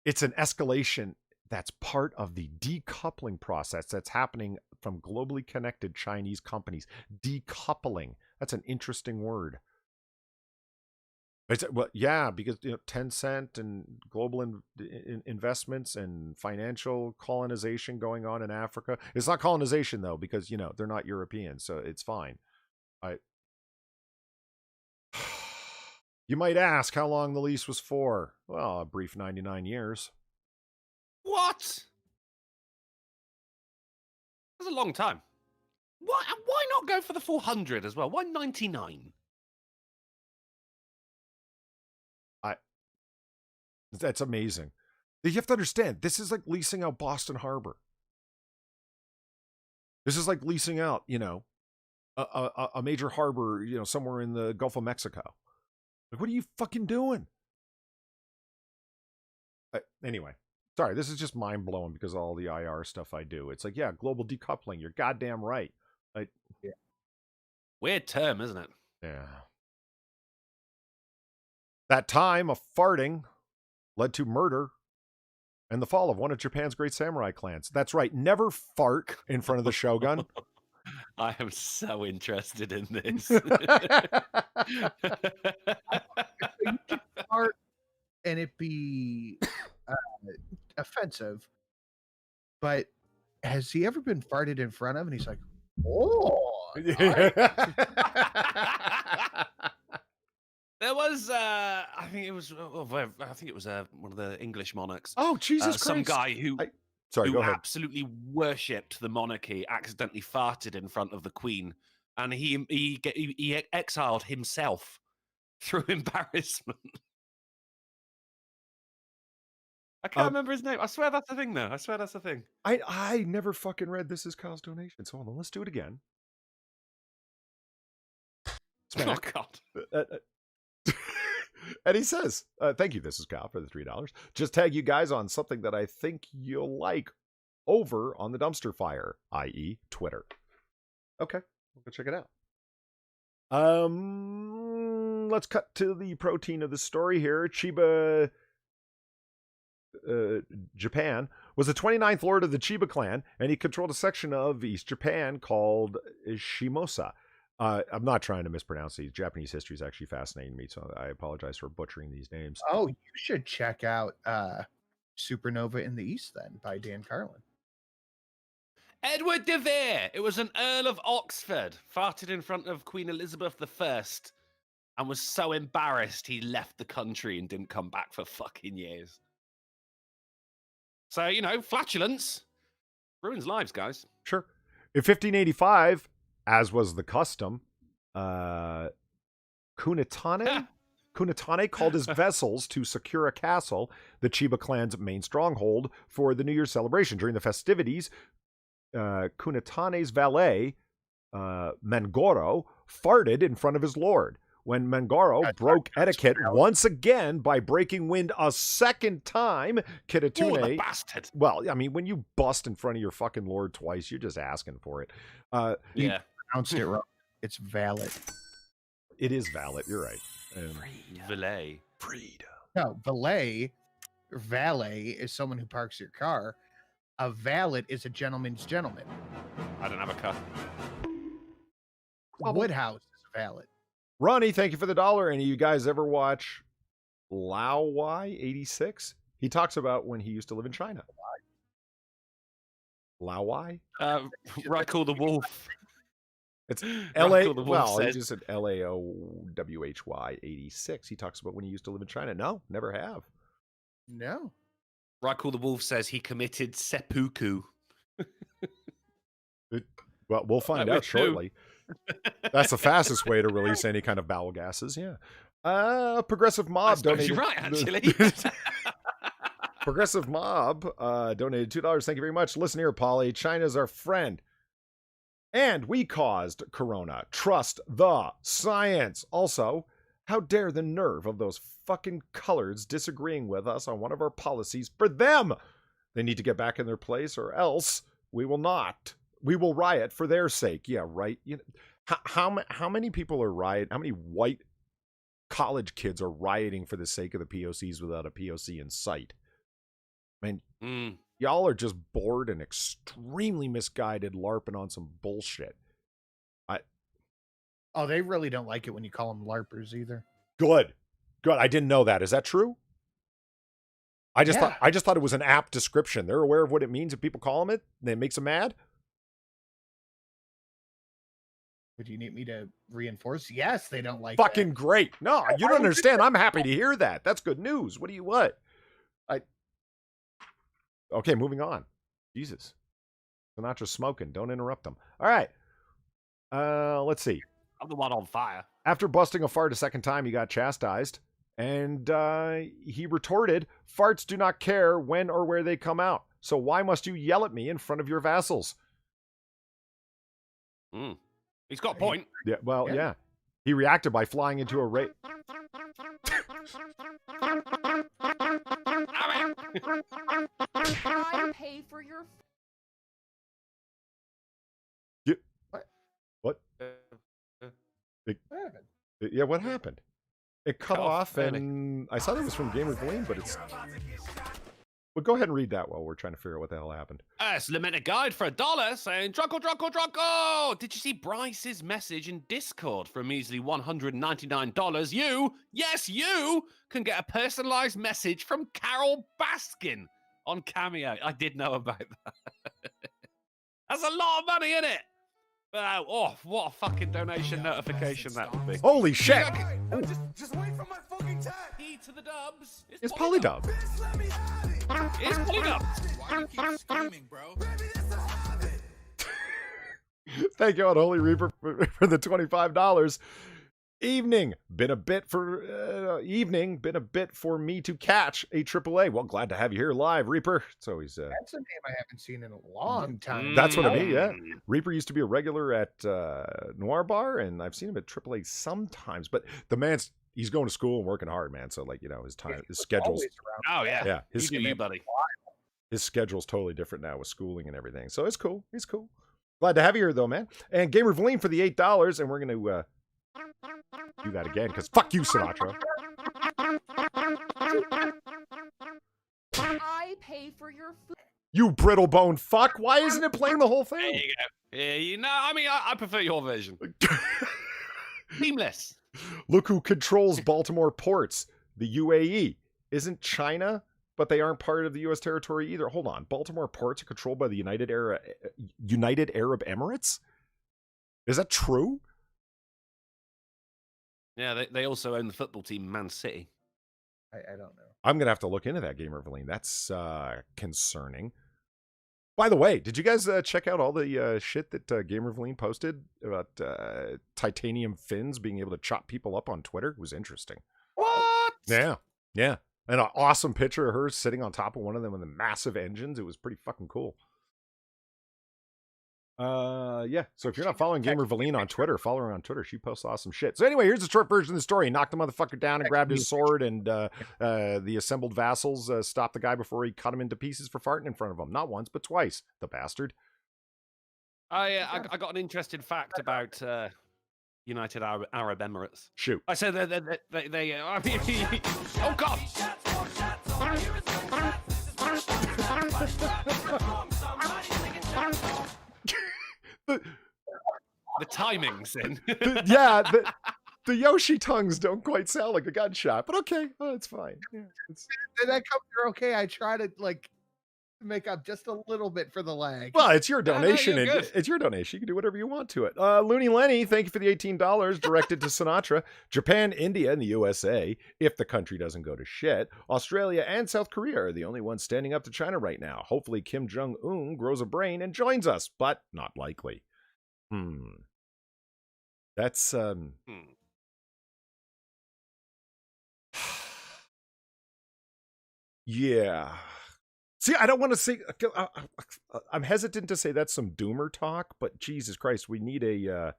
It's an escalation that's part of the decoupling process that's happening from globally connected Chinese companies. Decoupling. That's an interesting word. Well, yeah, because Tencent and global investments and financial colonization going on in Africa. It's not colonization though, because they're not Europeans, so it's fine. You might ask how long the lease was for. Well, a brief 99 years. What? That's a long time. Why not go for the 400 as well? Why 99? That's amazing. You have to understand, this is like leasing out Boston Harbor. This is like leasing out, a major harbor, somewhere in the Gulf of Mexico. Like, what are you fucking doing? Anyway, sorry, this is just mind blowing because of all the IR stuff I do. It's like, yeah, global decoupling. You're goddamn right. Yeah. Weird term, isn't it? Yeah. That time of farting led to murder and the fall of one of Japan's great samurai clans. That's right. Never fart in front of the shogun. I am so interested in this. You can fart and it be offensive, but has he ever been farted in front of? And he's like, "Oh." There was, I think it was one of the English monarchs. Oh, Jesus some Christ. guy who Go ahead. absolutely worshipped the monarchy, accidentally farted in front of the Queen, and he exiled himself through embarrassment. I can't remember his name. I swear that's the thing, though. I swear that's the thing. I never fucking read This Is Kyle's Donation, so hold on, let's do it again. Smack. Oh, God. And he says, thank you, This Is Kyle, for the $3. Just tag you guys on something that I think you'll like over on the dumpster fire, i.e. Twitter. Okay, we'll go check it out. Let's cut to the protein of the story here. Chiba, Japan, was the 29th lord of the Chiba clan, and he controlled a section of East Japan called Shimosa. I'm not trying to mispronounce these. Japanese history is actually fascinating me, so I apologize for butchering these names. Oh, you should check out Supernova in the East then by Dan Carlin. Edward de Vere. It was an Earl of Oxford, farted in front of Queen Elizabeth I, and was so embarrassed he left the country and didn't come back for fucking years. So, flatulence ruins lives, guys. Sure. In 1585, as was the custom, Kunitane called his vessels to secure a castle, the Chiba clan's main stronghold, for the New Year's celebration. During the festivities, Kunitane's valet, Mangoro, farted in front of his lord. When Mangoro broke etiquette once again by breaking wind a second time, Kitatune... Oh, the bastard! Well, I mean, when you bust in front of your fucking lord twice, you're just asking for it. Yeah. Pronounced it wrong. It's valid. It is valid. You're right. Valet. Freedom. No, valet is someone who parks your car. A valet is a gentleman's gentleman. I don't have a car. Woodhouse is a valet. Ronnie, thank you for the $1. Any of you guys ever watch Lao Y 86? He talks about when he used to live in China. Lao Y? Rackle the Wolf. It's L.A. Well, he just said LAOWHY 86. He talks about when he used to live in China. No, never have. No. Rackle the Wolf says he committed seppuku. Well, we'll find out shortly. That's the fastest way to release any kind of bowel gases. Yeah. Progressive Mob donated. You're right, actually. Progressive Mob donated $2. Thank you very much. Listen here, Polly. China's our friend. And we caused Corona. Trust the science. Also, how dare the nerve of those fucking coloreds disagreeing with us on one of our policies for them? They need to get back in their place or else we will not. We will riot for their sake. Yeah, right. How many people are rioting? How many white college kids are rioting for the sake of the POCs without a POC in sight? I mean, y'all are just bored and extremely misguided, LARPing on some bullshit. Oh, they really don't like it when you call them LARPers either. Good. Good. I didn't know that. Is that true? I just thought it was an apt description. They're aware of what it means if people call them it, and it makes them mad. Would you need me to reinforce? Yes, they don't like Fucking that. great. No, you don't understand. I'm happy to hear that. That's good news. What? Okay, moving on. Jesus. Sinatra's smoking. Don't interrupt him. All right. Let's see. I'm the one on fire. After busting a fart a second time, he got chastised. And he retorted, farts do not care when or where they come out. So why must you yell at me in front of your vassals? He's got a point. Yeah, well, yeah. He reacted by flying into a race. I pay for your. What? Yeah, what happened? It cut off, and I saw that was from Gamer Gleam, but it's... Well, go ahead and read that while we're trying to figure out what the hell happened. It's limited guide for $1 saying, Drunkle. Did you see Bryce's message in Discord for a measly $199? You can get a personalized message from Carol Baskin on Cameo. I did know about that. That's a lot of money, isn't it? What a fucking donation notification that would be. Holy shit! Just wait for my fucking time. E to the dubs. It's Polydub. It's Polydub. Why do you keep screaming, bro? Baby, that's a habit. Thank you, Unholy Reaper, for the $25. Been a bit for me to catch a AAA. Well, glad to have you here live, Reaper. It's always that's a name I haven't seen in a long time. That's what I mean. Yeah, Reaper used to be a regular at Noir Bar, and I've seen him at AAA sometimes. But the man's he's going to school and working hard, man. So like his schedule's yeah. His buddy. His schedule's totally different now with schooling and everything. So it's cool. He's cool. Glad to have you here though, man. And Gamer Valine for the $8, and we're gonna do that again because fuck you, Sinatra. I pay for your food. You brittle-boned fuck. Why isn't it playing the whole thing? There you go. Yeah, I mean, I prefer your version. Seamless. Look who controls Baltimore ports. The UAE. Isn't China, but they aren't part of the U.S. territory either. Hold on. Baltimore ports are controlled by the United Arab Emirates? Is that true? Yeah, they also own the football team Man City. I don't know. I'm going to have to look into that, Gamer Valine. That's concerning. By the way, did you guys check out all the shit that Gamer Valine posted about titanium fins being able to chop people up on Twitter? It was interesting. What? Yeah. And an awesome picture of her sitting on top of one of them with the massive engines. It was pretty fucking cool. Yeah. So if you're not following Gamer Valine on Twitter, follow her on Twitter. She posts awesome shit. So anyway, here's the short version of the story. He knocked the motherfucker down and grabbed his sword, and the assembled vassals stopped the guy before he cut him into pieces for farting in front of him. Not once, but twice. The bastard. I got an interesting fact about United Arab Emirates. Shoot. I said they oh God. The timing's in. The Yoshi tongues don't quite sound like a gunshot, but okay, it's fine. Yeah, that comes through okay. I try to make up just a little bit for the lag. Well, it's your donation. No, it's your donation. You can do whatever you want to it. Looney Lenny, thank you for the $18 directed to Sinatra. Japan, India, and the USA, if the country doesn't go to shit. Australia and South Korea are the only ones standing up to China right now. Hopefully Kim Jong-un grows a brain and joins us, but not likely. That's yeah. See, I don't want to say. I'm hesitant to say that's some doomer talk, but Jesus Christ, we need an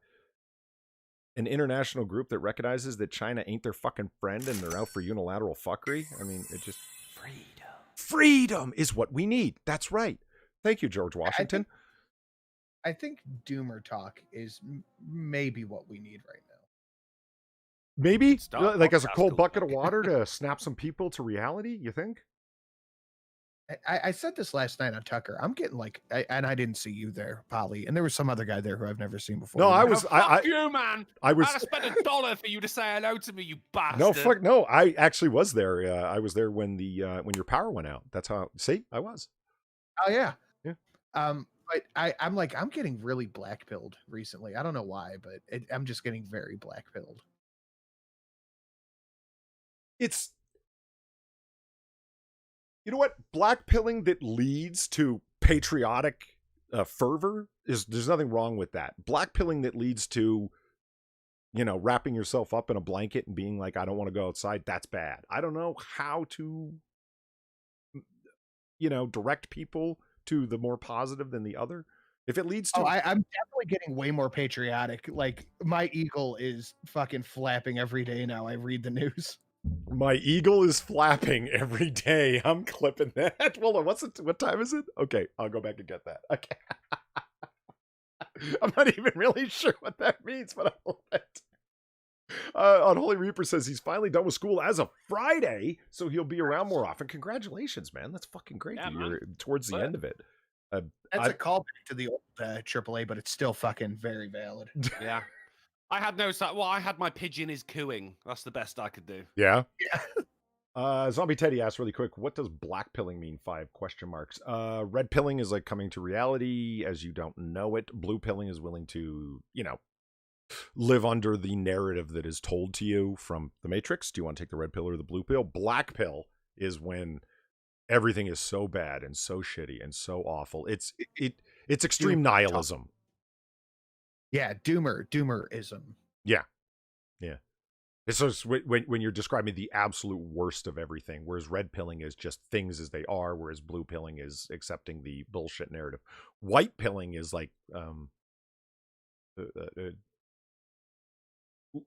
international group that recognizes that China ain't their fucking friend and they're out for unilateral fuckery. I mean, it just freedom is what we need. That's right. Thank you, George Washington. I think doomer talk is maybe what we need right now. Maybe like as a cold bucket of water to snap some people to reality. You think? I said this last night on Tucker. I'm getting like, and I didn't see you there, Polly, and there was some other guy there who I've never seen before. No, I Oh, was. fuck you, man. I was. I'd have spent $1 for you to say hello to me, you bastard. No, fuck no. I actually was there. I was there when when your power went out. That's how. See, I was. Oh yeah, yeah. But I'm like, I'm getting really black pilled recently. I don't know why, but I'm just getting very black pilled. It's. You know what? Black pilling that leads to patriotic fervor there's nothing wrong with that. Black pilling that leads to, wrapping yourself up in a blanket and being like, I don't want to go outside. That's bad. I don't know how to, direct people to the more positive than the other. If it leads to, I'm definitely getting way more patriotic. Like my eagle is fucking flapping every day now. I read the news. My eagle is flapping every day. I'm clipping that. Hold on, what time is it? Okay, I'll go back and get that. Okay. I'm not even really sure what that means, but I love it. Unholy Reaper says he's finally done with school as of Friday, so he'll be around more often. Congratulations, man. That's fucking great. Yeah, You're towards the end of it. That's a callback to the old AAA, but it's still fucking very valid. Yeah. I had I had my pigeon is cooing. That's the best I could do. Yeah. Yeah. Zombie Teddy asked really quick, what does black pilling mean? 5 question marks. Red pilling is like coming to reality as you don't know it. Blue pilling is willing to, live under the narrative that is told to you from the Matrix. Do you want to take the red pill or the blue pill? Black pill is when everything is so bad and so shitty and so awful. It's extreme nihilism. Yeah, doomerism. Yeah. Yeah. It's just when you're describing the absolute worst of everything, whereas red pilling is just things as they are, whereas blue pilling is accepting the bullshit narrative. White pilling is like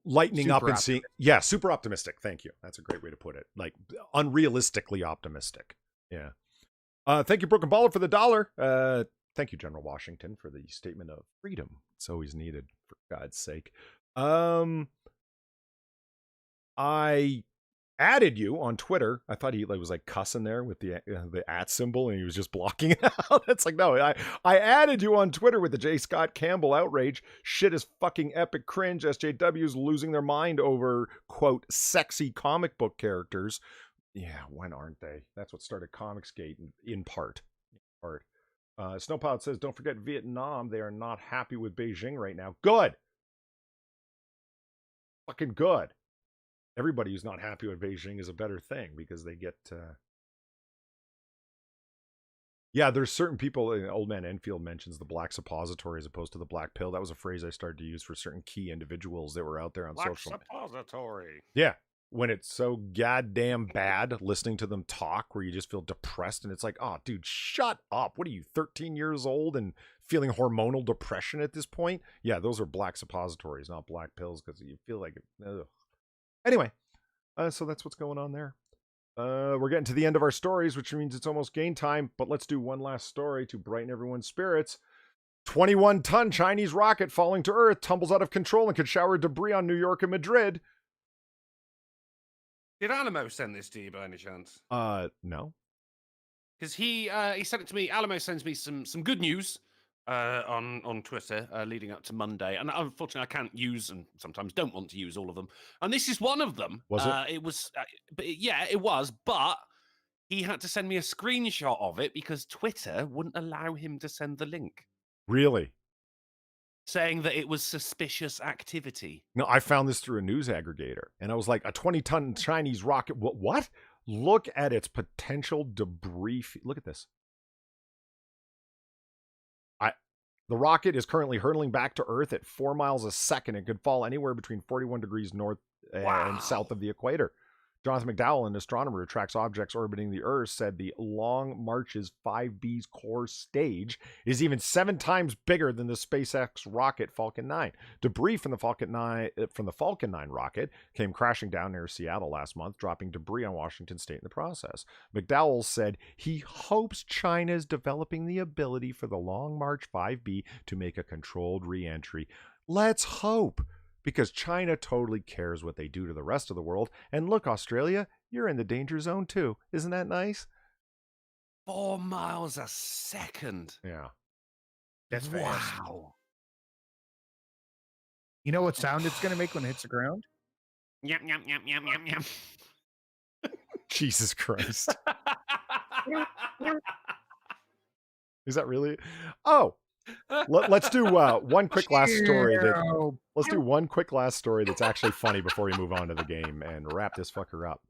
lightening super up and seeing. Yeah, super optimistic. Thank you. That's a great way to put it. Like unrealistically optimistic. Yeah. Thank you, Broken Baller, for the $1. Thank you, General Washington, for the statement of freedom. It's always needed, for God's sake. I added you on Twitter. I thought he was like cussing there with the @ symbol, and he was just blocking it out. It's like, no, I added you on Twitter with the J. Scott Campbell outrage. Shit is fucking epic cringe. SJW's losing their mind over, quote, sexy comic book characters. Yeah, when aren't they? That's what started Comicsgate in part. Snowpilot says, don't forget Vietnam. They are not happy with Beijing right now. Good. Fucking good. Everybody who's not happy with Beijing is a better thing because they get... Yeah, there's certain people... Old Man Enfield mentions the black suppository as opposed to the black pill. That was a phrase I started to use for certain key individuals that were out there on social media. Black suppository. Yeah. When it's so goddamn bad listening to them talk where you just feel depressed and it's like, oh, dude, shut up. What are you, 13 years old and feeling hormonal depression at this point? Yeah, those are black suppositories, not black pills, because you feel like it. Ugh. Anyway, so that's what's going on there. We're getting to the end of our stories, which means it's almost game time, but let's do one last story to brighten everyone's spirits. 21-ton Chinese rocket falling to Earth tumbles out of control and could shower debris on New York and Madrid. Did Alamo send this to you by any chance? No. Because he sent it to me. Alamo sends me some good news on Twitter leading up to Monday, and unfortunately I can't use and sometimes don't want to use all of them. And this is one of them. Was it? It was. Yeah, it was. But he had to send me a screenshot of it because Twitter wouldn't allow him to send the link. Really? Saying that it was suspicious activity. No, I found this through a news aggregator, and I was like, a 20-ton Chinese rocket. What? Look at its potential debris. Look at this. The rocket is currently hurtling back to Earth at 4 miles a second and could fall anywhere between 41 degrees north and south of the equator. Jonathan McDowell, an astronomer who tracks objects orbiting the Earth, said the Long March's 5B's core stage is even 7 times bigger than the SpaceX rocket Falcon 9. Debris from the Falcon 9 rocket came crashing down near Seattle last month, dropping debris on Washington State in the process. McDowell said he hopes China is developing the ability for the Long March 5B to make a controlled re-entry. Let's hope. Because China totally cares what they do to the rest of the world. And look, Australia, you're in the danger zone too. Isn't that nice? 4 miles a second. Yeah. That's fast. Wow. You know what sound it's going to make when it hits the ground? Yum, yum, yum, yum, yum, yum. Jesus Christ. Is that really? Oh, let's do one quick last story. Let's do one quick last story that's actually funny before we move on to the game and wrap this fucker up.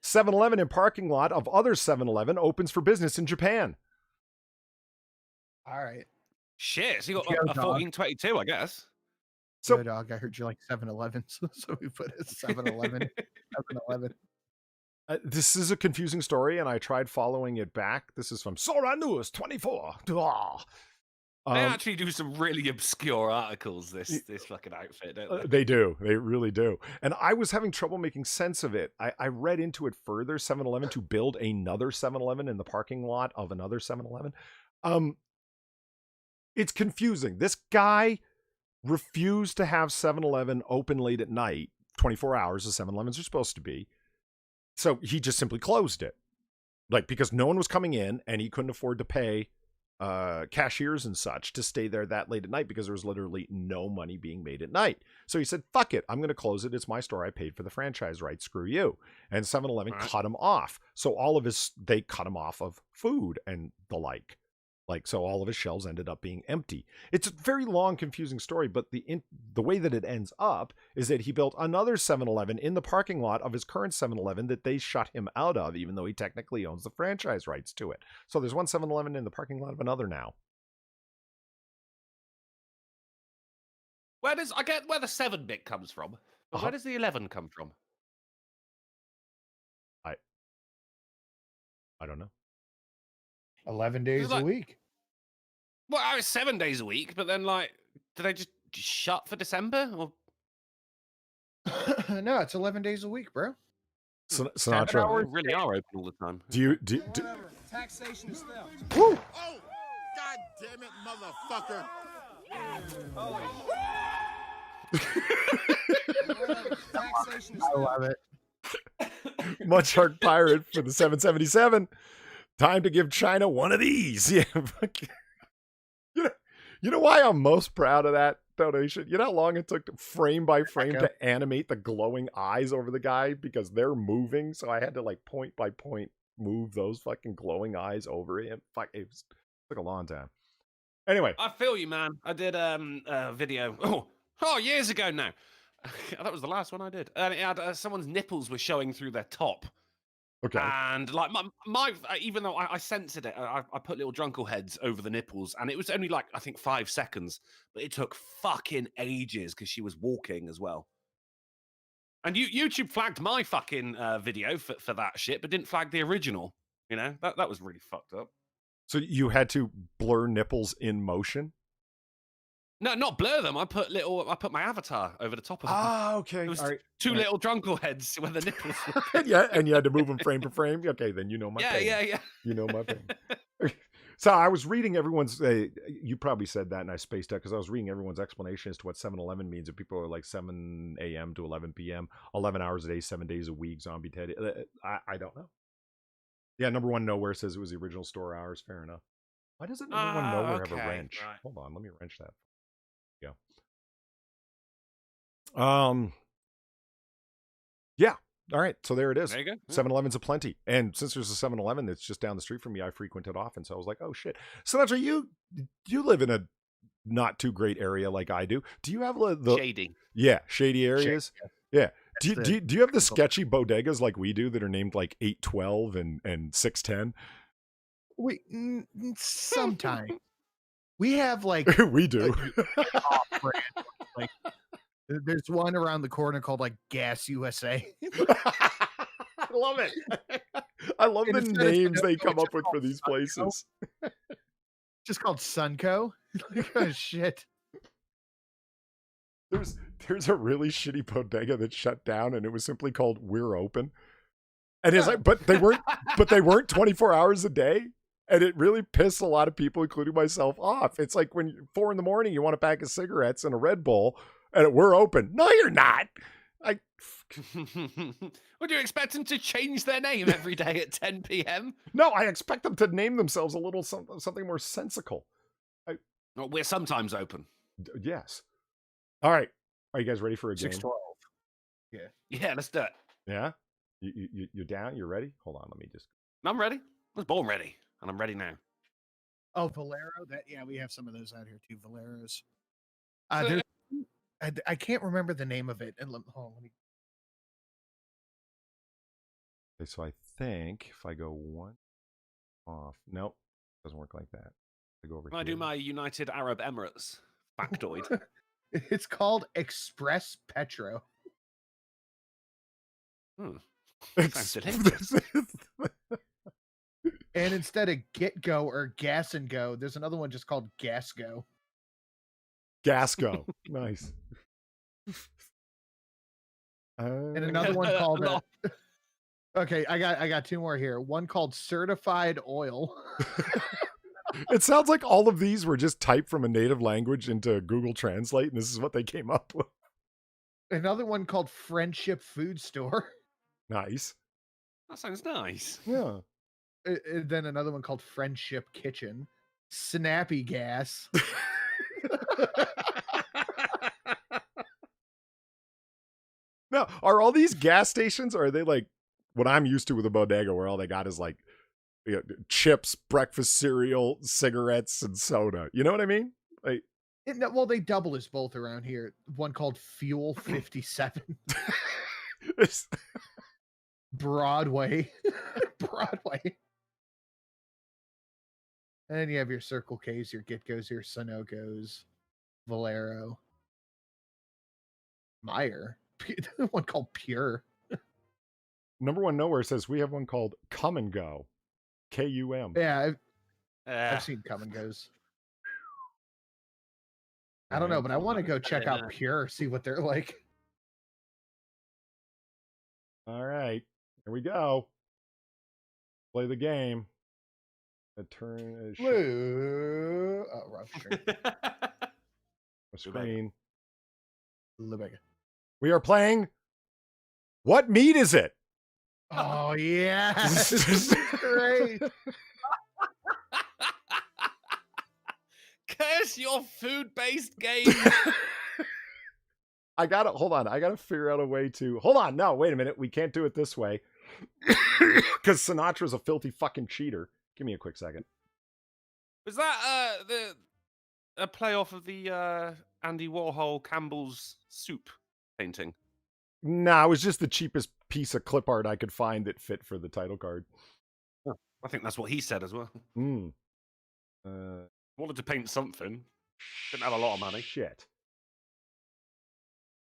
7-Eleven in parking lot of other 7-Eleven opens for business in Japan. All right. Shit, so you got a 1422, I guess. So, dog, I heard you like 7-Elevens, so we put a 7-Eleven. 7-Eleven. This is a confusing story, and I tried following it back. This is from Sora News 24. They actually do some really obscure articles, this fucking outfit, don't they? They do. They really do. And I was having trouble making sense of it. I read into it further, 7-Eleven to build another 7-Eleven in the parking lot of another 7-Eleven. It's confusing. This guy refused to have 7-Eleven open late at night, 24 hours as 7-Elevens are supposed to be. So he just simply closed it. Like, because no one was coming in and he couldn't afford to pay cashiers and such to stay there that late at night because there was literally no money being made at night. So he said, fuck it, I'm going to close it. It's my store. I paid for the franchise rights. Screw you. And 7-Eleven cut him off. So they cut him off of food and the like. So all of his shelves ended up being empty. It's a very long, confusing story, but the way that it ends up is that he built another 7-Eleven in the parking lot of his current 7-Eleven that they shut him out of, even though he technically owns the franchise rights to it. So there's one 7-Eleven in the parking lot of another now. I get where the 7-bit comes from, but where does the 11 come from? I don't know. 11 days a week. Well, I was 7 days a week, but then, did they just shut for December? Or no, it's 11 days a week, bro. Sinatra, they really are open all the time. Do taxation is theft. Woo! Oh, God damn it, motherfucker! Taxation is theft. I love it. Mudshark Pirate for the 777. Time to give China one of these. Yeah. You know why I'm most proud of that donation? You know how long it took to frame by frame to animate the glowing eyes over the guy because they're moving. So I had to point by point move those fucking glowing eyes over him. Fuck, it took a long time. Anyway, I feel you, man. I did a video. Oh, years ago now. That was the last one I did. And it had someone's nipples were showing through their top. Okay. And my even though I censored it, I put little drunkle heads over the nipples, and it was only I think 5 seconds, but it took fucking ages because she was walking as well. And YouTube flagged my fucking video for that shit, but didn't flag the original. You know, that was really fucked up. So you had to blur nipples in motion? No, not blur them. I put my avatar over the top of them. Ah, okay. It was all right. two little drunkle heads where the nipples were. Yeah, and you had to move them frame for frame. Okay, then you know my pain. Yeah. You know my pain. So I was reading everyone's, you probably said that and I spaced out because I was reading everyone's explanation as to what 7-Eleven means. If people are 7 a.m. to 11 p.m., 11 hours a day, 7 days a week, Zombie Teddy. I don't know. Yeah, number one nowhere says it was the original store hours. Fair enough. Why doesn't number one nowhere have a wrench? Right. Hold on, let me wrench that. Yeah. All right. So there it is. There you go. 7-Eleven's aplenty. And since there's a 7-Eleven that's just down the street from me, I frequent it often. So I was like, oh shit. Sinatra, you live in a not too great area like I do. Do you have the shady? Yeah, shady areas. Yeah. Do you have the sketchy bodegas like we do that are named 812 and 610? We sometimes we have we do. There's one around the corner called Gas USA. I love it. I love the names they come up with for these places. Just called Sunco. Oh shit. There's a really shitty bodega that shut down and it was simply called We're Open. And it's but they weren't 24 hours a day. And it really pissed a lot of people, including myself, off. It's like when 4 a.m, you want a pack of cigarettes and a Red Bull, and we're open. No, you're not. Would you expect them to change their name every day at 10 p.m.? No, I expect them to name themselves a little something more sensical. Well, we're sometimes open. Yes. All right. Are you guys ready for a game? 612. Yeah, let's do it. Yeah? You're down? You're ready? Hold on. Let me just... I'm ready. I was born ready, and I'm ready now. Oh, Valero? We have some of those out here too, Valeros. So- I can't remember the name of it. And let me... Okay, so I think if I go one off... Nope. Doesn't work like that. I go over here. I do my United Arab Emirates factoid. It's called Express Petro. Sounds delicious. And instead of Get Go or Gas and Go, there's another one just called Gas Go. Gasco. Nice. And another one called... Okay, I got two more here. One called Certified Oil. It sounds like all of these were just typed from a native language into Google Translate, and this is what they came up with. Another one called Friendship Food Store. Nice. That sounds nice. Yeah. Then another one called Friendship Kitchen. Snappy Gas. Now, are all these gas stations, or are they like what I'm used to with a bodega, where all they got is like chips, breakfast cereal, cigarettes, and soda? You know what I mean? Like, Well, they double as both around here. One called Fuel 57. Broadway. Broadway. And then you have your Circle K's, your Get Go's, your Sunoco's, Valero, Meyer. One called Pure. Number One Nowhere says we have one called Come and Go. KUM. Yeah, I've seen Come and Go's. I don't know, but I want to go check out Pure, see what they're like. All right, here we go. Play the game. A turn. Blue. Oh, wrong screen. A screen. Lubega. We are playing. What meat is it? Oh yeah, this is great. Curse your food-based game. I gotta hold on. I gotta figure out a way to hold on. No, wait a minute. We can't do it this way because Sinatra's a filthy fucking cheater. Give me a quick second. Was that a playoff of the Andy Warhol Campbell's soup painting? Nah, it was just the cheapest piece of clip art I could find that fit for the title card. Oh, I think that's what he said as well. Wanted to paint something. Didn't have a lot of money. Shit.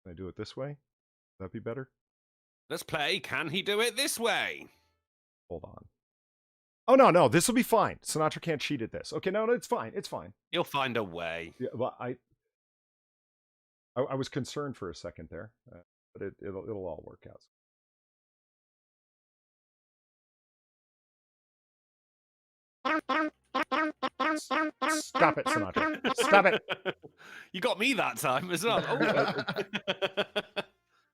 Can I do it this way? Would that be better? Let's play Can He Do It This Way? Hold on. Oh, no. This will be fine. Sinatra can't cheat at this. Okay, no, it's fine. It's fine. You'll find a way. Yeah, well, I was concerned for a second there, but it'll all work out. Stop it, Sinatra. Stop it. You got me that time as well. Oh.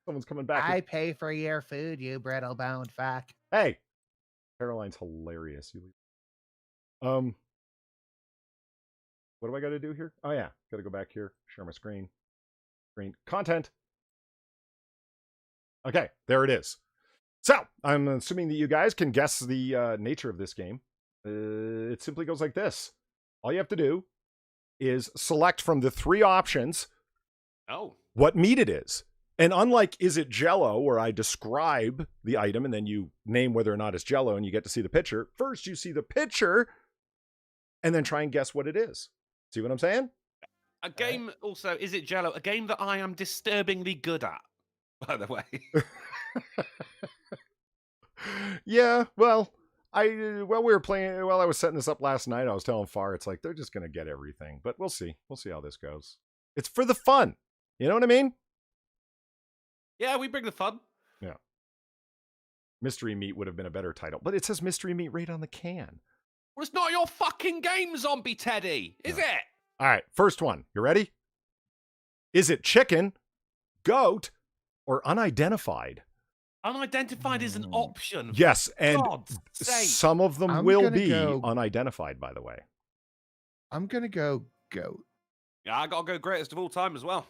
Someone's coming back. I pay for your food, you brittle-boned fuck. Hey, Caroline's hilarious. What do I got to do here? Oh yeah, got to go back here. Share my screen. Content. Okay, there it is. So I'm assuming that you guys can guess the nature of this game. It simply goes like this. All you have to do is select from the three options what meat it is. And unlike Is It Jell-O, where I describe the item and then you name whether or not it's Jell-O and you get to see the picture, first you see the picture and then try and guess what it is. See what I'm saying? A game also, Is It Jell-O? A game that I am disturbingly good at, by the way. Yeah, well, we were playing, while I was setting this up last night, I was telling Far, it's like, they're just going to get everything. But we'll see. We'll see how this goes. It's for the fun. You know what I mean? Yeah, we bring the fun. Yeah. Mystery Meat would have been a better title, but it says Mystery Meat right on the can. Well, it's not your fucking game, Zombie Teddy, is it? All right, first one. You ready? Is it chicken, goat, or unidentified. Unidentified is an option. Yes, and God's sake. some of them I'm will gonna be go- unidentified, by the way. I'm gonna go goat. Yeah, I gotta go greatest of all time as well.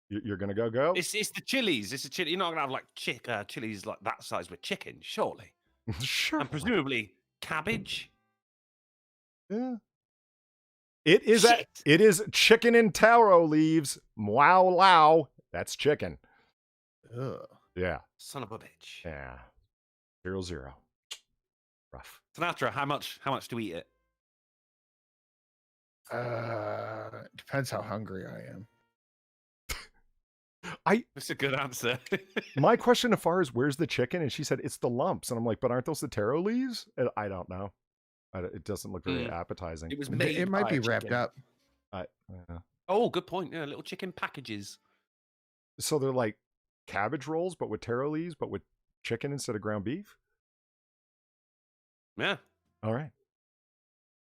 You're gonna go? It's the chilies. It's the chili. You're not gonna have like chilies like that size with chicken, surely. Sure. And presumably cabbage. Yeah. It is Shit. it is chicken and taro leaves. Wow, lao. That's chicken. Ugh. Yeah. Son of a bitch. Yeah. 0-0. Rough. Sinatra, how much do we eat it? Depends how hungry I am. That's a good answer. My question to Far is, where's the chicken? And she said, it's the lumps. And I'm like, but aren't those the taro leaves? And I don't know. It doesn't look very appetizing. It was It made might by be a wrapped chicken. up. Oh, good point. Yeah, little chicken packages. So they're like cabbage rolls, but with taro leaves, but with chicken instead of ground beef? Yeah. All right.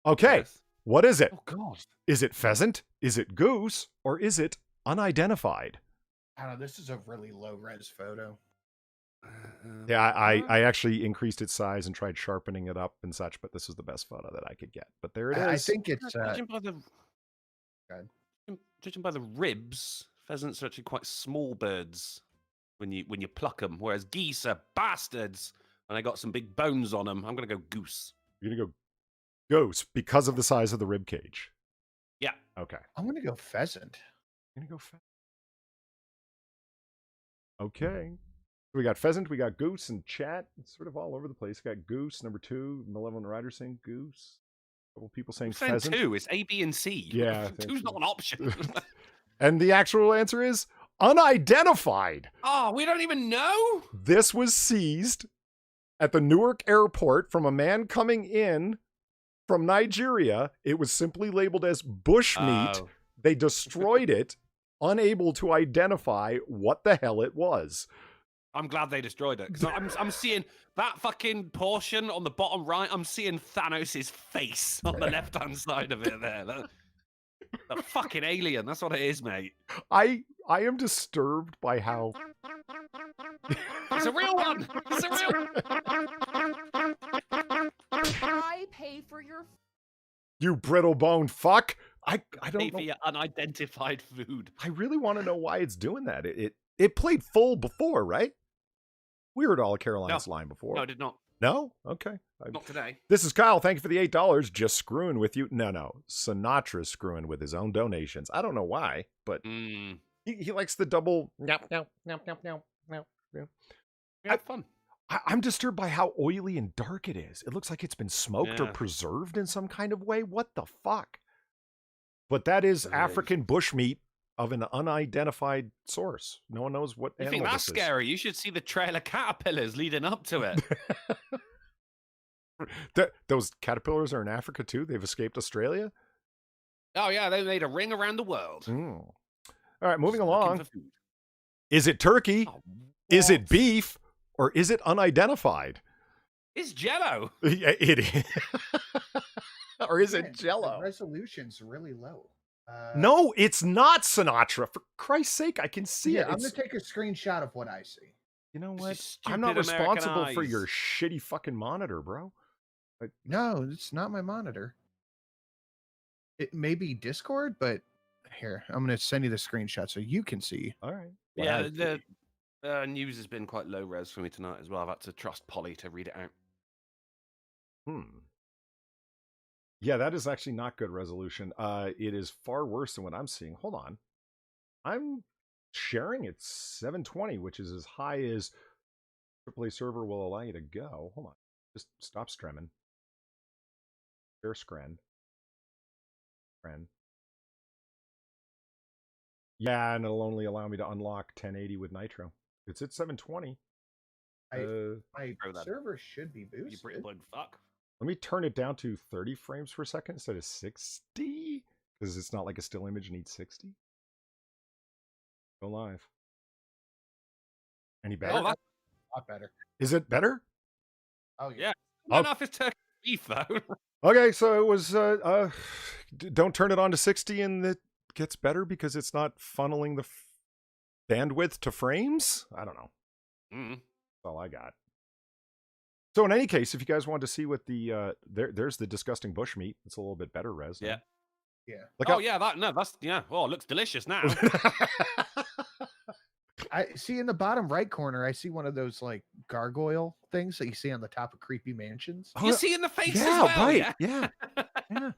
Okay. Yes. What is it? Oh God. Is it pheasant? Is it goose? Or is it unidentified? I don't know. This is a really low res photo. Yeah, I actually increased its size and tried sharpening it up and such, but this was the best photo that I could get. But there it is. I think it's. Judging by the ribs, pheasants are actually quite small birds when you pluck them, whereas geese are bastards and they got some big bones on them. I'm gonna go goose. You're gonna go goose because of the size of the rib cage. Yeah. Okay. I'm gonna go pheasant. You're gonna go pheasant. Okay. We got pheasant, we got goose, and chat. It's sort of all over the place. We got goose, number 2, Malevolent Rider saying goose. A couple people saying pheasant. 2. It's A, B, and C. Yeah. 2's not an option. And the actual answer is unidentified. Oh, we don't even know? This was seized at the Newark airport from a man coming in from Nigeria. It was simply labeled as bushmeat. Oh. They destroyed it, unable to identify what the hell it was. I'm glad they destroyed it, because I'm seeing that fucking portion on the bottom right. I'm seeing Thanos' face on the left-hand side of it there. That fucking alien. That's what it is, mate. I am disturbed by how... It's a real one. It's a real I pay for your You brittle-boned fuck. I pay don't for know. your unidentified food. I really want to know why it's doing that. It played full before, right? We heard all of Caroline's line before. No, I did not. No? Okay. Not today. This is Kyle. Thank you for the $8. Just screwing with you. No. Sinatra's screwing with his own donations. I don't know why, but he likes the double. Yeah, fun. I'm disturbed by how oily and dark it is. It looks like it's been smoked or Yeah. preserved in some kind of way. What the fuck? But that is African bushmeat of an unidentified source. No one knows what You animal think that's this scary? You should see the trail of caterpillars leading up to it. is. Those caterpillars are in Africa too? They've escaped Australia? Oh, yeah, they made a ring around the world. All right, moving Just looking along. for food. Is it turkey? Oh, Is it what? beef? Or is it unidentified? It's Jello. Yeah, it is. Or is it Jello? The resolution's really low. No, it's not Sinatra. For Christ's sake, I can see Yeah, it. I'm It's- gonna take a screenshot of what I see. You know It's what? just I'm not stupid American responsible for your eyes. shitty fucking monitor, bro. No, it's not my monitor. It may be Discord, but here, I'm gonna send you the screenshot so you can see. All right. what Yeah, I see. the news has been quite low res for me tonight as well. I've had to trust Polly to read it out. Yeah, that is actually not good resolution. It is far worse than what I'm seeing. Hold on. I'm sharing at 720, which is as high as AAA server will allow you to go. Hold on. Just stop streaming. Share screen. Yeah, and it'll only allow me to unlock 1080 with Nitro. It's at 720. My Throw that. server should be You boosted. Brittle-Boned fuck. Let me turn it down to 30 frames per second instead of 60. Because it's not like a still image needs 60. Go live. Any better? Oh, that's A lot better. Is it better? Oh Yeah. Oh. Not enough is turkey beef though. Okay, so it was don't turn it on to 60 and it gets better because it's not funneling bandwidth to frames. I don't know. Mm. That's all I got. So in any case, if you guys want to see what the there's the disgusting bushmeat. It's a little bit better res. Yeah. Yeah. Yeah, that's Oh, it looks delicious now. I see in the bottom right corner, I see one of those like gargoyle things that you see on the top of creepy mansions. You see in the face as Yeah, well. right. Yeah. Yeah.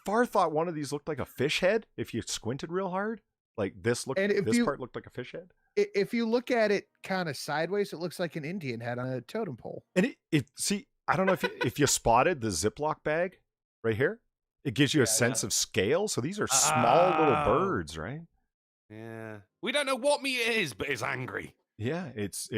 Far thought one of these looked like a fish head if you squinted real hard. Like this looked. And if this you- part looked like a fish head. If you look at it kind of sideways, it looks like an Indian head on a totem pole. And it see, I don't know if you spotted the Ziploc bag right here. It gives you a sense of scale. So these are small little birds, right? Yeah. We don't know what meat it is, but it's angry. Yeah, it's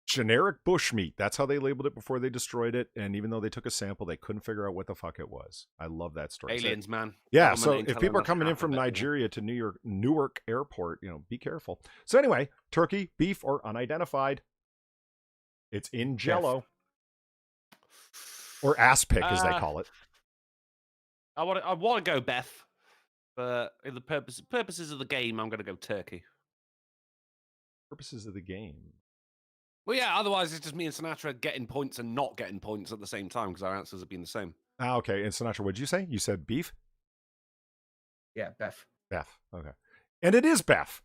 generic bushmeat. That's how they labeled it before they destroyed it. And even though they took a sample, they couldn't figure out what the fuck it was. I love that story. Aliens, man. Yeah, Government so ain't if telling people are us coming in half from of it, Nigeria to Newark Airport, be careful. So anyway, turkey, beef, or unidentified. It's in Jello. Or ass pick, as they call it. I want to go Beth, but in the purposes of the game, I'm going to go turkey. Purposes of the game. Well, yeah. Otherwise, it's just me and Sinatra getting points and not getting points at the same time because our answers have been the same. Ah, okay. And Sinatra, what did you say? You said beef? Yeah, Beth. Beef. Okay. And it is beef.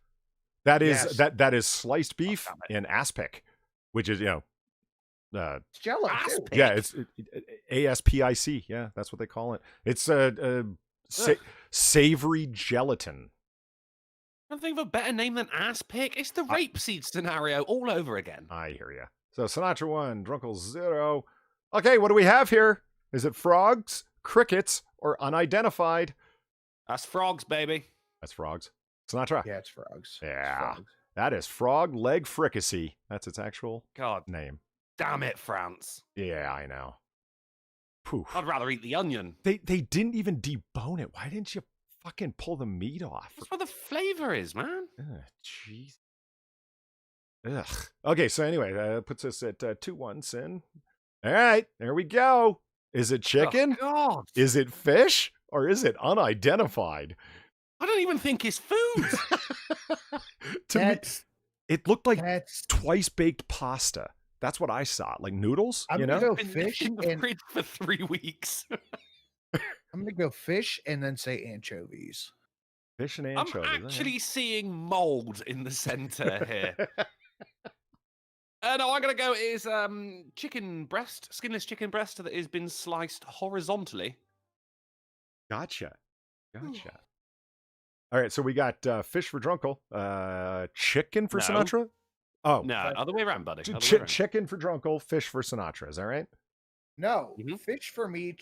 That is Yes. that is sliced beef in aspic, which is It's Jello too. yeah, it's ASPIC. Yeah, that's what they call it. It's savory gelatin. I don't think of a better name than ass pick. It's the rapeseed scenario all over again. I hear you. So Sinatra 1, Drunkle 0. Okay, what do we have here? Is it frogs, crickets, or unidentified? That's frogs, baby. That's frogs. Sinatra. Yeah, it's frogs. Yeah. Frogs. That is frog leg fricassee. That's its actual God name. damn it, France. Yeah, I know. Poof. I'd rather eat the onion. They didn't even debone it. Why didn't you fucking pull the meat off? That's what the flavor is, man. Jeez. Ugh. Okay, so anyway, that puts us at 2-1, Sin. All right, there we go. Is it chicken? Oh, God. Is it fish? Or is it unidentified? I don't even think it's food. To me, it looked like That's twice baked pasta. That's what I saw. Like noodles, I'm you gonna know? go Been fish in the and fridge for 3 weeks. I'm gonna go fish and then say anchovies. Fish and I'm anchovies. actually seeing mold in the center here. No, I'm gonna go is chicken breast, skinless chicken breast that has been sliced horizontally. Gotcha. All right, so we got fish for Drunkle, chicken for No. Sinatra. Oh, No, other way around, buddy. Other way around. chicken for Drunkle, fish for Sinatra. Is that right? No, Mhm. fish for me,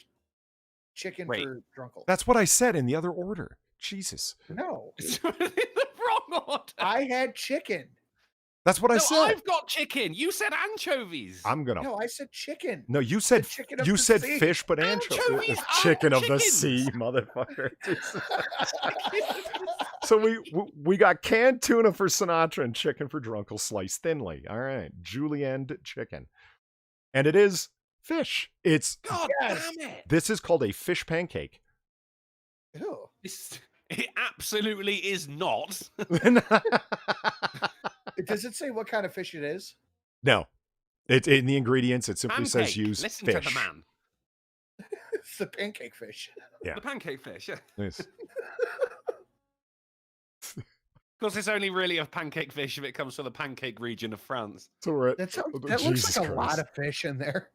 chicken Wait. for Drunkle. That's what I said in the other order. Jesus. No, It's in the wrong order. I had chicken. That's what I No, said. I've got chicken. You said anchovies. I'm gonna. No, I said chicken. No, you said chicken of you the said sea. fish, but Anchovies are chicken of the chickens. sea, motherfucker. So we got canned tuna for Sinatra and chicken for Drunkle, sliced thinly. All right, julienne chicken, and it is fish. It's God Yes. damn it. this is called a fish pancake. Ew. It absolutely is not. Does it say what kind of fish it is? No, it's in the ingredients. It simply says Pancake. use Listen fish. to the man. It's the pancake fish. Yeah. The pancake fish. Yeah. Yes. Of course, it's only really a pancake fish if it comes from the pancake region of France. So we're at, That oh, looks Jesus like a lot Christ. of fish in there.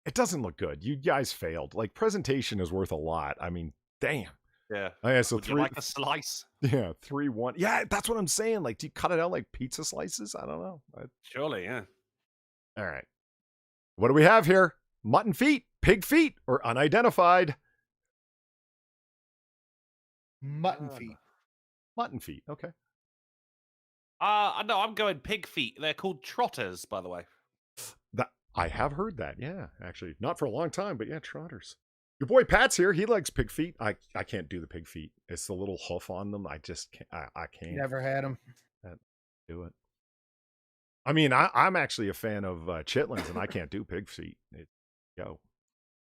It doesn't look good. You guys failed. Like presentation is worth a lot. I mean, damn. Yeah. Okay, so Would you like a slice? 3-1. Yeah, that's what I'm saying. Like, do you cut it out like pizza slices? I don't know. Surely, yeah. All right. What do we have here? Mutton feet, pig feet, or unidentified? Mutton feet. Mutton feet. Okay. No, I'm going pig feet. They're called trotters, by the way. That I have heard that. Yeah, actually, not for a long time, but yeah, trotters. Your boy Pat's here. He likes pig feet. I can't do the pig feet. It's the little hoof on them. I just can't. I can't Never had them. do it. I mean, I'm actually a fan of chitlins, and I can't do pig feet. Go.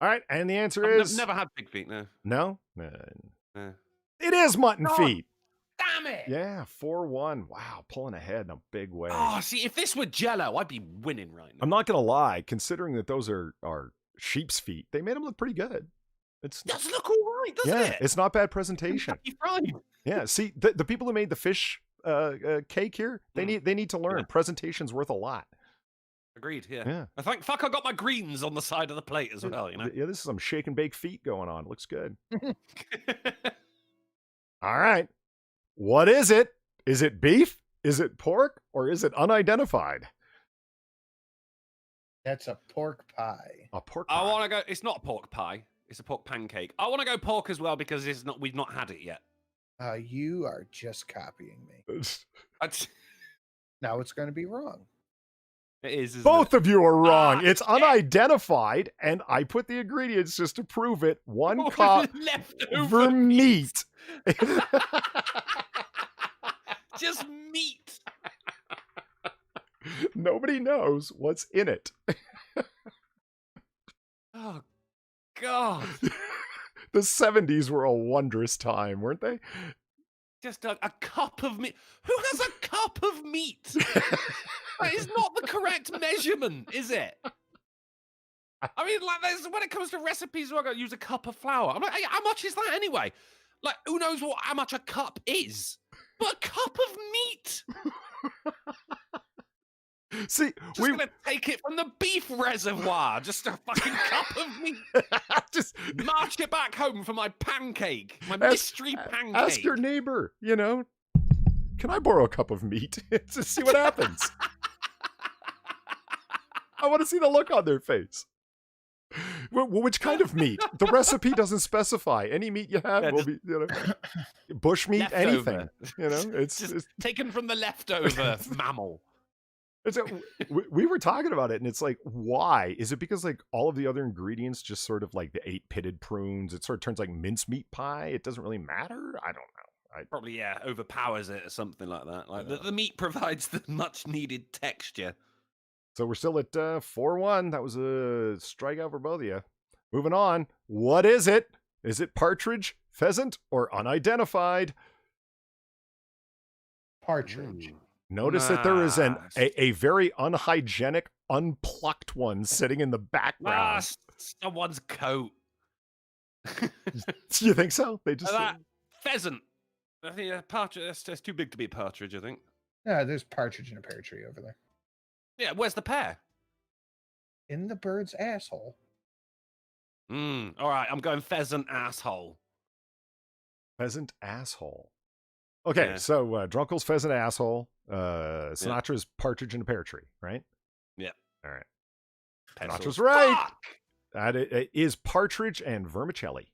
All right, and the answer I've is never had pig feet. No. no. No. It is mutton feet. Damn it! Yeah, 4-1. Wow, pulling ahead in a big way. Oh, see, if this were Jello, I'd be winning right now. I'm not gonna lie, considering that those are sheep's feet, they made them look pretty good. It does look all right, doesn't it? It's not bad presentation. Fried. Yeah, see, the people who made the fish cake here, they need to learn. Presentation's worth a lot. Agreed. Yeah. I think I got my greens on the side of the plate as well. You know. Yeah, this is some shake and bake feet going on. Looks good. All right. What is it? Is it beef? Is it pork? Or is it unidentified? That's a pork pie. A pork pie. I want to go. It's not a pork pie. It's a pork pancake. I want to go pork as well because it's not. We've not had it yet. You are just copying me. Now it's going to be wrong. It is. Both of you are wrong. It's unidentified, and I put the ingredients just to prove it. 1 cup leftover meat. Just meat. Nobody knows what's in it. Oh, God. The 70s were a wondrous time, weren't they? Just a cup of meat. Who has a cup of meat? That is not the correct measurement, is it? I mean, like, when it comes to recipes, I use a cup of flour. I'm like, hey, how much is that anyway? Like, who knows how much a cup is? But a cup of meat. See, we're gonna take it from the beef reservoir. Just a fucking cup of meat. Just march it back home for my pancake, my mystery pancake. Ask your neighbor. You know, can I borrow a cup of meat to see what happens? I want to see the look on their face. Which kind of meat? The recipe doesn't specify. Any meat you have will be, you know, bush meat, leftover. Anything. You know, it's taken from the leftover mammal. We were talking about it, and it's like, why? Is it because like all of the other ingredients just sort of like the 8-pitted prunes? It sort of turns like mincemeat pie. It doesn't really matter. I don't know. Probably overpowers it or something like that. Like the meat provides the much needed texture. So we're still at 4-1. That was a strikeout for both of you. Moving on. What is it? Is it partridge, pheasant, or unidentified? Partridge. Notice that there is a very unhygienic, unplucked one sitting in the background. Someone's coat. You think so? They just pheasant. I think a partridge. That's too big to be a partridge. I think. Yeah, there's partridge in a pear tree over there. Yeah, where's the pear? In the bird's asshole. All right, I'm going pheasant asshole. Pheasant asshole. Okay, so Drunkle's pheasant asshole. Sinatra's partridge in a pear tree, right? Yeah. All right. Pencils. Sinatra's right. Fuck! That is partridge and vermicelli.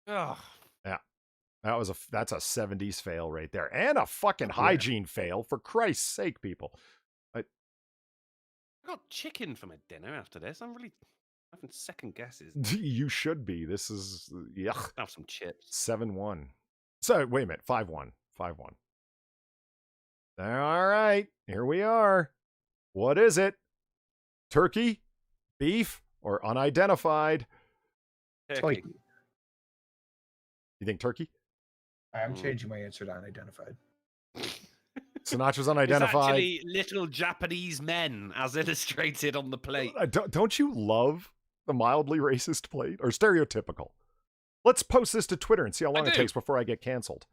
Oh. Yeah. That's a 70s fail right there. And a fucking hygiene fail, for Christ's sake, people. I got chicken for my dinner after this. I'm really having second guesses. You should be. This is yuck. Have some chips. 7-1. So wait a minute. 5-1. 5-1. All right. Here we are. What is it? Turkey, beef, or unidentified? Turkey. You think turkey? I'm changing my answer to unidentified. Sinatra's unidentified. It's actually little Japanese men, as illustrated on the plate. Don't you love the mildly racist plate? Or stereotypical? Let's post this to Twitter and see how long it takes before I get canceled.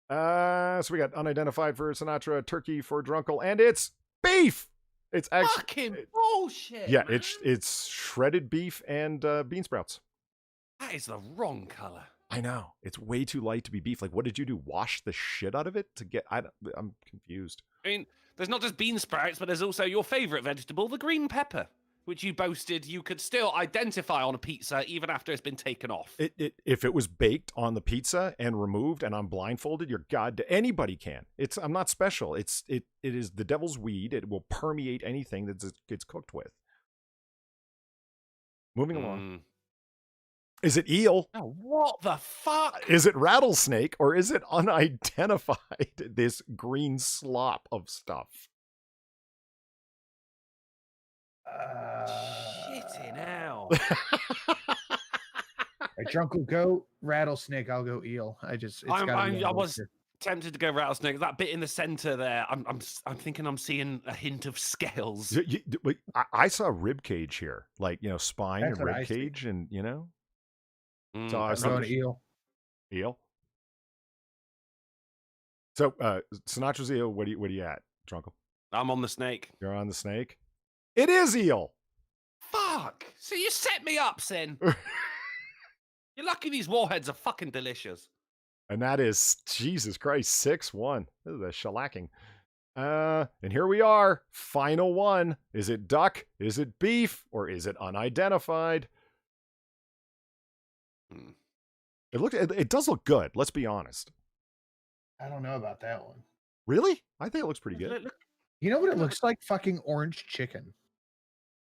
So we got unidentified for Sinatra, turkey for Drunkle, and it's beef! It's actually fucking bullshit. Yeah, man. it's shredded beef and bean sprouts. That is the wrong color. I know. It's way too light to be beef. Like, what did you do? Wash the shit out of it to get... I'm confused. I mean, there's not just bean sprouts, but there's also your favorite vegetable, the green pepper, which you boasted you could still identify on a pizza even after it's been taken off. If it was baked on the pizza and removed and I'm blindfolded, anybody can. I'm not special. It is the devil's weed. It will permeate anything that gets cooked with. Moving along. Is it eel? Oh, what the fuck? Is it rattlesnake, or is it unidentified, this green slop of stuff? Shitting hell. Right, Drunk will go rattlesnake. I'll go eel. I was tempted to go rattlesnake. That bit in the center there, I'm thinking I'm seeing a hint of scales. I saw rib cage here, like spine That's and what I rib see. cage, and Mm. I'm going eel. Eel. So Sinatra's eel. What are you at, Drunkle? I'm on the snake. You're on the snake. It is eel. Fuck! So you set me up, Sin. You're lucky these warheads are fucking delicious. And that is, Jesus Christ, 6-1. This is a shellacking. And here we are. Final one. Is it duck? Is it beef? Or is it unidentified? It does look good. Let's be honest. I don't know about that one. Really? I think it looks pretty good. You know what it looks like? Fucking orange chicken.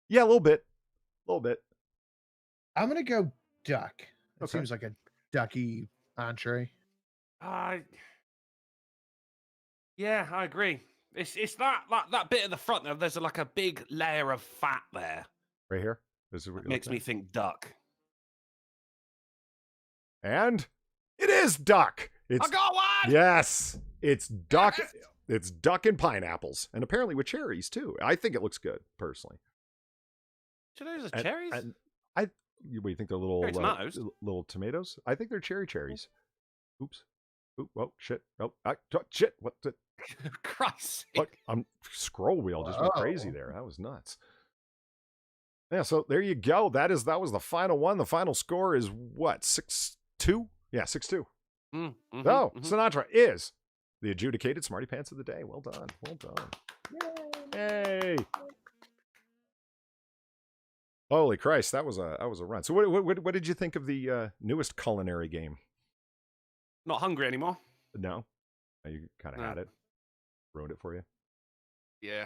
Yeah, a little bit. A little bit. I'm going to go duck. It Okay. seems like a ducky entree. Yeah, I agree. It's that bit at the front there. There's like a big layer of fat there. Right here? This is what Makes me think duck. And it is duck. I got one! Yes. It's duck. Yes. It's duck and pineapples. And apparently with cherries too. I think it looks good, personally. So those are cherries? And what do you think they're little tomatoes? Little tomatoes? I think they're cherries. Oops. Oop, oh shit. Oh, shit. What the Christ. Look, scroll wheel just went crazy there. That was nuts. Yeah, so there you go. That was the final one. The final score is what? 6-2? Yeah, 6-2. Sinatra is the adjudicated Smarty Pants of the day. Well done. Well done. Yay. Holy Christ, that was a run. So what did you think of the newest Culinary game? Not hungry anymore. No. You kind of had it. Ruined it for you. Yeah.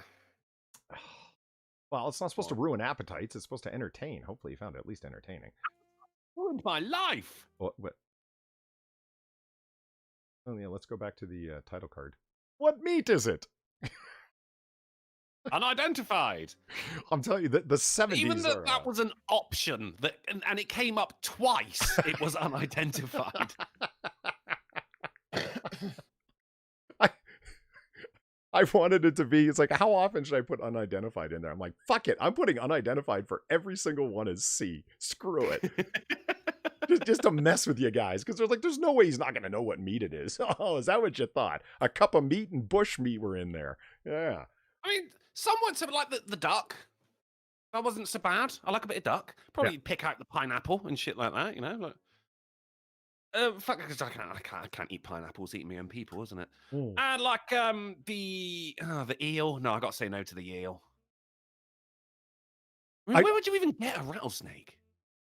Well, it's not supposed to ruin appetites. It's supposed to entertain. Hopefully you found it at least entertaining. Ruined my life. What? Oh yeah, let's go back to the title card. What meat is it? Unidentified. I'm telling you, the 70s. Even that was an option, and it came up twice. It was unidentified. I wanted it to be, it's like, how often should I put unidentified in there? I'm like, fuck it. I'm putting unidentified for every single one as C. Screw it. just to mess with you guys. Because there's no way he's not going to know what meat it is. Oh, is that what you thought? A cup of meat and bush meat were in there. Yeah. I mean, somewhat like the duck. That wasn't so bad. I like a bit of duck. Probably pick out the pineapple and shit like that, Like, fuck, because I can't eat pineapples, eating my own people, isn't it? And like the eel. No, I got to say no to the eel. I mean, where would you even get a rattlesnake?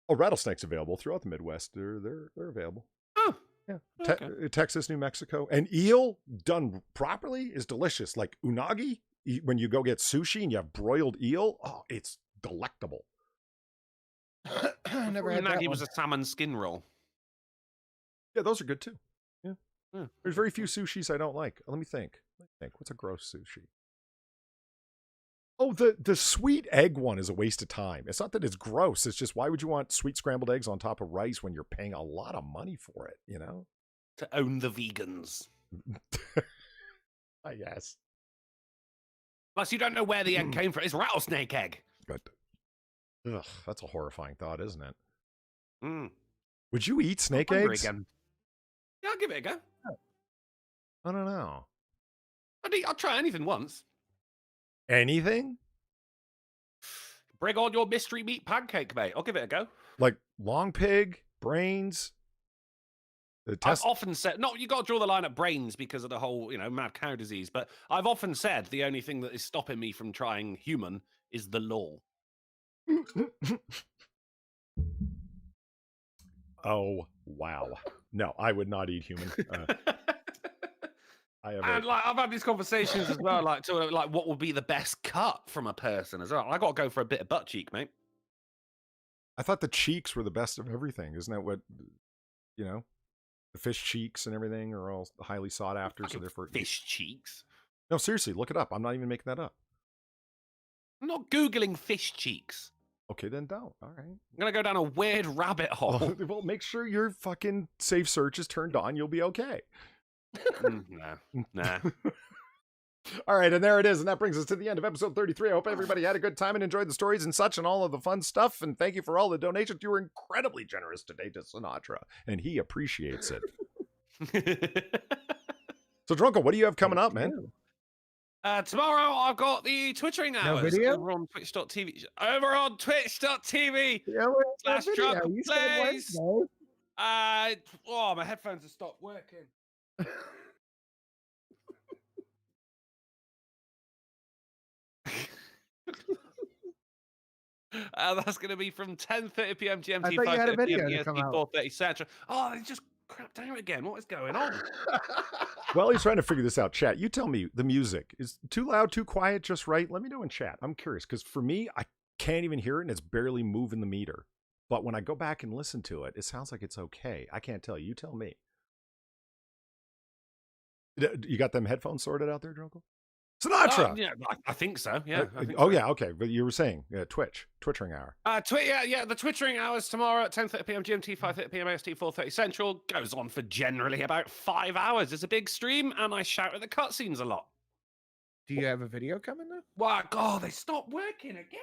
Oh, rattlesnakes available throughout the Midwest. They're available. Oh, yeah. Okay. Texas, New Mexico, and eel done properly is delicious. Like unagi, when you go get sushi and you have broiled eel, oh, it's delectable. Never had that unagi one. was a salmon skin roll. Yeah, those are good too. Yeah. There's very few sushis I don't like. Let me think. What's a gross sushi? Oh, the sweet egg one is a waste of time. It's not that it's gross. It's just, why would you want sweet scrambled eggs on top of rice when you're paying a lot of money for it, To own the vegans. I guess. Plus, you don't know where the egg came from. It's rattlesnake egg. But, that's a horrifying thought, isn't it? Mm. Would you eat snake eggs? Again. Yeah, I'll give it a go. I don't know. I'll try anything once. Anything? Bring on your mystery meat pancake, mate. I'll give it a go. Like long pig, brains. I've often said, no, you got to draw the line at brains because of the whole, mad cow disease. But I've often said the only thing that is stopping me from trying human is the law. Oh, wow. No, I would not eat human. I've had these conversations as well, like what would be the best cut from a person as well. I got to go for a bit of butt cheek, mate. I thought the cheeks were the best of everything. Isn't that what, the fish cheeks and everything are all highly sought after. So therefore, fish cheeks. No, seriously, look it up. I'm not even making that up. I'm not Googling fish cheeks. Okay, then don't. All right. I'm gonna go down a weird rabbit hole. Well, make sure your fucking safe search is turned on. You'll be okay. Nah. All right, and there it is. And that brings us to the end of episode 33. I hope everybody had a good time and enjoyed the stories and such and all of the fun stuff. And thank you for all the donations. You were incredibly generous today to Sinatra, and he appreciates it. So, Drunkle, what do you have coming up, man? Tomorrow I've got the Twittering hours video? over on twitch.tv. Over on twitch.tv / Drunkle Plays. My headphones have stopped working. That's going to be from 10:30 p.m. GMT, 5:30 p.m. EST, 4:30 Central. Oh, they just crapped out again. What is going on? Well, he's trying to figure this out. Chat, you tell me, the music is too loud, too quiet, just right? Let me know in chat. I'm curious, because for me, I can't even hear it, and it's barely moving the meter. But when I go back and listen to it, it sounds like it's okay. I can't tell you. You tell me. You got them headphones sorted out there, Drunkle? Sinatra! Yeah, I think so. Yeah. I think oh, so. yeah, okay. But you were saying Twittering hour. The Twittering hours tomorrow at 10:30 p.m. GMT, 5:30 p.m. AST, 4:30 Central. Goes on for generally about 5 hours. It's a big stream, and I shout at the cutscenes a lot. Do you have a video coming though? Wow, God, they stopped working again.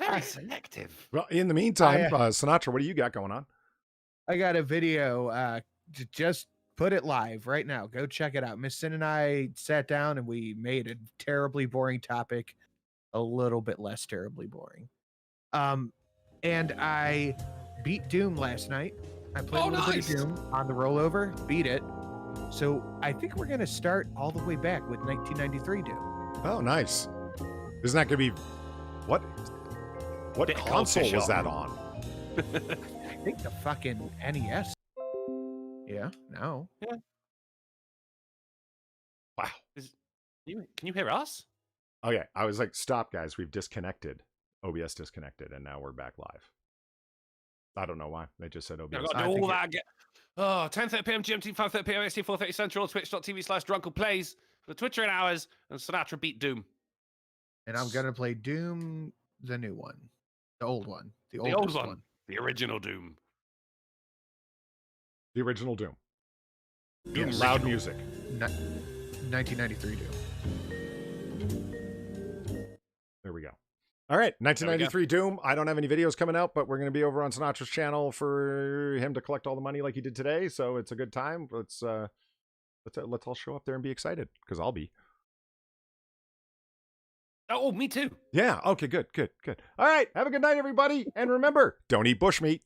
Very selective. Well, in the meantime, Sinatra, what do you got going on? I got a video. Just put it live right now. Go check it out. Miss Sin and I sat down and we made a terribly boring topic a little bit less terribly boring. And I beat Doom last night. I played a little bit of Doom on the rollover, beat it. So I think we're gonna start all the way back with 1993 Doom. Oh, nice. Isn't that gonna be what console was that on? I think the fucking NES. Yeah, no. Yeah. Wow. Can you hear us? Oh, yeah. I was like, stop, guys. We've disconnected. OBS disconnected, and now we're back live. I don't know why. They just said OBS. I've got to do all that again. 10:30 p.m. GMT, 5:30 p.m. AST, 4:30 Central, twitch.tv / Drunkle Plays, the Twittering hours, and Sinatra beat Doom. And I'm going to play Doom, the new one. The old one. The old one. The original Doom. The original Doom. Yes. Loud music. 1993 Doom. There we go. All right, 1993 Doom. I don't have any videos coming out, but we're going to be over on Sinatra's channel for him to collect all the money like he did today. So it's a good time. Let's all show up there and be excited, because I'll be. Oh, me too. Yeah. Okay. Good. All right. Have a good night, everybody. And remember, don't eat bushmeat.